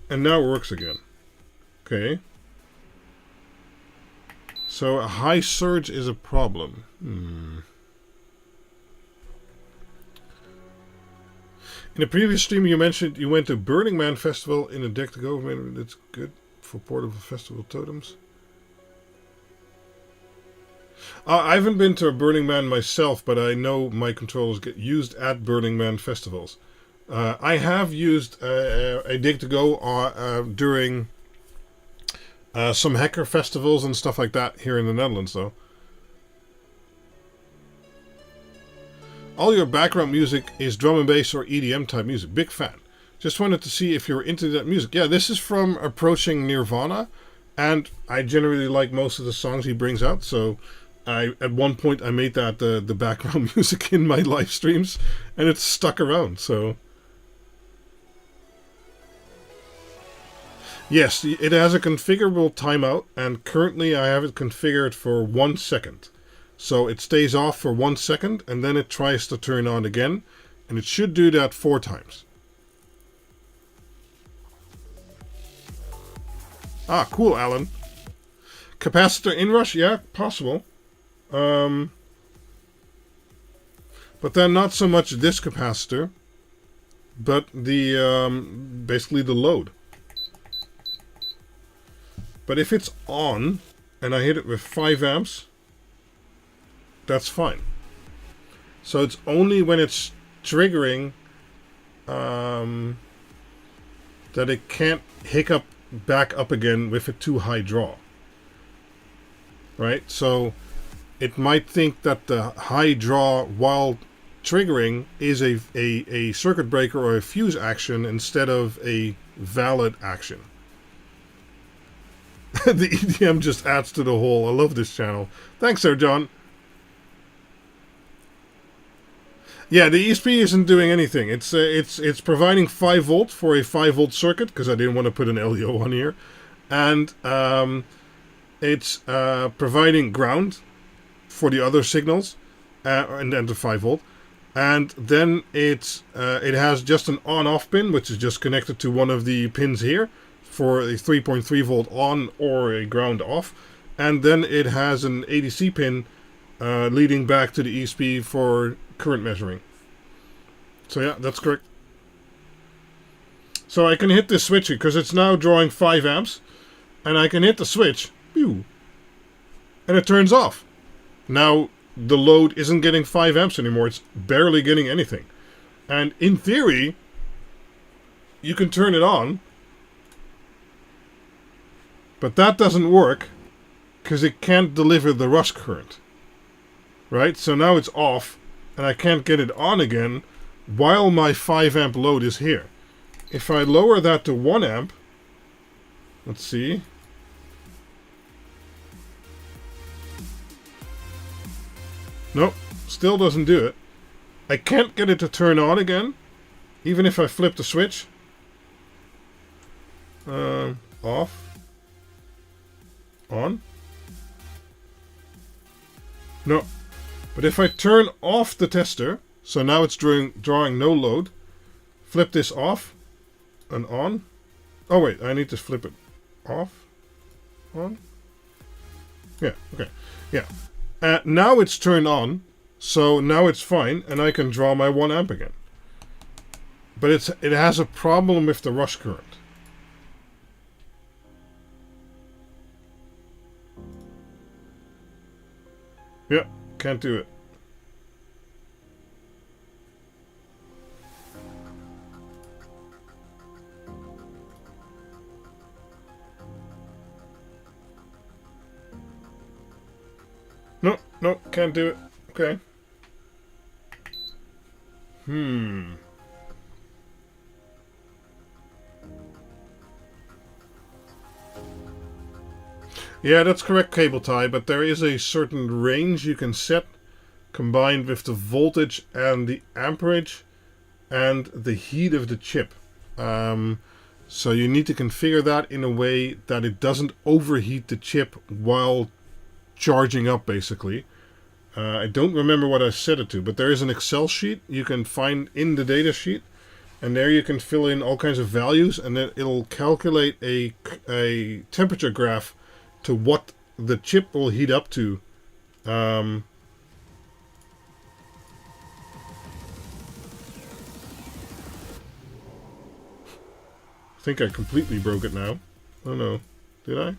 And now it works again. Okay. So a high surge is a problem. In a previous stream you mentioned you went to Burning Man Festival in a deck to go. Maybe that's good for portable festival totems. I haven't been to a Burning Man myself, but I know my controllers get used at Burning Man festivals. I have used a Dig2Go during some hacker festivals and stuff like that here in the Netherlands, though. All your background music is drum and bass or EDM type music. Big fan. Just wanted to see if you're into that music. Yeah, this is from Approaching Nirvana, and I generally like most of the songs he brings out, so at one point I made that the background music in my live streams, and it's stuck around, so... Yes, it has a configurable timeout, and currently I have it configured for 1 second. So it stays off for 1 second, and then it tries to turn on again, and it should do that 4 times. Ah, cool, Alan. Capacitor inrush? Yeah, possible. But then not so much this capacitor, but the basically the load. But if it's on, and I hit it with 5 amps, that's fine. So it's only when it's triggering that it can't hiccup back up again with a too high draw. Right? So it might think that the high draw while triggering is a circuit breaker or a fuse action instead of a valid action. The EDM just adds to the whole. I love this channel. Thanks, Sir John. Yeah, the ESP isn't doing anything. It's providing 5 volt for a 5 volt circuit because I didn't want to put an LEO on here, and it's providing ground for the other signals, and then the 5 volt, and then it has just an on-off pin which is just connected to one of the pins here for a 3.3 volt on or a ground off, and then it has an ADC pin leading back to the ESP for current measuring. So yeah, that's correct. So I can hit this switch because it's now drawing 5 amps, and I can hit the switch, pew, and it turns off. Now the load isn't getting 5 amps anymore, it's barely getting anything. And in theory, you can turn it on, but that doesn't work because it can't deliver the rush current. Right? So now it's off, and I can't get it on again while my 5 amp load is here. If I lower that to 1 amp, let's see. Nope, still doesn't do it. I can't get it to turn on again, even if I flip the switch. Off. On. No. But if I turn off the tester, so now it's drawing no load, flip this off and on. Oh wait, I need to flip it off, on. Yeah, okay, yeah. Now it's turned on, so now it's fine, and I can draw my 1 amp again. But it has a problem with the rush current. Yeah, can't do it. No, can't do it. Okay. Yeah, that's correct, cable tie, but there is a certain range you can set combined with the voltage and the amperage and the heat of the chip. So you need to configure that in a way that it doesn't overheat the chip while charging up, basically. I don't remember what I set it to, but there is an Excel sheet you can find in the data sheet, and there you can fill in all kinds of values, and then it'll calculate a temperature graph to what the chip will heat up to. I think I completely broke it now. Oh no, did I?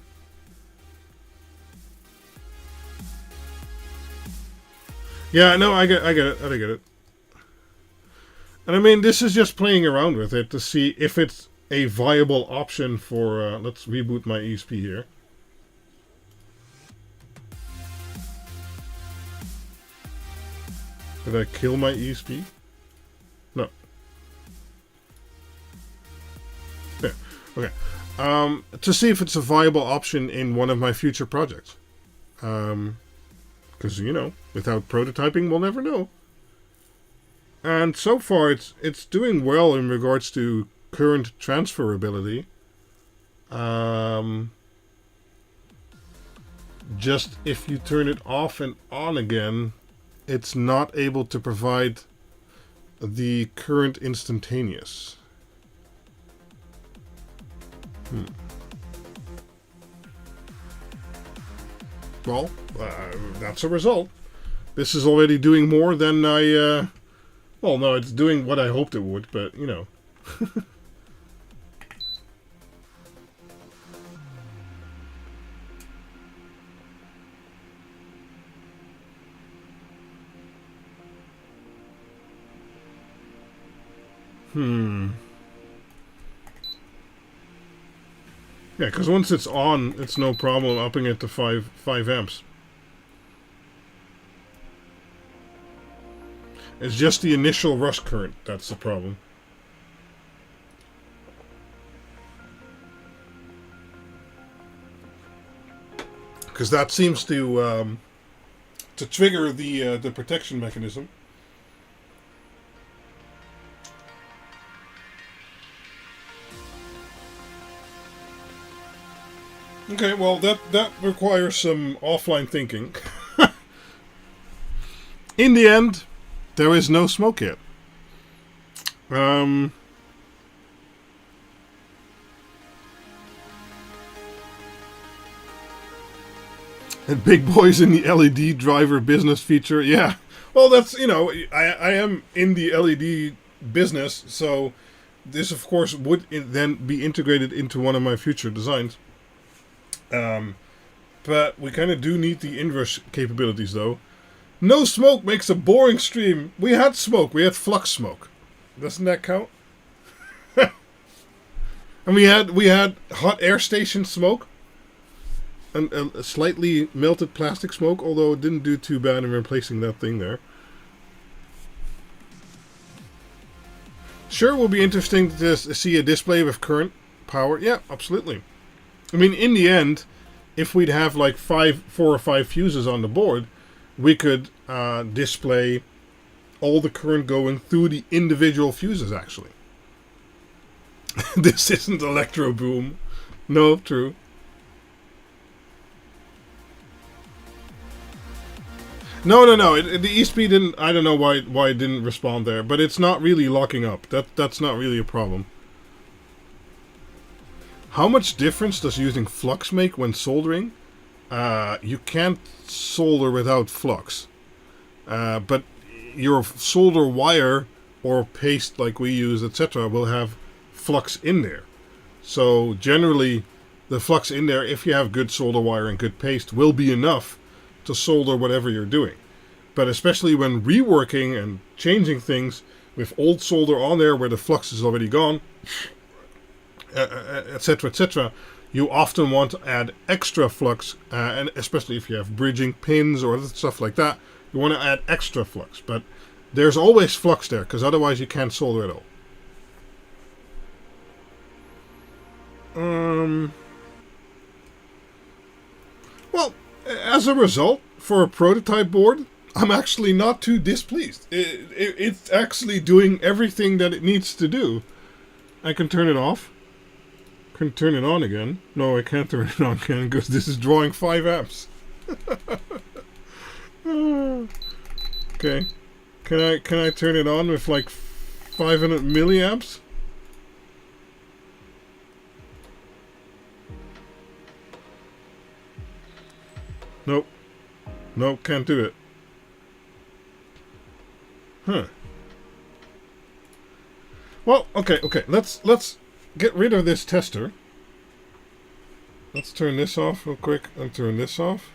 Yeah, no, I get it. And I mean, this is just playing around with it to see if it's a viable option for... let's reboot my ESP here. Did I kill my ESP? No. There. Okay. To see if it's a viable option in one of my future projects. Because, you know, without prototyping, we'll never know. And so far, it's doing well in regards to current transferability. Just if you turn it off and on again, it's not able to provide the current instantaneous. Well, that's a result. This is already doing more than I... well, no, it's doing what I hoped it would, but, you know. Yeah, because once it's on, it's no problem upping it to 5 amps. It's just the initial rush current that's the problem. Because that seems to trigger the protection mechanism. Okay, well, that requires some offline thinking. In the end, there is no smoke yet. And big boys in the LED driver business feature. Yeah, well, that's, you know, I am in the LED business, so this, of course, would then be integrated into one of my future designs. But we kind of do need the inrush capabilities, though. No smoke makes a boring stream. We had smoke. We had flux smoke. Doesn't that count? And we had hot air station smoke. And a slightly melted plastic smoke, although it didn't do too bad in replacing that thing there. Sure, it will be interesting to see a display with current power. Yeah, absolutely. I mean, in the end, if we'd have like 4 or 5 fuses on the board, we could display all the current going through the individual fuses, actually. This isn't Electro Boom. No, true. No. The ESP didn't... I don't know why it didn't respond there, but it's not really locking up. That's not really a problem. How much difference does using flux make when soldering? You can't solder without flux. But your solder wire or paste like we use, etc., will have flux in there. So generally, the flux in there, if you have good solder wire and good paste, will be enough to solder whatever you're doing. But especially when reworking and changing things with old solder on there where the flux is already gone, etc., etc., you often want to add extra flux, and especially if you have bridging pins or stuff like that, you want to add extra flux. But there's always flux there, because otherwise you can't solder at all. Well, as a result, for a prototype board, I'm actually not too displeased. It's actually doing everything that it needs to do. I can turn it off. Can turn it on again. No, I can't turn it on again because this is drawing 5 amps. Okay. Can I turn it on with like 500 milliamps? Nope. Nope, can't do it. Huh. Well, okay. Let's get rid of this tester. Let's turn this off real quick and turn this off.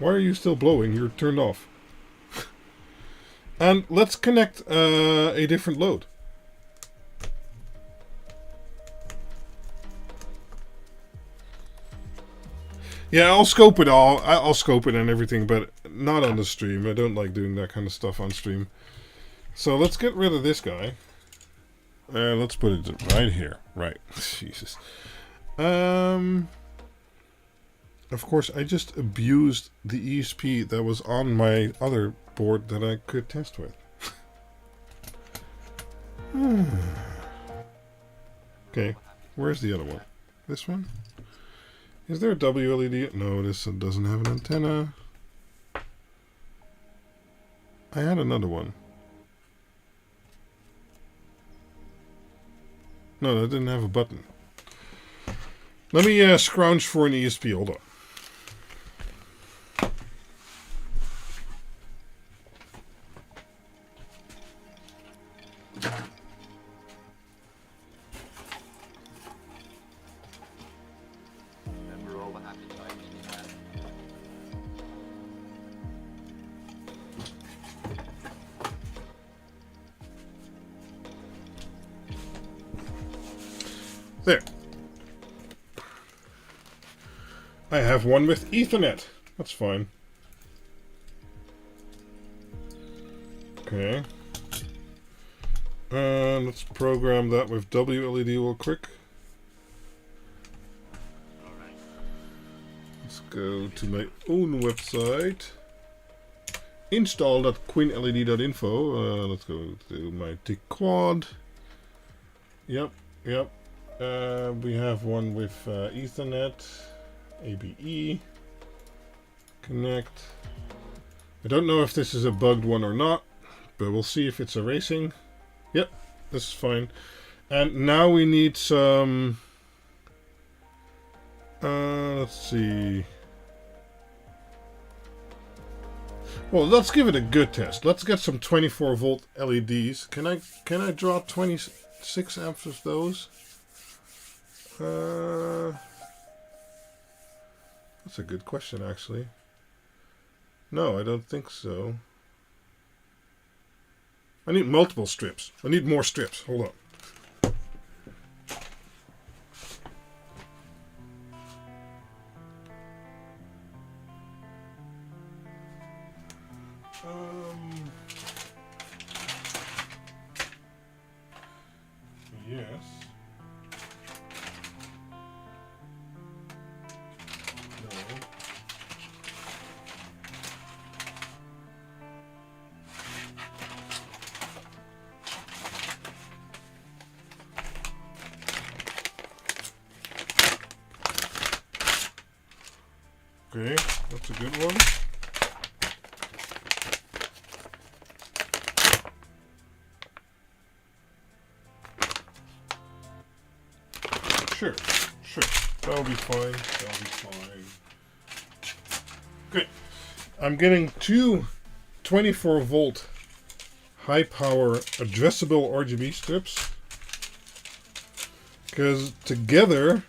Why are you still blowing? You're turned off. And let's connect a different load. Yeah, I'll scope it all. I'll scope it and everything, but not on the stream. I don't like doing that kind of stuff on stream. So let's get rid of this guy. Let's put it right here. Right. Jesus. Of course, I just abused the ESP that was on my other board that I could test with. Okay, where's the other one? This one? Is there a WLED? No, this doesn't have an antenna. I had another one. No, that didn't have a button. Let me scrounge for an ESP. Hold on. There. I have one with Ethernet. That's fine. Okay. Let's program that with WLED real quick. Let's go to my own website. Install.Quinled.info. Let's go to my TIC quad. Yep. We have one with Ethernet, ABE, connect. I don't know if this is a bugged one or not, but we'll see if it's erasing. Yep, this is fine. And now we need some, let's see. Well, let's give it a good test. Let's get some 24 volt LEDs. Can I draw 26 amps of those? That's a good question, actually. No, I don't think so. I need multiple strips. I need more strips. Hold on. Yes. Okay, that's a good one. Sure. That'll be fine. Good. I'm getting two 24 volt high power addressable RGB strips. Because together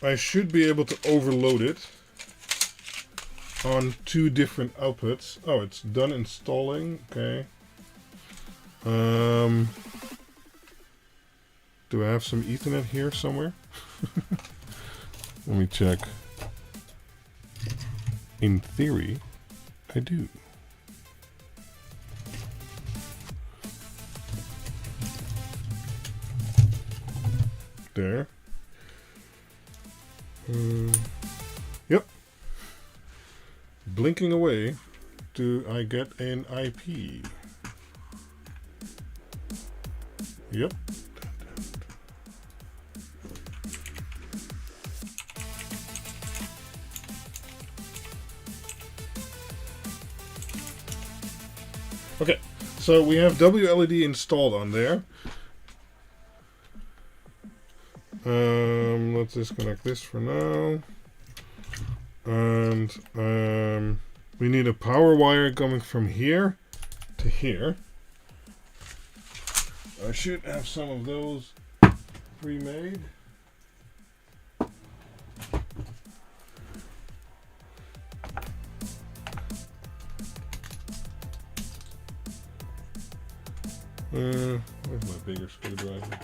I should be able to overload it on two different outputs. Oh, it's done installing. Okay. Do I have some Ethernet here somewhere? Let me check. In theory, I do. There. Yep. Blinking away. Do I get an IP? Yep. Okay, so we have WLED installed on there. Let's disconnect this for now. And we need a power wire coming from here to here. I should have some of those pre-made. Where's my bigger screwdriver?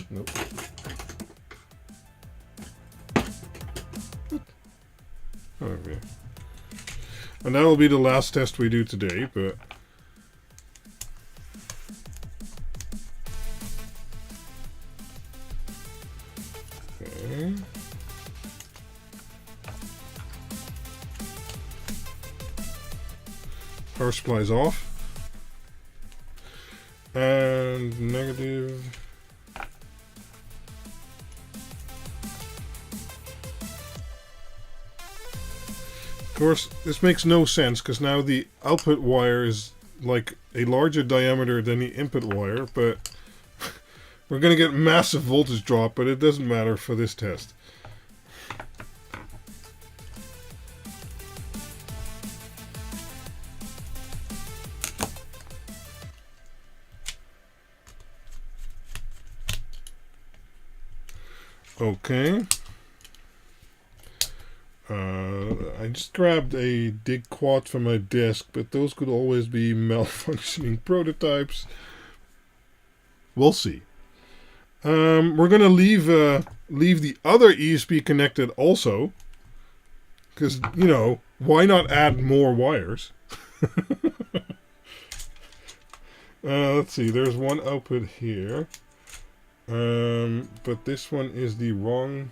Nope. Okay. And that'll be the last test we do today, but okay. Power supply's off. And negative. Of course, this makes no sense because now the output wire is like a larger diameter than the input wire, but we're going to get massive voltage drop, but it doesn't matter for this test. Okay. I just grabbed a dig quad from my desk, but those could always be malfunctioning prototypes. We'll see. We're gonna leave the other ESP connected also, because you know, why not add more wires? Let's see. There's one output here. But this one is the wrong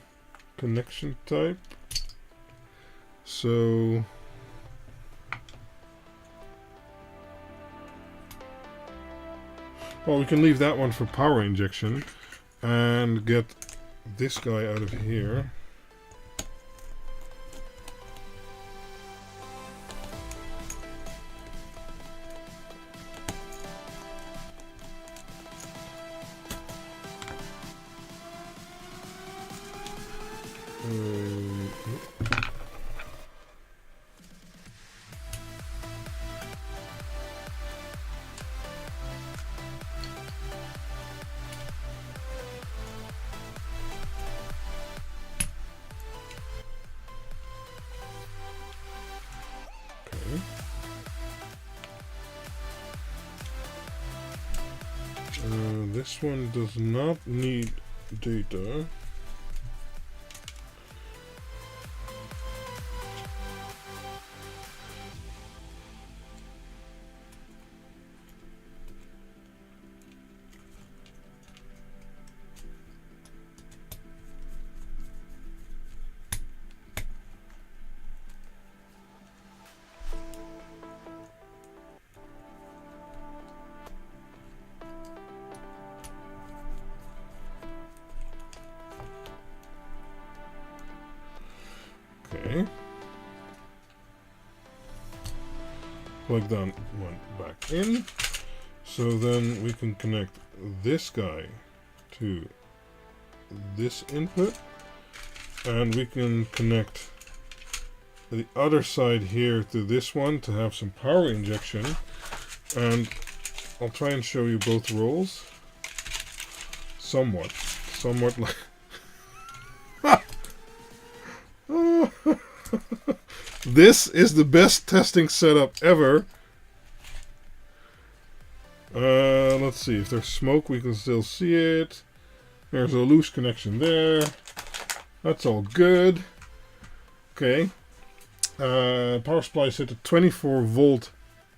connection type. So well, we can leave that one for power injection and get this guy out of here. This one does not need data. Okay. Plug that one back in. So then we can connect this guy to this input. And we can connect the other side here to this one to have some power injection. And I'll try and show you both rolls. Somewhat like... This is the best testing setup ever. Let's see, if there's smoke we can still see it. There's a loose connection there. That's all good. Okay. Power supply is set to 24 volt.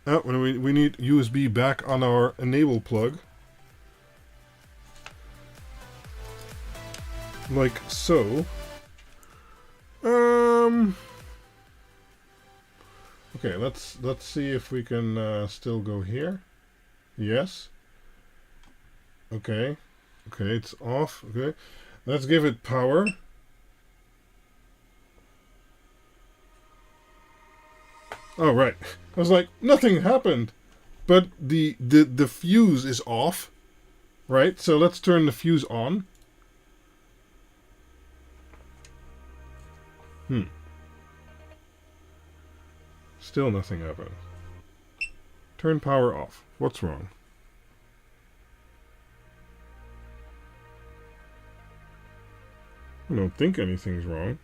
When we need USB back on our enable plug. Like so. Okay, let's see if we can still go here. Yes. Okay. Okay, it's off. Okay. Let's give it power. Oh, right. I was like, nothing happened. But the fuse is off. Right? So let's turn the fuse on. Still nothing happened. Turn power off. What's wrong? I don't think anything's wrong.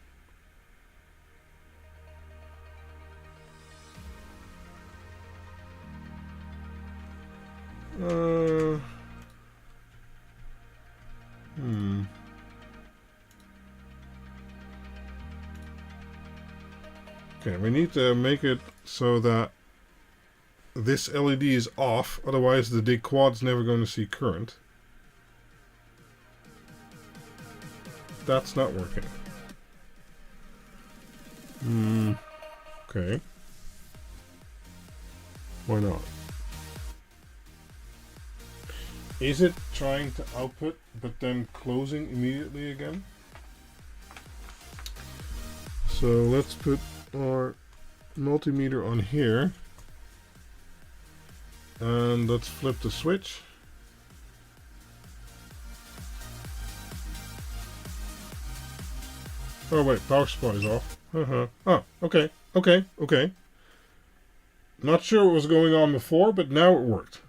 Okay, we need to make it so that this LED is off, otherwise the dequad's never going to see current. That's not working. Okay. Why not? Is it trying to output but then closing immediately again? So let's put our multimeter on here. And let's flip the switch. Oh wait, power supply is off. Oh, okay, okay, okay. Not sure what was going on before, but now it worked.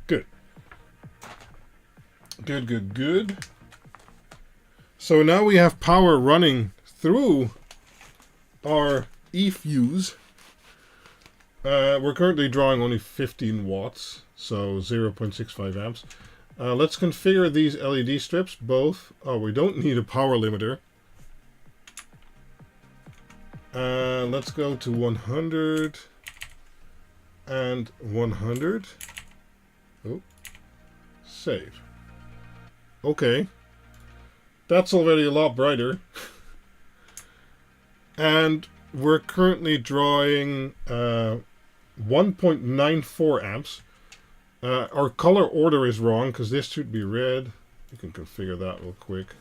Good. Good, good, good. So now we have power running through our E-fuse. We're currently drawing only 15 watts, so 0.65 amps. Let's configure these LED strips both. Oh, we don't need a power limiter. Let's go to 100 and 100. Oh, save. Okay. That's already a lot brighter. And we're currently drawing 1.94 amps. Our color order is wrong because this should be red. You can configure that real quick.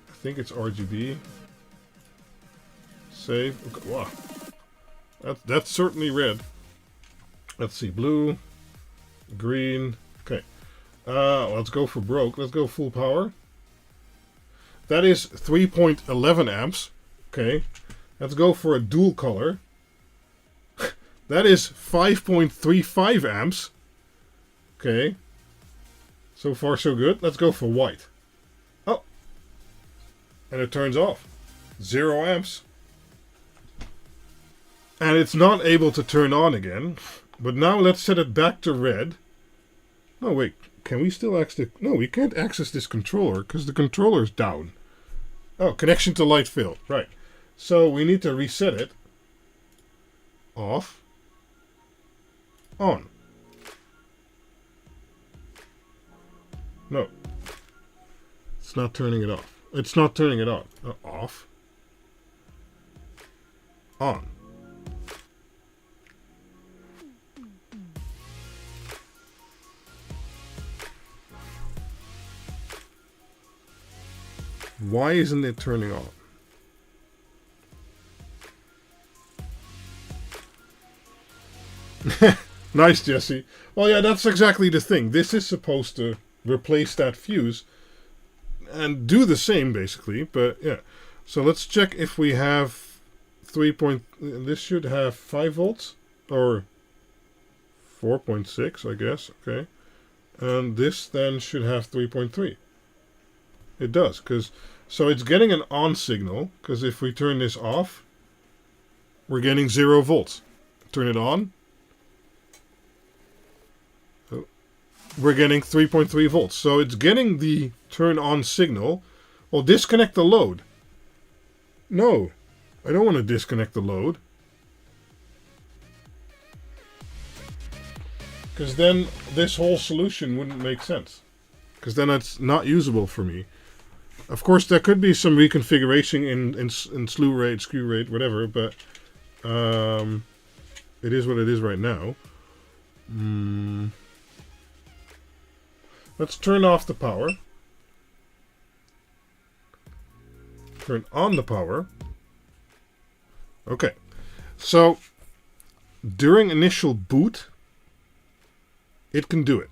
I think it's RGB. Save. Okay, wow. That's certainly red. Let's see. Blue. Green. Okay. Let's go for broke. Let's go full power. That is 3.11 amps. Okay. Let's go for a dual color. That is 5.35 amps. Okay. So far so good. Let's go for white. Oh. And it turns off. 0 amps. And it's not able to turn on again. But now let's set it back to red. No, wait. Can we still access... No, we can't access this controller because the controller's down. Oh, connection to light failed. Right. So we need to reset it. Off. On. No. It's not turning it off. It's not turning it on. Off. On. Why isn't it turning on? Nice, Jesse. Well, yeah, that's exactly the thing. This is supposed to replace that fuse and do the same, basically. But, yeah. So let's check if we have 3. This should have 5 volts. Or 4.6, I guess. Okay. And this then should have 3.3. It does, because... So it's getting an on signal, because if we turn this off, we're getting 0 volts. Turn it on. Oh, we're getting 3.3 volts. So it's getting the turn on signal. Well, disconnect the load. No, I don't want to disconnect the load. Because then this whole solution wouldn't make sense. Because then it's not usable for me. Of course, there could be some reconfiguration in slew rate, skew rate, whatever, but it is what it is right now. Let's turn off the power. Turn on the power. Okay. So, during initial boot, it can do it.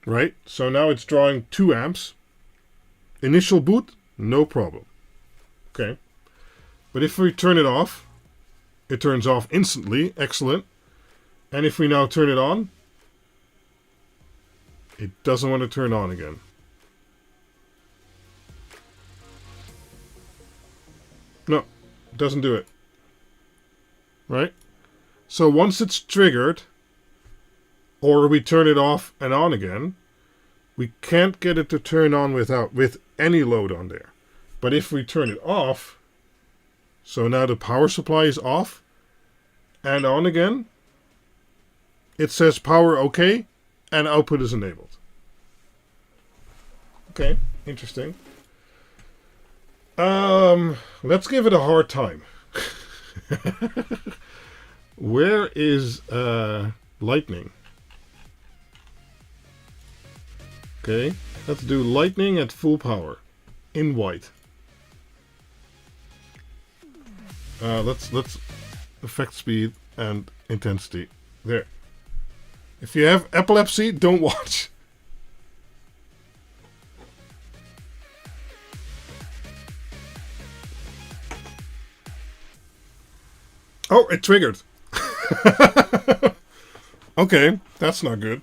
Right? So now it's drawing 2 amps. Initial boot, no problem. Okay. But if we turn it off, it turns off instantly. Excellent. And if we now turn it on, it doesn't want to turn on again. No, it doesn't do it. Right? So once it's triggered, or we turn it off and on again, we can't get it to turn on with any load on there. But if we turn it off, so now the power supply is off and on again, it says power OK and output is enabled. Okay, interesting. Let's give it a hard time. Where is lightning? Okay, let's do lightning at full power in white. Let's effect speed and intensity. There. If you have epilepsy, don't watch. Oh, it triggered. Okay, that's not good.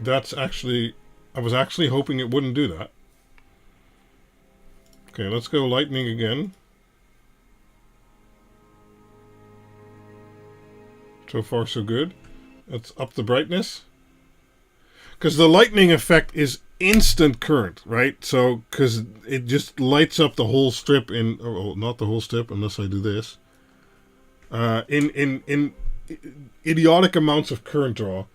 That's actually... I was actually hoping it wouldn't do that. Okay, let's go lightning again. So far, so good. Let's up the brightness. Because the lightning effect is instant current, right? So, because it just lights up the whole strip in... Oh, not the whole strip, unless I do this. In idiotic amounts of current draw.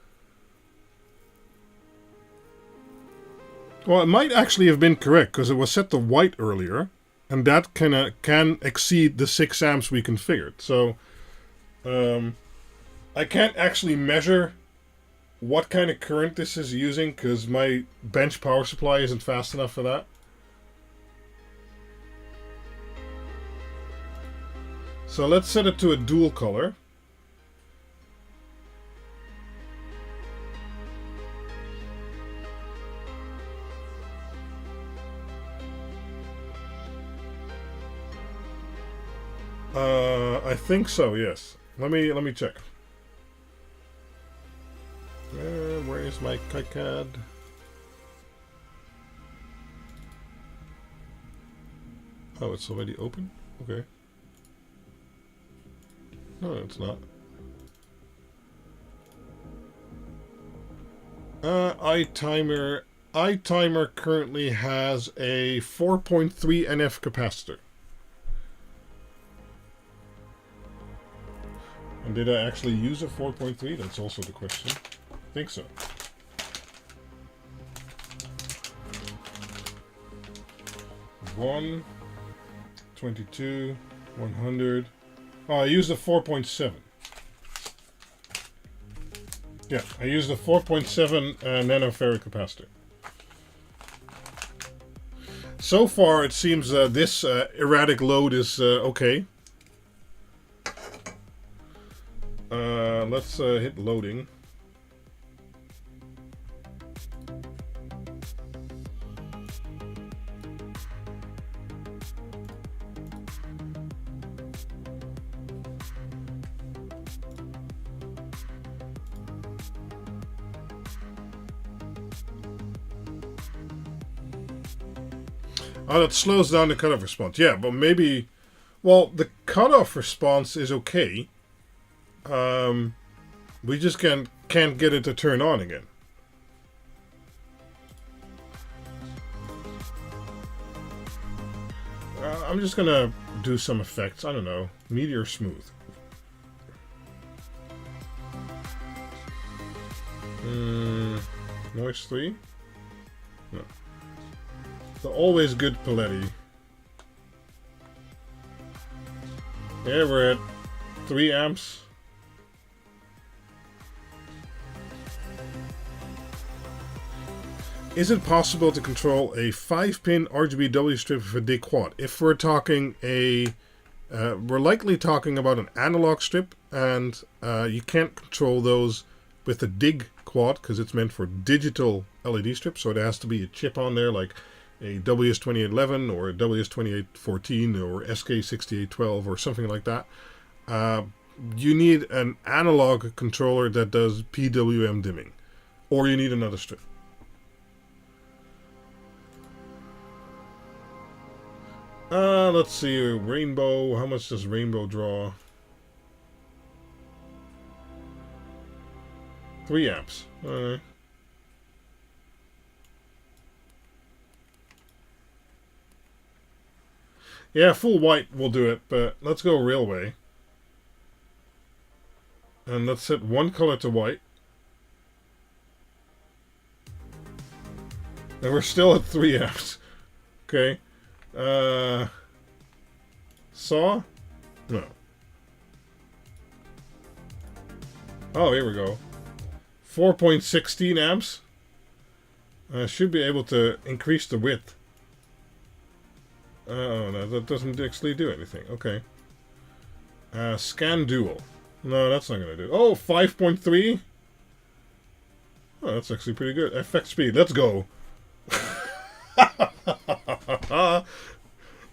Well, it might actually have been correct, because it was set to white earlier, and that can exceed the 6 amps we configured. So, I can't actually measure what kind of current this is using, because my bench power supply isn't fast enough for that. So let's set it to a dual color. I think so, yes. Let me check. Where is my KiCad? Oh, it's already open? Okay. No, it's not. iTimer currently has a 4.3 NF capacitor. And did I actually use a 4.3? That's also the question. I think so. One, 22, 100. Oh, I used a 4.7. Yeah, I used a 4.7 nanofarad capacitor. So far, it seems this erratic load is okay. Let's hit loading. Oh, that slows down the cutoff response. Yeah, but maybe... Well, the cutoff response is okay. We just can't get it to turn on again. I'm just gonna do some effects. I don't know. Meteor smooth. Noise 3? No. The always good Paletti. Yeah, we're at 3 amps. Is it possible to control a 5-pin RGBW strip with a DIG quad? If we're talking we're likely talking about an analog strip, and you can't control those with a DIG quad because it's meant for digital LED strips, so there has to be a chip on there like a WS2811 or a WS2814 or SK6812 or something like that. You need an analog controller that does PWM dimming, or you need another strip. Let's see. Rainbow. How much does rainbow draw? 3 amps. Alright. Yeah, full white will do it, but let's go railway. And let's set one color to white. And we're still at 3 amps. Okay. Saw? No. Oh, here we go. 4.16 amps. Should be able to increase the width. Oh, no, that doesn't actually do anything. Okay. Scan dual. No, that's not going to do. Oh, 5.3? Oh, that's actually pretty good. Effect speed. Let's go.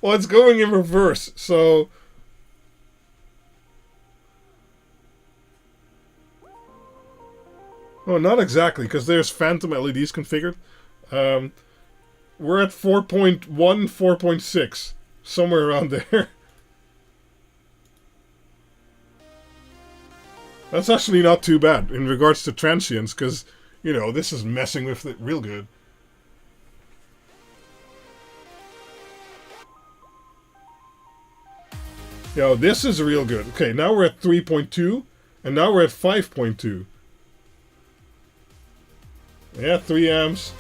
Well, it's going in reverse, so... Oh, not exactly, because there's phantom LEDs configured. We're at 4.1, 4.6. Somewhere around there. That's actually not too bad in regards to transients, because, you know, this is messing with it real good. Yo, this is real good. Okay, now we're at 3.2, and now we're at 5.2. Yeah, 3 amps,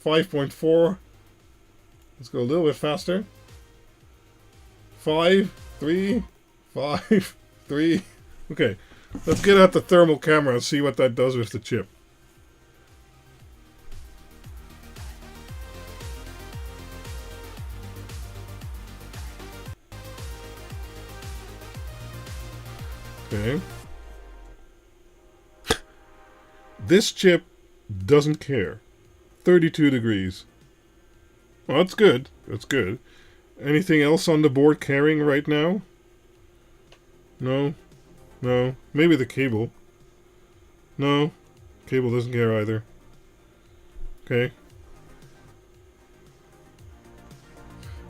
5.4. Let's go a little bit faster. 5, 3, 5, 3. Okay, let's get out the thermal camera and see what that does with the chip. Okay. This chip doesn't care. 32 degrees. Well, that's good. That's good. Anything else on the board carrying right now? No. No. Maybe the cable. No. Cable doesn't care either. Okay.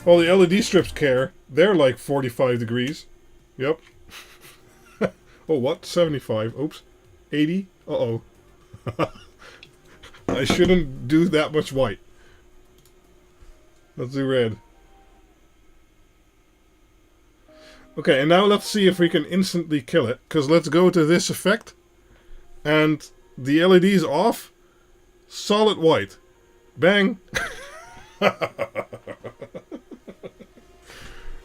Well, the LED strips care. They're like 45 degrees. Yep. Oh, what? 75. Oops. 80? Uh-oh. I shouldn't do that much white. Let's do red. Okay, and now let's see if we can instantly kill it. Because let's go to this effect. And the LED's off. Solid white. Bang.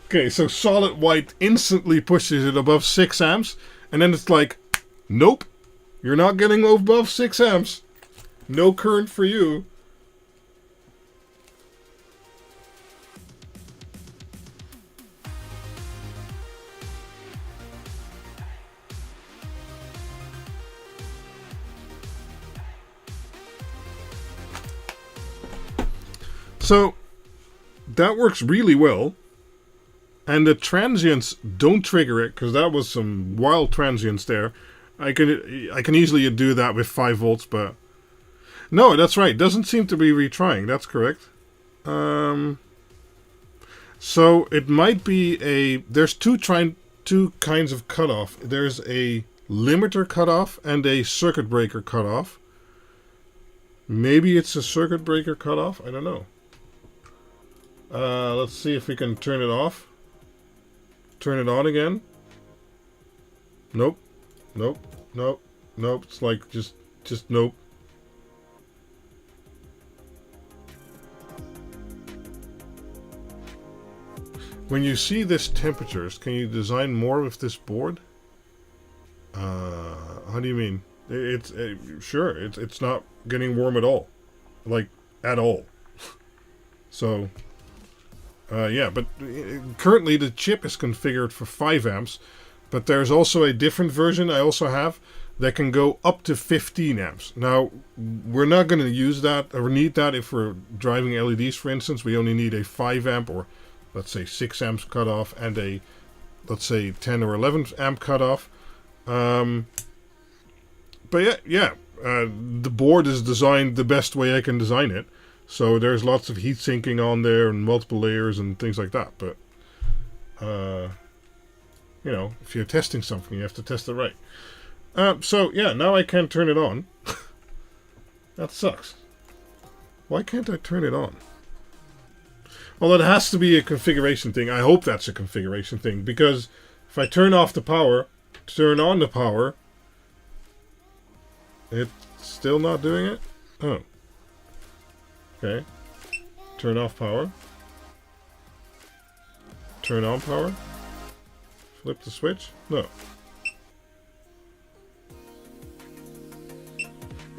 Okay, so solid white instantly pushes it above 6 amps. And then it's like, nope. You're not getting above 6 amps. No current for you. So, that works really well. And the transients don't trigger it, because that was some wild transients there. I can easily do that with 5 volts, but... No, that's right. Doesn't seem to be retrying. That's correct. So, it might be a... There's two kinds of cutoff. There's a limiter cutoff and a circuit breaker cutoff. Maybe it's a circuit breaker cutoff. I don't know. Let's see if we can turn it off. Turn it on again. Nope. Nope. Nope. Nope. It's like just nope. When you see this temperatures, can you design more with this board? How do you mean? It's sure. It's not getting warm at all, like at all. So. Yeah, but currently the chip is configured for 5 amps, but there's also a different version I also have that can go up to 15 amps. Now, we're not going to use that or need that if we're driving LEDs, for instance. We only need a 5 amp or, let's say, 6 amps cutoff and a, let's say, 10 or 11 amp cutoff. But yeah, the board is designed the best way I can design it. So there's lots of heat sinking on there and multiple layers and things like that. But, you know, if you're testing something, you have to test it right. So, yeah, now I can't turn it on. That sucks. Why can't I turn it on? Well, it has to be a configuration thing. I hope that's a configuration thing. Because if I turn off the power, turn on the power, it's still not doing it? Oh. Okay. Turn off power. Turn on power. Flip the switch? No.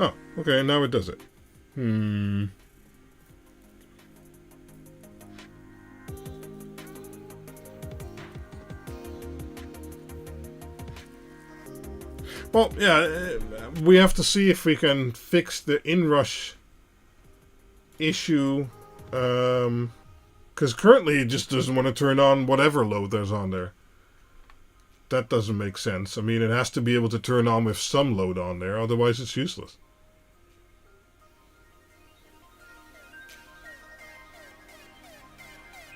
Oh, okay, now it does it. Well, yeah, we have to see if we can fix the inrush issue. Because currently it just doesn't want to turn on whatever load there's on there. That doesn't make sense. I mean, it has to be able to turn on with some load on there, otherwise it's useless.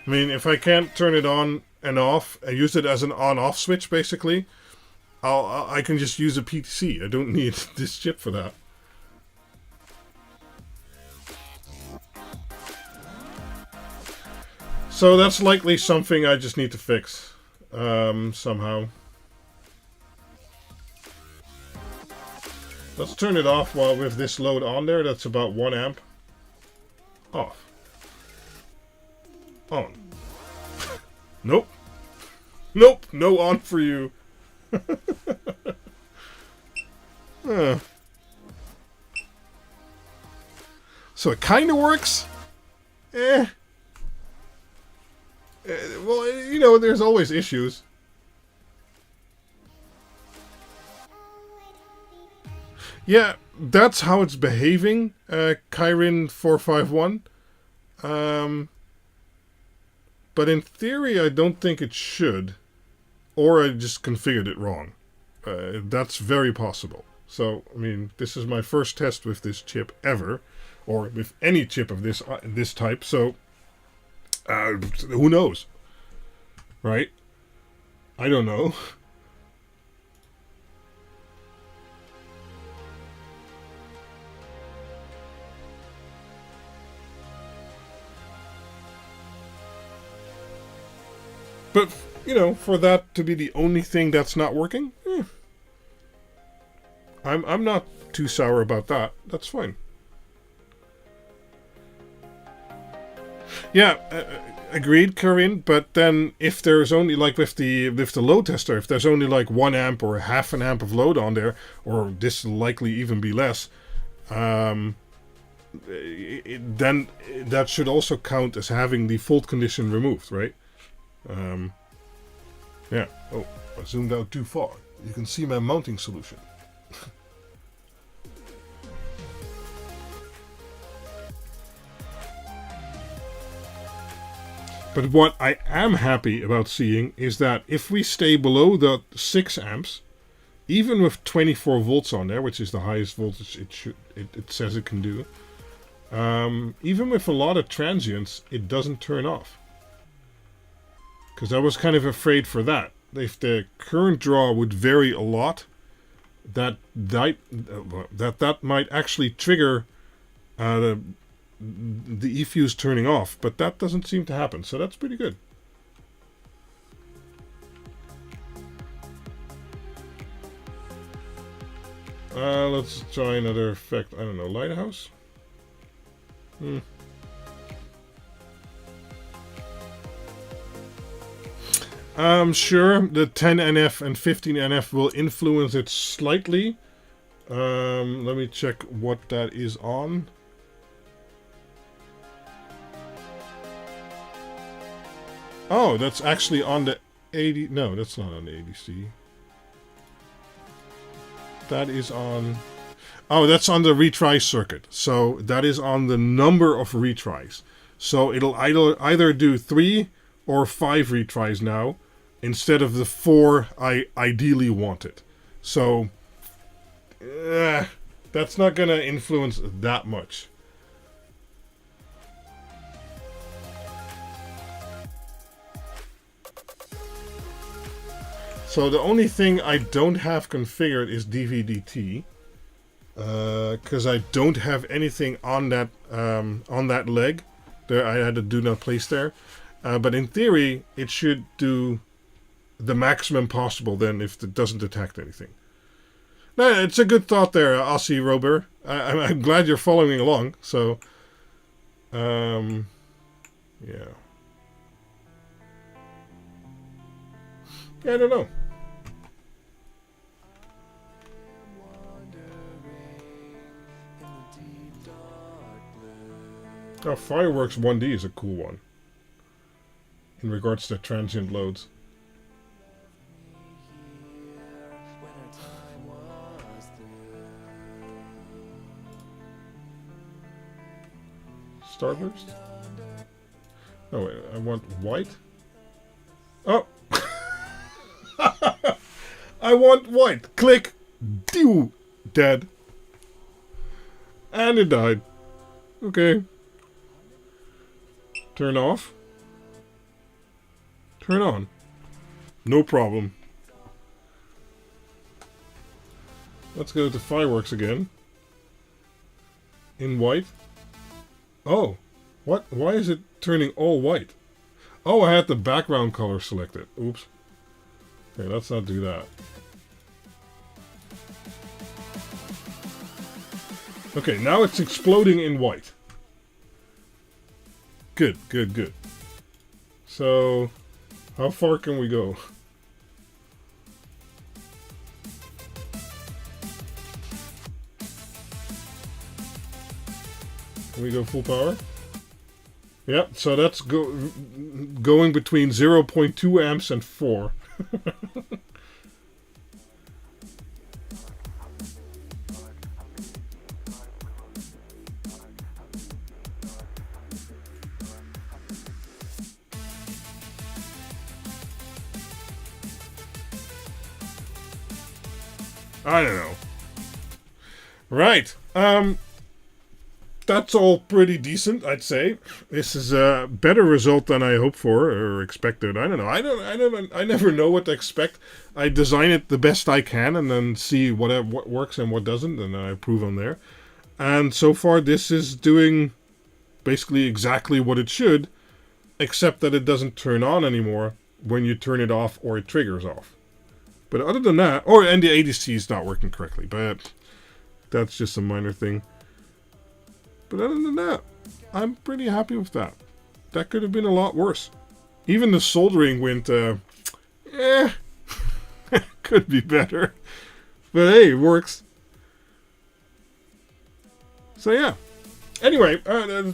I mean, if I can't turn it on and off, I use it as an on-off switch, basically, I can just use a PTC. I don't need this chip for that. So that's likely something I just need to fix somehow. Let's turn it off while with this load on there. That's about 1 amp. Off. On. Nope. Nope. No on for you. So it kind of works. Well, you know, there's always issues. Yeah, that's how it's behaving, Kyrin 451. But in theory, I don't think it should. Or I just configured it wrong. That's very possible. So, I mean, this is my first test with this chip ever. Or with any chip of this type. So, who knows? Right? I don't know. But, you know, for that to be the only thing that's not working, I'm not too sour about that. That's fine. Yeah, agreed, Corinne. But then, if there's only like with the load tester, if there's only like 1 amp or half an amp of load on there, or this will likely even be less, then that should also count as having the fault condition removed, right? Yeah. Oh, I zoomed out too far. You can see my mounting solution. But what I am happy about seeing is that if we stay below the 6 amps, even with 24 volts on there, which is the highest voltage it says it can do, even with a lot of transients, it doesn't turn off. Because I was kind of afraid for that. If the current draw would vary a lot, that might actually trigger the E-fuse turning off. But that doesn't seem to happen, so that's pretty good. Let's try another effect. I don't know, lighthouse? Sure, the 10NF and 15NF will influence it slightly. Let me check what that is on. Oh, that's actually on the 80... No, that's not on the ADC. That is on... Oh, that's on the retry circuit. So that is on the number of retries. So it'll either do 3 or 5 retries now, instead of the 4 I ideally wanted. So, that's not going to influence that much. So the only thing I don't have configured is DVDT. Because I don't have anything on that leg. There, I had to do not place there. But in theory, it should do the maximum possible then if it doesn't detect anything. No, it's a good thought there, Aussie Rober. I'm glad you're following along. So, yeah. Yeah, I don't know. Oh, Fireworks 1D is a cool one. In regards to transient loads. Starburst? Oh wait, I want white? Oh! I want white! Click! Dew! Dead. And it died. Okay. Turn off. Turn on. No problem. Let's go to Fireworks again. In white. Oh. What? Why is it turning all white? Oh, I had the background color selected. Oops. Okay, let's not do that. Okay, now it's exploding in white. Good, good, good. So, how far can we go? Can we go full power? Yeah, so that's going between 0.2 amps and 4. I don't know. Right. That's all pretty decent, I'd say. This is a better result than I hoped for or expected. I don't know. I never know what to expect. I design it the best I can and then see what works and what doesn't, and I improve on there. And so far, this is doing basically exactly what it should, except that it doesn't turn on anymore when you turn it off or it triggers off. But other than that, and the ADC is not working correctly, but that's just a minor thing. But other than that, I'm pretty happy with that. That could have been a lot worse. Even the soldering went, could be better. But hey, it works. So yeah. Anyway,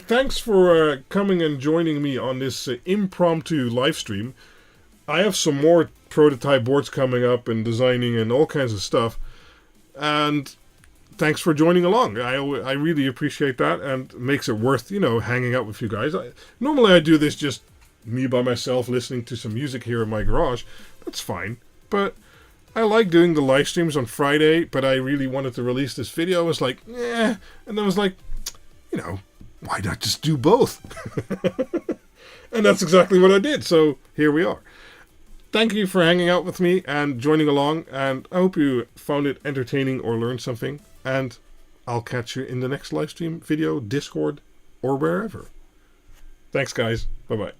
thanks for coming and joining me on this impromptu live stream. I have some more prototype boards coming up and designing and all kinds of stuff. And thanks for joining along. I really appreciate that, and makes it worth, hanging out with you guys. Normally I do this just me by myself listening to some music here in my garage. That's fine. But I like doing the live streams on Friday, but I really wanted to release this video. I was like, and then I was like, why not just do both? And that's exactly what I did. So here we are. Thank you for hanging out with me and joining along, and I hope you found it entertaining or learned something, and I'll catch you in the next live stream video, Discord, or wherever. Thanks, guys. Bye-bye.